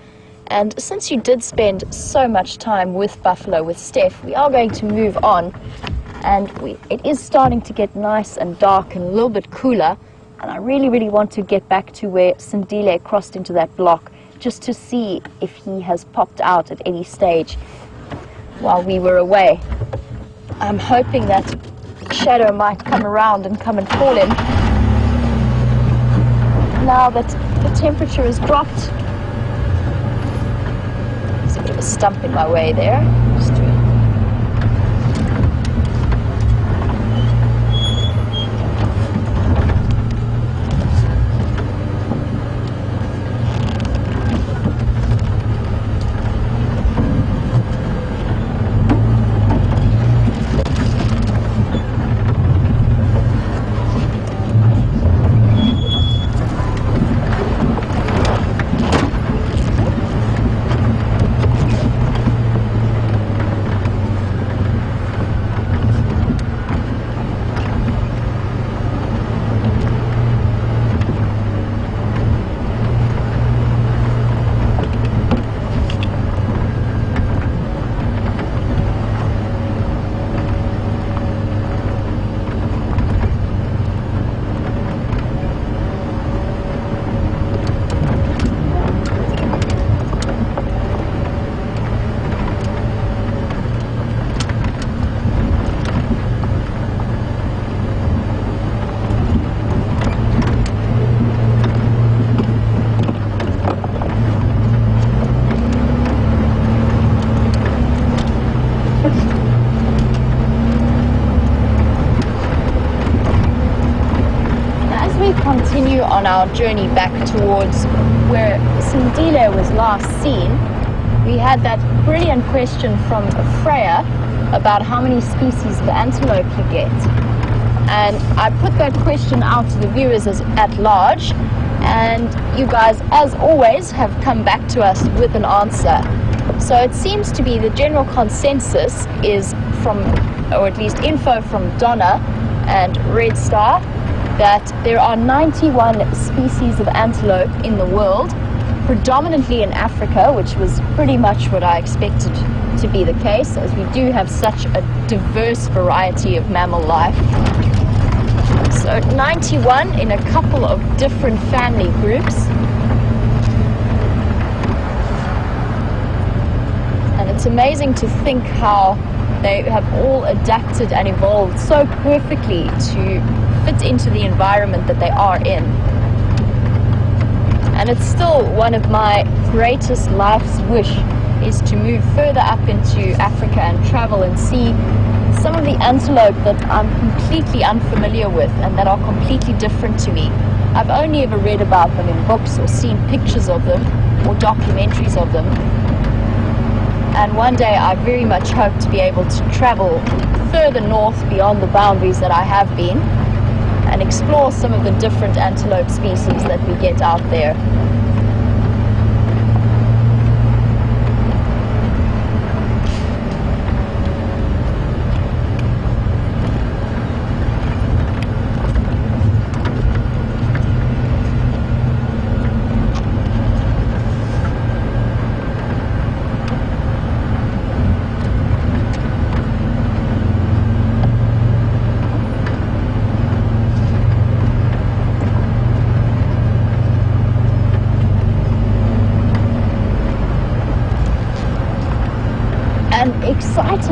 and since you did spend so much time with buffalo with Steph, we are going to move on, and it is starting to get nice and dark and a little bit cooler, and I really want to get back to where Sindile crossed into that block just to see if he has popped out at any stage while we were away. I'm hoping that Shadow might come around and come and call him. Now that the temperature has dropped. There's a bit of a stump in my way there. Just to continue on our journey back towards where Sindile was last seen, we had that brilliant question from Freya about how many species of antelope you get. And I put that question out to the viewers at large, and you guys, as always, have come back to us with an answer. So it seems to be the general consensus is from, or at least info from Donna and Red Star, that there are 91 species of antelope in the world, predominantly in Africa, which was pretty much what I expected to be the case, as we do have such a diverse variety of mammal life. So 91 in a couple of different family groups. And it's amazing to think how they have all adapted and evolved so perfectly to fit into the environment that they are in. And it's still one of my greatest life's wish is to move further up into Africa and travel and see some of the antelope that I'm completely unfamiliar with and that are completely different to me. I've only ever read about them in books or seen pictures of them or documentaries of them. And one day I very much hope to be able to travel further north beyond the boundaries that I have been and explore some of the different antelope species that we get out there.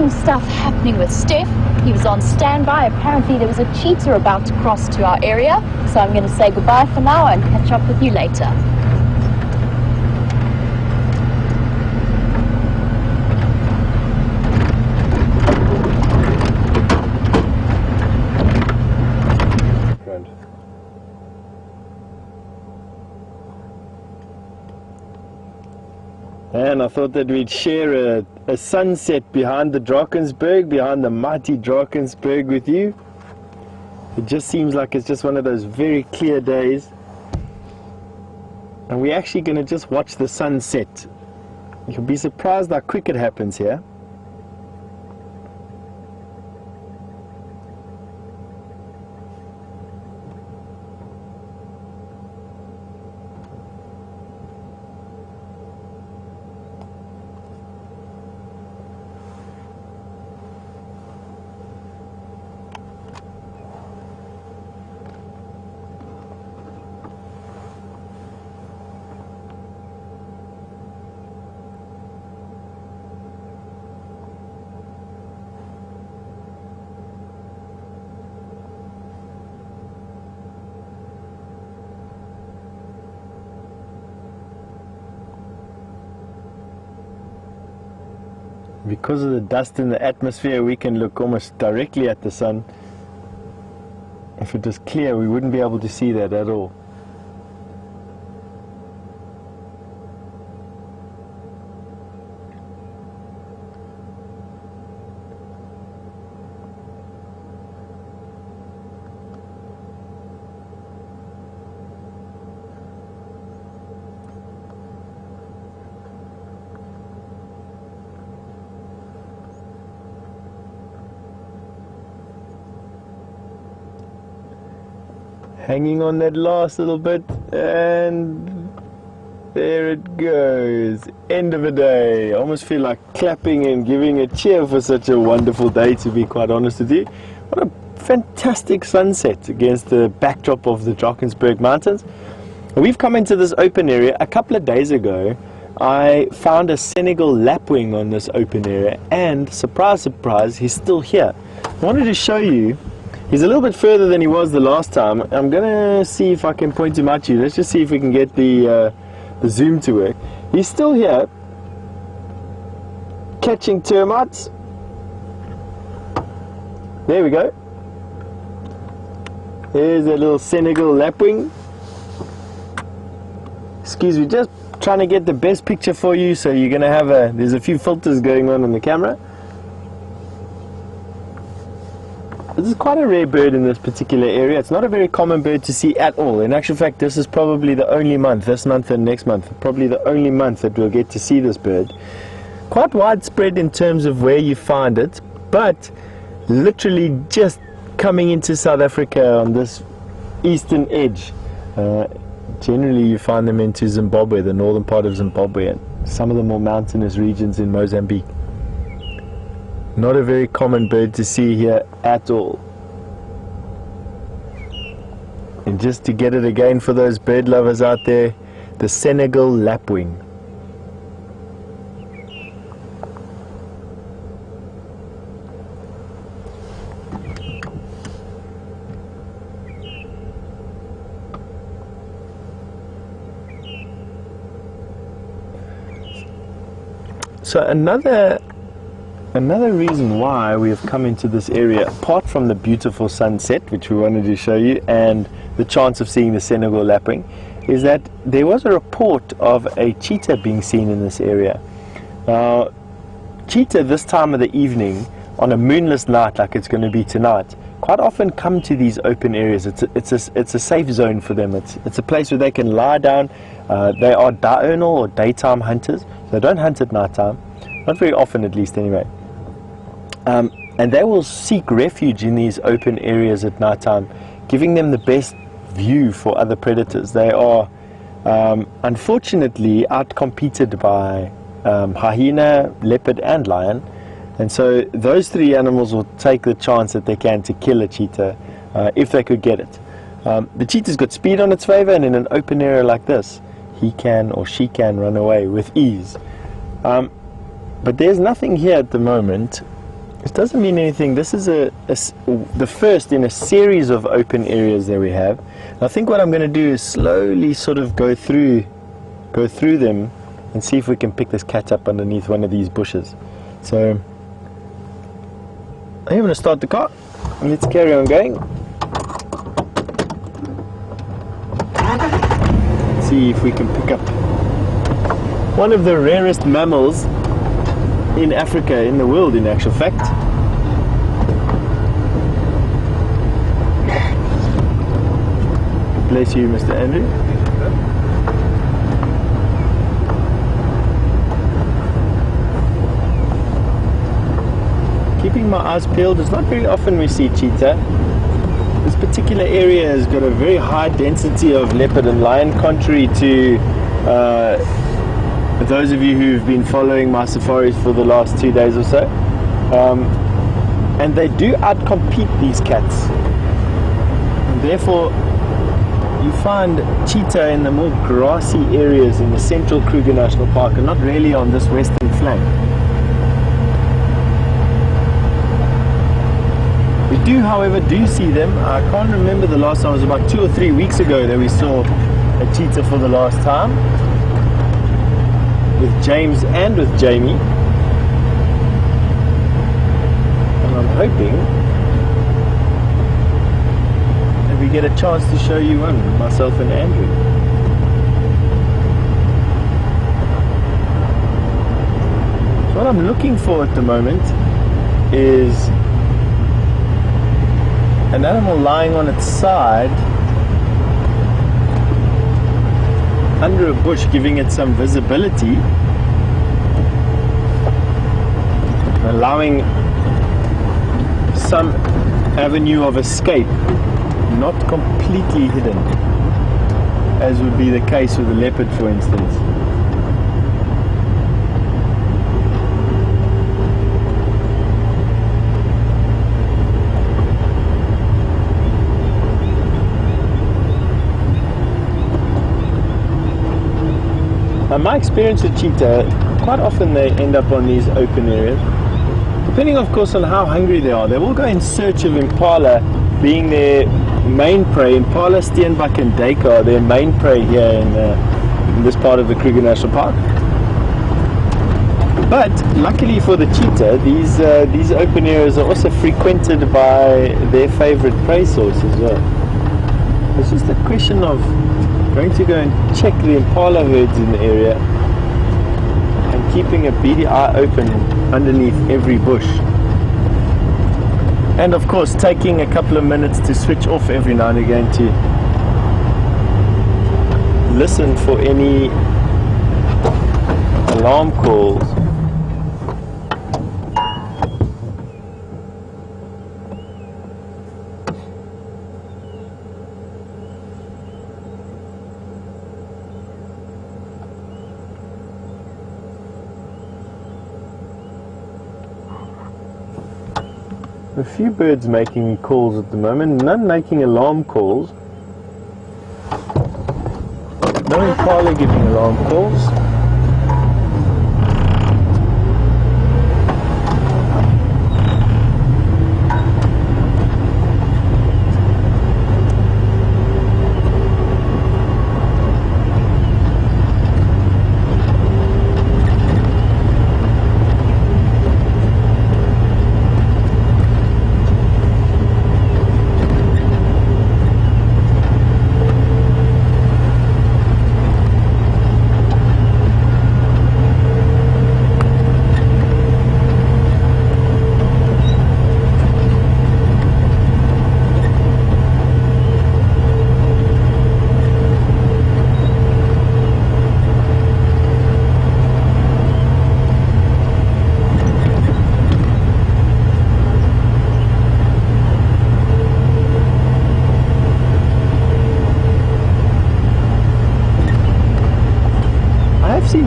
cool stuff happening with Steph. He was on standby. Apparently there was a cheetah about to cross to our area. So I'm going to say goodbye for now and catch up with you later. And I thought that we'd share a sunset behind the Drakensberg, behind the mighty Drakensberg with you. It just seems like it's just one of those very clear days. And we're actually going to just watch the sunset. You'll be surprised how quick it happens here. Because of the dust in the atmosphere, we can look almost directly at the sun. If it was clear, we wouldn't be able to see that at all. Hanging on that last little bit, and there it goes. End of the day. I almost feel like clapping and giving a cheer for such a wonderful day, to be quite honest with you. What a fantastic sunset against the backdrop of the Drakensberg Mountains. We've come into this open area. A couple of days ago, I found a Senegal lapwing on this open area, and surprise, surprise, he's still here. I wanted to show you. He's a little bit further than he was the last time. I'm going to see if I can point him out to you. Let's just see if we can get the zoom to work. He's still here, catching termites. There we go. There's a little Senegal lapwing. Excuse me, just trying to get the best picture for you. So you're going to have there's a few filters going on the camera. This is quite a rare bird in this particular area. It's not a very common bird to see at all. In actual fact, this is probably the only month, this month and next month, probably the only month that we'll get to see this bird. Quite widespread in terms of where you find it, but literally just coming into South Africa on this eastern edge. Generally you find them into Zimbabwe, the northern part of Zimbabwe, and some of the more mountainous regions in Mozambique. Not a very common bird to see here at all. And just to get it again for those bird lovers out there, the Senegal lapwing. So another reason why we have come into this area, apart from the beautiful sunset, which we wanted to show you, and the chance of seeing the Senegal lapwing, is that there was a report of a cheetah being seen in this area. Now, cheetah this time of the evening, on a moonless night like it's going to be tonight, quite often come to these open areas. It's a safe zone for them. It's a place where they can lie down. They are diurnal or daytime hunters. They don't hunt at night time, not very often at least anyway. And they will seek refuge in these open areas at night time, giving them the best view for other predators. They are unfortunately outcompeted by hyena, leopard and lion, and so those three animals will take the chance that they can to kill a cheetah if they could get it. The cheetah's got speed on its favor, and in an open area like this, he can or she can run away with ease. But there's nothing here at the moment It doesn't mean anything. This is the first in a series of open areas that we have. And I think what I'm going to do is slowly sort of go through them and see if we can pick this cat up underneath one of these bushes. So I'm going to start the car. Let's carry on going. Let's see if we can pick up one of the rarest mammals in Africa, in the world in actual fact. Bless you, Mr. Andrew. Keeping my eyes peeled. It's not very often we see cheetah. This particular area has got a very high density of leopard and lion, contrary to those of you who've been following my safaris for the last 2 days or so. And they do outcompete these cats. And therefore, you find cheetah in the more grassy areas in the central Kruger National Park and not really on this western flank. We do, however, see them. I can't remember the last time. It was about 2 or 3 weeks ago that we saw a cheetah for the last time, with James and with Jamie. And I'm hoping that we get a chance to show you one, myself and Andrew. So what I'm looking for at the moment is an animal lying on its side under a bush, giving it some visibility, allowing some avenue of escape, not completely hidden, as would be the case with a leopard, for instance. My experience with cheetah, quite often they end up on these open areas. Depending, of course, on how hungry they are, they will go in search of impala, being their main prey. Impala, steenbok and duiker are their main prey here in this part of the Kruger National Park. But luckily for the cheetah, these open areas are also frequented by their favorite prey source as well. It's just a question of going to go and check the impala herds in the area and keeping a beady eye open underneath every bush. And of course taking a couple of minutes to switch off every now and again to listen for any alarm calls. A few birds making calls at the moment, none making alarm calls. No impala giving alarm calls.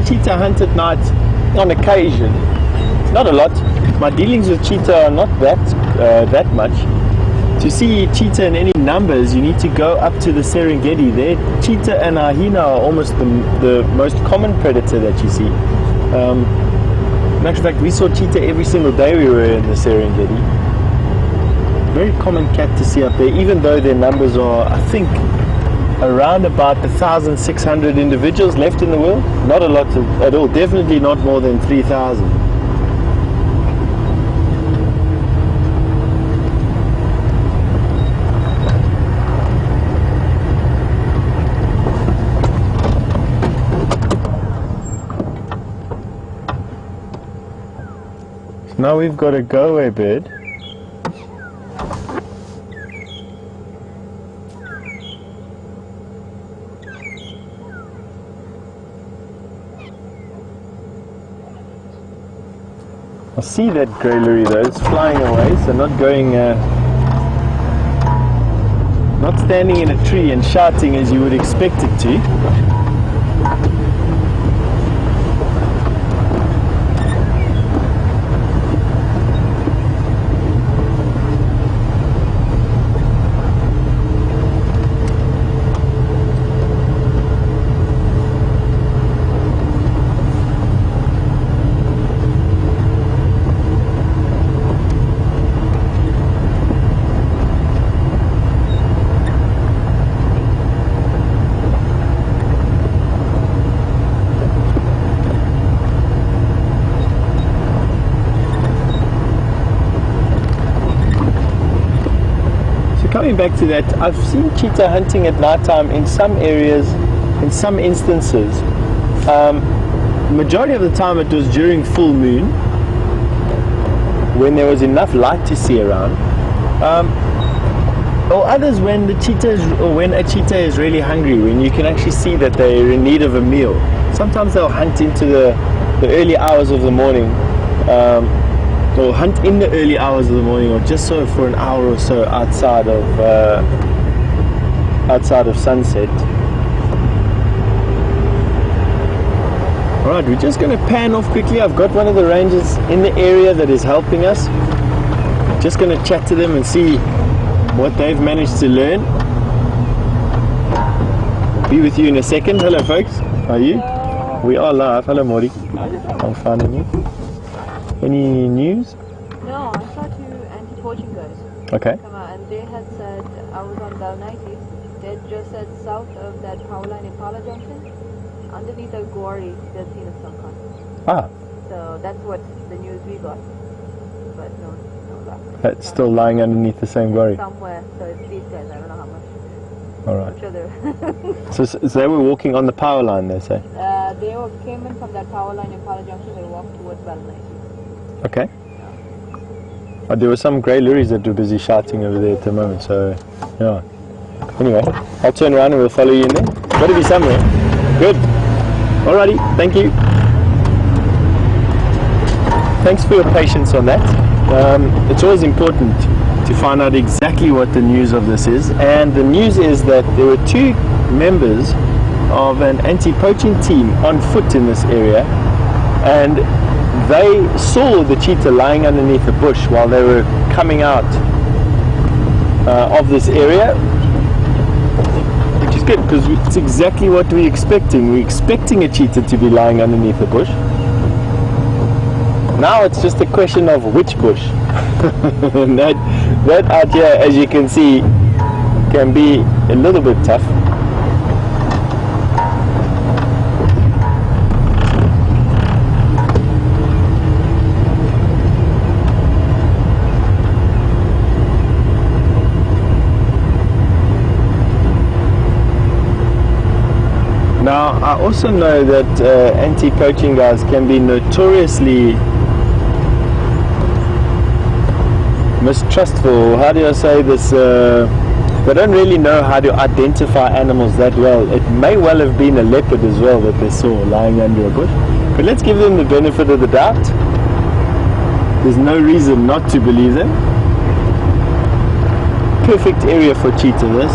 Cheetah hunt at night on occasion, not a lot. My dealings with cheetah are not that much. To see cheetah in any numbers, you need to go up to the Serengeti. There, cheetah and hyena are almost the most common predator that you see. matter of fact, we saw cheetah every single day we were in the Serengeti. Very common cat to see up there, even though their numbers are, I think, around about 1,600 individuals left in the world. Not a lot at all, definitely not more than 3,000. Now we've got a go-away bird. I see that grey lurry though, it's flying away, so not going, not standing in a tree and shouting as you would expect it to. Coming back to that, I've seen cheetah hunting at night time in some areas, in some instances. Majority of the time it was during full moon, when there was enough light to see around. Or others when the cheetah or when a cheetah is really hungry, when you can actually see that they're in need of a meal. Sometimes they'll hunt into the early hours of the morning. Or hunt in the early hours of the morning, or just so for an hour or so outside of sunset. Alright, we're just going to pan off quickly. I've got one of the rangers in the area that is helping us. Just going to chat to them and see what they've managed to learn. Be with you in a second. Hello folks, how are you? Hello. We are live. Hello Mori. I'm fine, and you? Any news? No, I saw two anti-poaching guys Okay. come out, and they had said, I was on Bell 90, they just said south of that power line Impala Junction, underneath a quarry, they've seen a skunk hunt. Ah, So that's what the news we got. But no luck. that's still lying underneath the same quarry. Somewhere, so it's these guys, I don't know how much. Alright. I'm sure they're So they were walking on the power line, they say? came in from that power line Impala Junction, they walked towards Bell 90. Okay. There were some grey lurries that were busy shouting over there at the moment, so yeah. Anyway, I'll turn around and we'll follow you in there. Got to be somewhere. Good. Alrighty, thank you. Thanks for your patience on that. It's always important to find out exactly what the news of this is, and the news is that there were two members of an anti-poaching team on foot in this area, and they saw the cheetah lying underneath a bush while they were coming out of this area, which is good because it's exactly what we're expecting. We're expecting a cheetah to be lying underneath a bush. Now it's just a question of which bush. And that out here, as you can see, can be a little bit tough. Now, I also know that anti-poaching guys can be notoriously mistrustful. How do I say this? They don't really know how to identify animals that well. It may well have been a leopard as well that they saw lying under a bush. But let's give them the benefit of the doubt. There's no reason not to believe them. Perfect area for cheetah, this.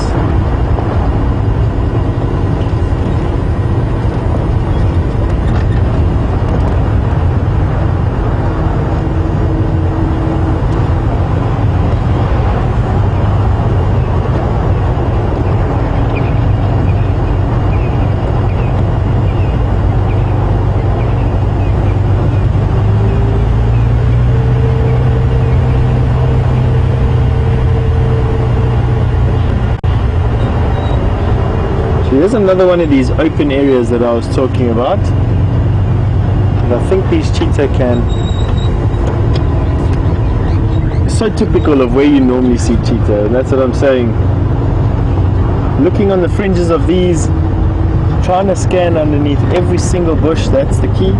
There's another one of these open areas that I was talking about. And I think these cheetah can... It's so typical of where you normally see cheetah, and that's what I'm saying. Looking on the fringes of these, trying to scan underneath every single bush, that's the key.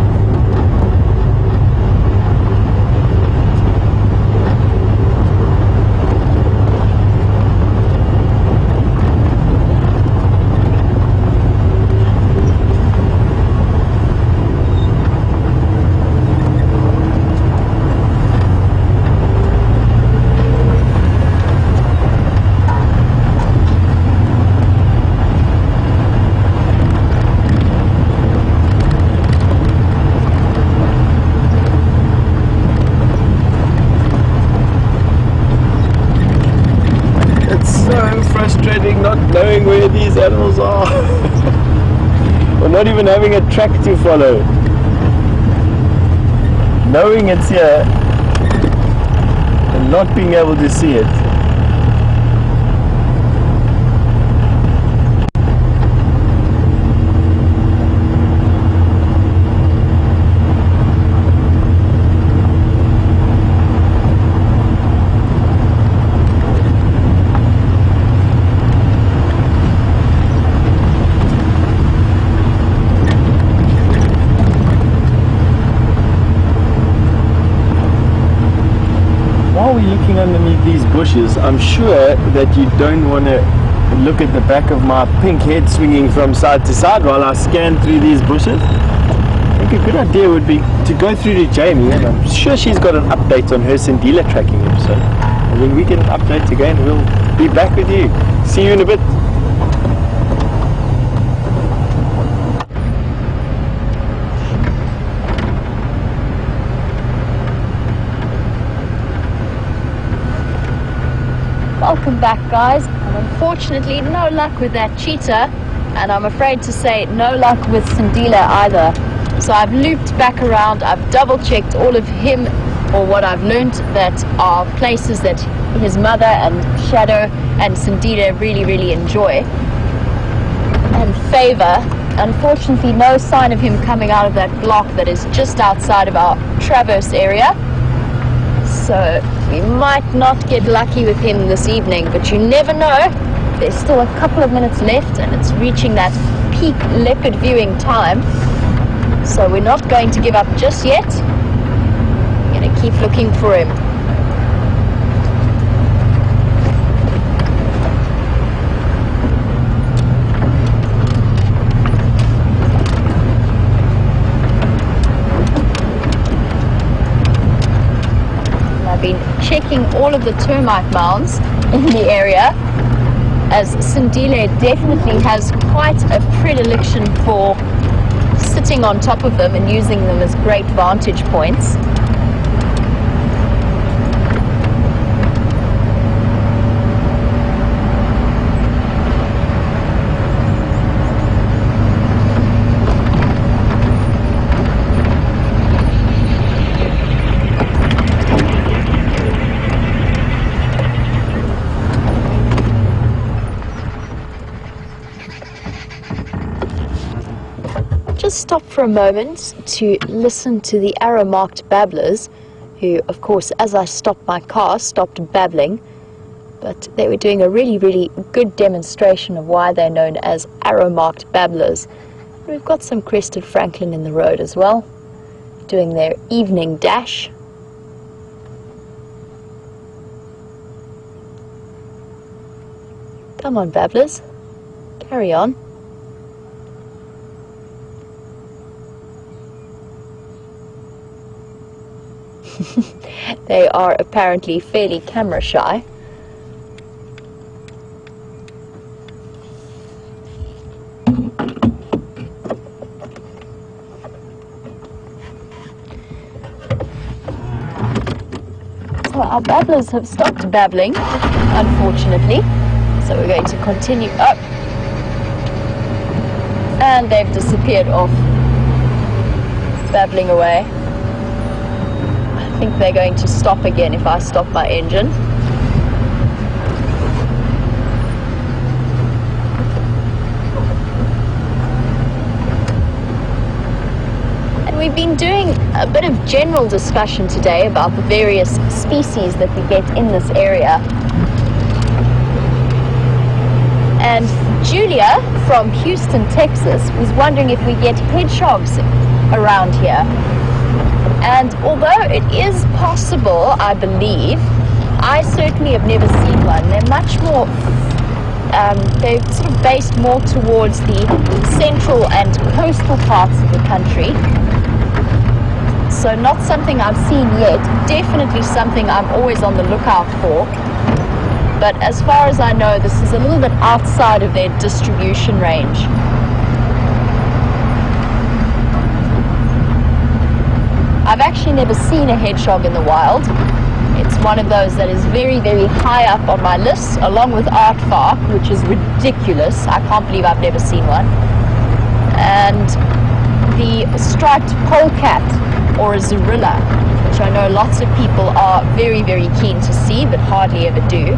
Not knowing where these animals are or not even having a track to follow, knowing it's here and not being able to see it. Looking underneath these bushes, I'm sure that you don't want to look at the back of my pink head swinging from side to side while I scan through these bushes. I think a good idea would be to go through to Jamie, and I'm sure she's got an update on her Sindila tracking episode, and then we can update again. We'll be back with you. See you in a bit. Welcome back, guys, and unfortunately no luck with that cheetah, and I'm afraid to say no luck with Sindila either. So I've looped back around, I've double checked all of him, or what I've learned, that are places that his mother and Shadow and Sindila really enjoy and favor. Unfortunately no sign of him coming out of that block that is just outside of our traverse area. So we might not get lucky with him this evening, but you never know. There's still a couple of minutes left and it's reaching that peak leopard viewing time. So we're not going to give up just yet. We're going to keep looking for him. Been checking all of the termite mounds in the area, as Sindila definitely has quite a predilection for sitting on top of them and using them as great vantage points. Stop for a moment to listen to the arrow-marked babblers, who, of course, as I stopped my car, stopped babbling, but they were doing a really good demonstration of why they're known as arrow-marked babblers. We've got some crested francolin in the road as well, doing their evening dash. Come on, babblers, carry on. They are apparently fairly camera shy. So our babblers have stopped babbling, unfortunately. So we're going to continue up. And they've disappeared off, babbling away. I think they're going to stop again if I stop my engine. we've been doing a bit of general discussion today about the various species that we get in this area. And Julia from Houston, Texas was wondering if we get hedgehogs around here. And although it is possible, I believe, I certainly have never seen one. They're much more, they're sort of based more towards the central and coastal parts of the country. So not something I've seen yet, definitely something I'm always on the lookout for. But as far as I know, this is a little bit outside of their distribution range. I've actually never seen a hedgehog in the wild. It's one of those that is very, very high up on my list, along with aardvark, which is ridiculous. I can't believe I've never seen one. And the striped polecat, or a zorilla, which I know lots of people are very, very keen to see, but hardly ever do.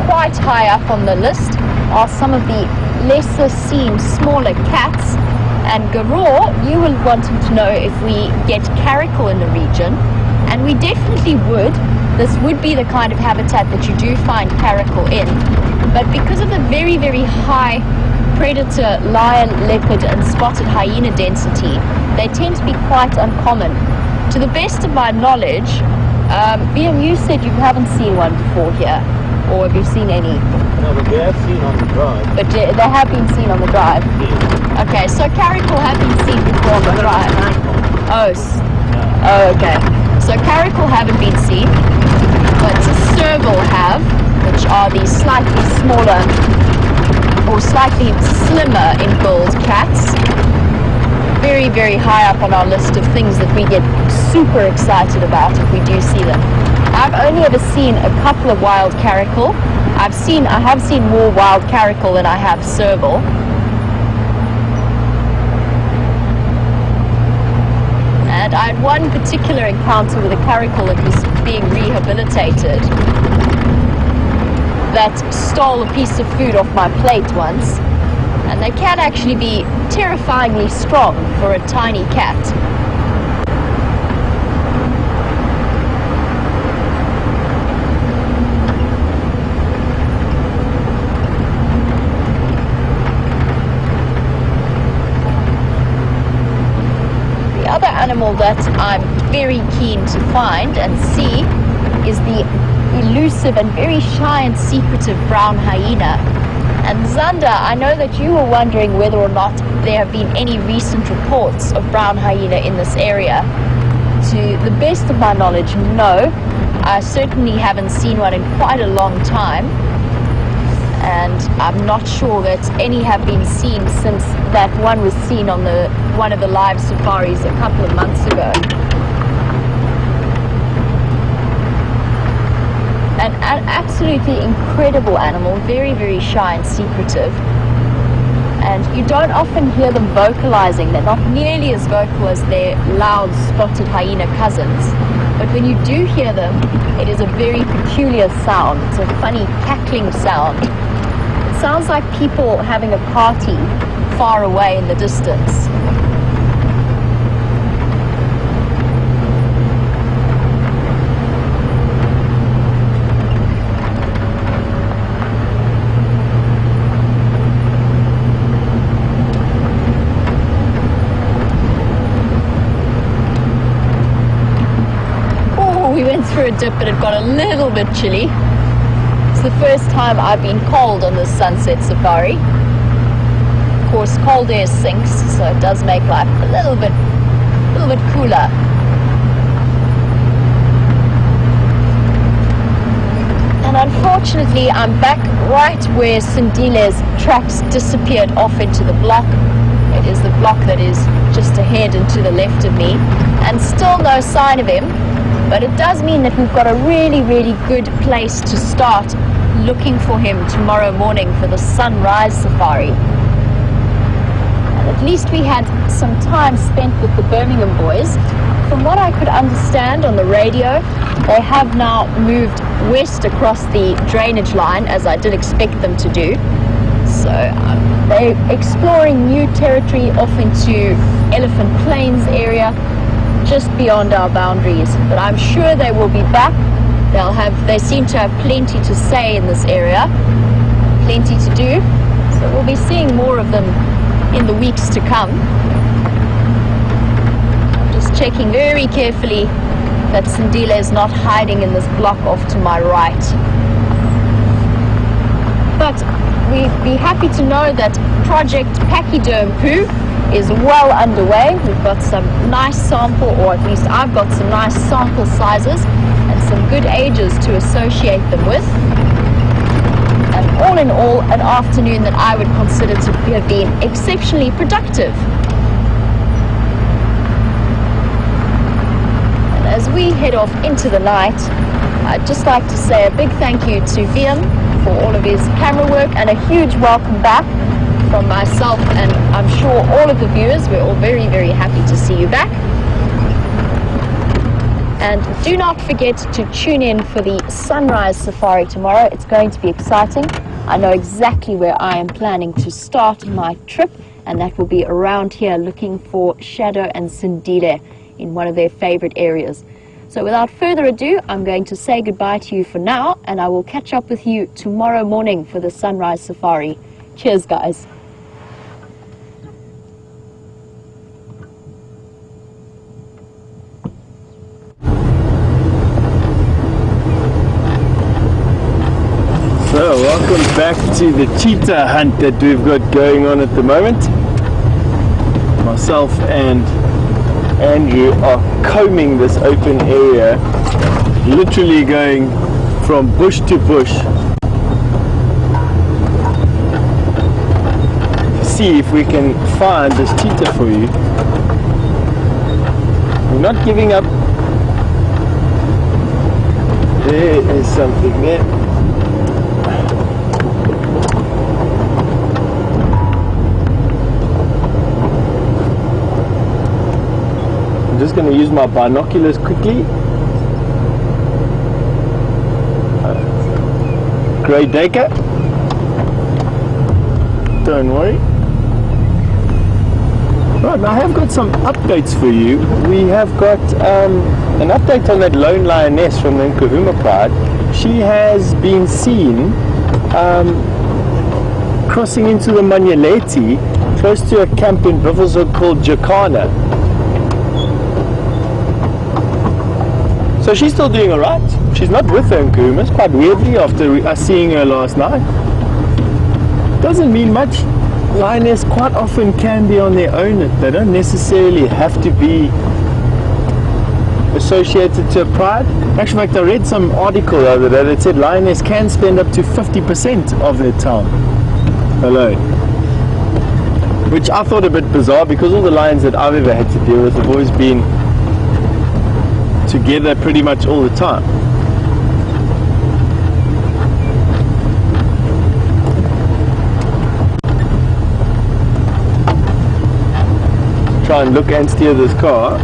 Quite high up on the list are some of the lesser seen smaller cats. And Garor, you were wanting to know if we get caracal in the region, and we definitely would. This would be the kind of habitat that you do find caracal in, but because of the very, very high predator, lion, leopard and spotted hyena density, they tend to be quite uncommon. To the best of my knowledge, Liam, you said you haven't seen one before here. Or have you seen any? No, but they have seen on the drive. But they have been seen on the drive? Yeah. Okay, so caracal have been seen before on the drive. Oh, okay. So caracal haven't been seen, but serval have, which are the slightly smaller or slightly slimmer in build cats. Very, very high up on our list of things that we get super excited about if we do see them. I've only ever seen a couple of wild caracal. I have seen more wild caracal than I have serval. And I had one particular encounter with a caracal that was being rehabilitated that stole a piece of food off my plate once. And they can actually be terrifyingly strong for a tiny cat. Animal that I'm very keen to find and see is the elusive and very shy and secretive brown hyena. And Zanda, I know that you were wondering whether or not there have been any recent reports of brown hyena in this area. To the best of my knowledge, no. I certainly haven't seen one in quite a long time. And I'm not sure that any have been seen since that one was seen on one of the live safaris a couple of months ago. An absolutely incredible animal, very, very shy and secretive. And you don't often hear them vocalizing. They're not nearly as vocal as their loud spotted hyena cousins. But when you do hear them, it is a very peculiar sound. It's a funny cackling sound. It sounds like people having a party far away in the distance. We went through a dip and it got a little bit chilly. It's the first time I've been cold on this sunset safari. Of course, cold air sinks, so it does make life a little bit cooler. And unfortunately, I'm back right where Sindile's tracks disappeared off into the block. It is the block that is just ahead and to the left of me, and still no sign of him. But it does mean that we've got a really, really good place to start looking for him tomorrow morning for the sunrise safari. At least we had some time spent with the Birmingham boys. From what I could understand on the radio, they have now moved west across the drainage line, as I did expect them to do. So they're exploring new territory off into Elephant Plains area, just beyond our boundaries. But I'm sure they will be back. They seem to have plenty to say in this area, plenty to do. So we'll be seeing more of them in the weeks to come. Just checking very carefully that Sindile is not hiding in this block off to my right. But we'd be happy to know that Project Pachyderm Poo is well underway. We've got some nice sample, or at least I've got some nice sample sizes and some good ages to associate them with. And all in all, an afternoon that I would consider to have been exceptionally productive. And as we head off into the night, I'd just like to say a big thank you to Viam for all of his camera work, and a huge welcome back from myself and I'm sure all of the viewers. We're all very, very happy to see you back. And do not forget to tune in for the sunrise safari tomorrow. It's going to be exciting. I know exactly where I am planning to start my trip, and that will be around here looking for Shadow and Sindile in one of their favorite areas. So without further ado, I'm going to say goodbye to you for now, and I will catch up with you tomorrow morning for the sunrise safari. Cheers, guys. So, welcome back to the cheetah hunt that we've got going on at the moment. Myself and Andrew are combing this open area, literally going from bush to bush to see if we can find this cheetah for you. We're not giving up. There is something there. I'm just going to use my binoculars quickly. Grey Dugga. Don't worry. Right, now I have got some updates for you. We have got an update on that lone lioness from the Nkahuma Pride. She has been seen crossing into the Manyaleti, close to a camp in Buffelshoek called Jacana. So she's still doing alright. She's not with her Nkuhumas, quite weirdly, after us seeing her last night. Doesn't mean much. Lioness quite often can be on their own. They don't necessarily have to be associated to a pride. Actually, in fact, I read some article the other day that said lioness can spend up to 50% of their time alone. Which I thought a bit bizarre, because all the lions that I've ever had to deal with have always been together pretty much all the time. Try and look and steer this car.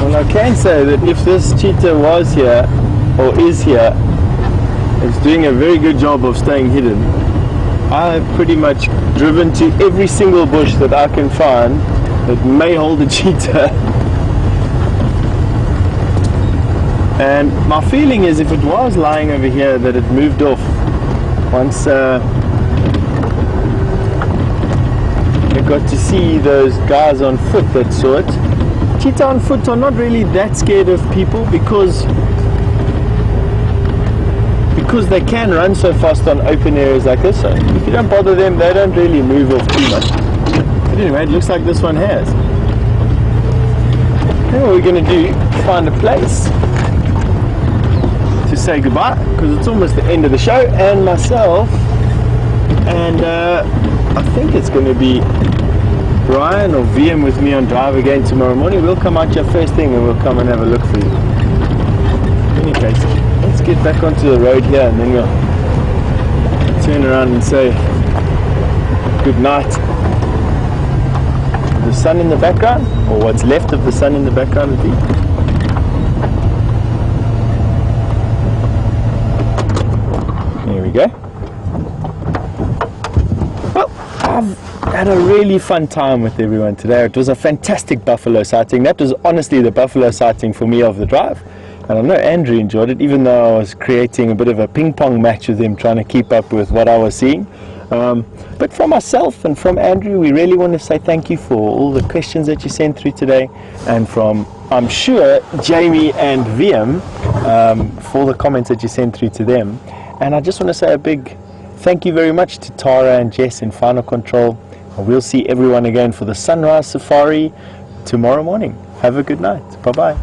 Well, I can say that if this cheetah was here, or is here, it's doing a very good job of staying hidden. I've pretty much driven to every single bush that I can find that may hold a cheetah. And my feeling is, if it was lying over here, that it moved off once I got to see those guys on foot that saw it. Cheetah on foot are not really that scared of people because they can run so fast on open areas like this. So if you don't bother them, they don't really move off too much. But anyway, it looks like this one has. Now what we're going to do, find a place to say goodbye, because it's almost the end of the show, and myself, and I think it's going to be Brian or VM with me on drive again tomorrow morning, we'll come out here first thing and we'll come and have a look for you. In any case, let's get back onto the road here and then we'll turn around and say good night. The sun in the background, or what's left of the sun in the background would be. There we go. Well, I've had a really fun time with everyone today. It was a fantastic buffalo sighting. That was honestly the buffalo sighting for me of the drive. And I know Andrew enjoyed it, even though I was creating a bit of a ping pong match with him, trying to keep up with what I was seeing. But from myself and from Andrew, we really want to say thank you for all the questions that you sent through today, and from, I'm sure, Jamie and VM for the comments that you sent through to them. And I just want to say a big thank you very much to Tara and Jess in Final Control. We'll see everyone again for the sunrise safari tomorrow morning. Have a good night. Bye-bye.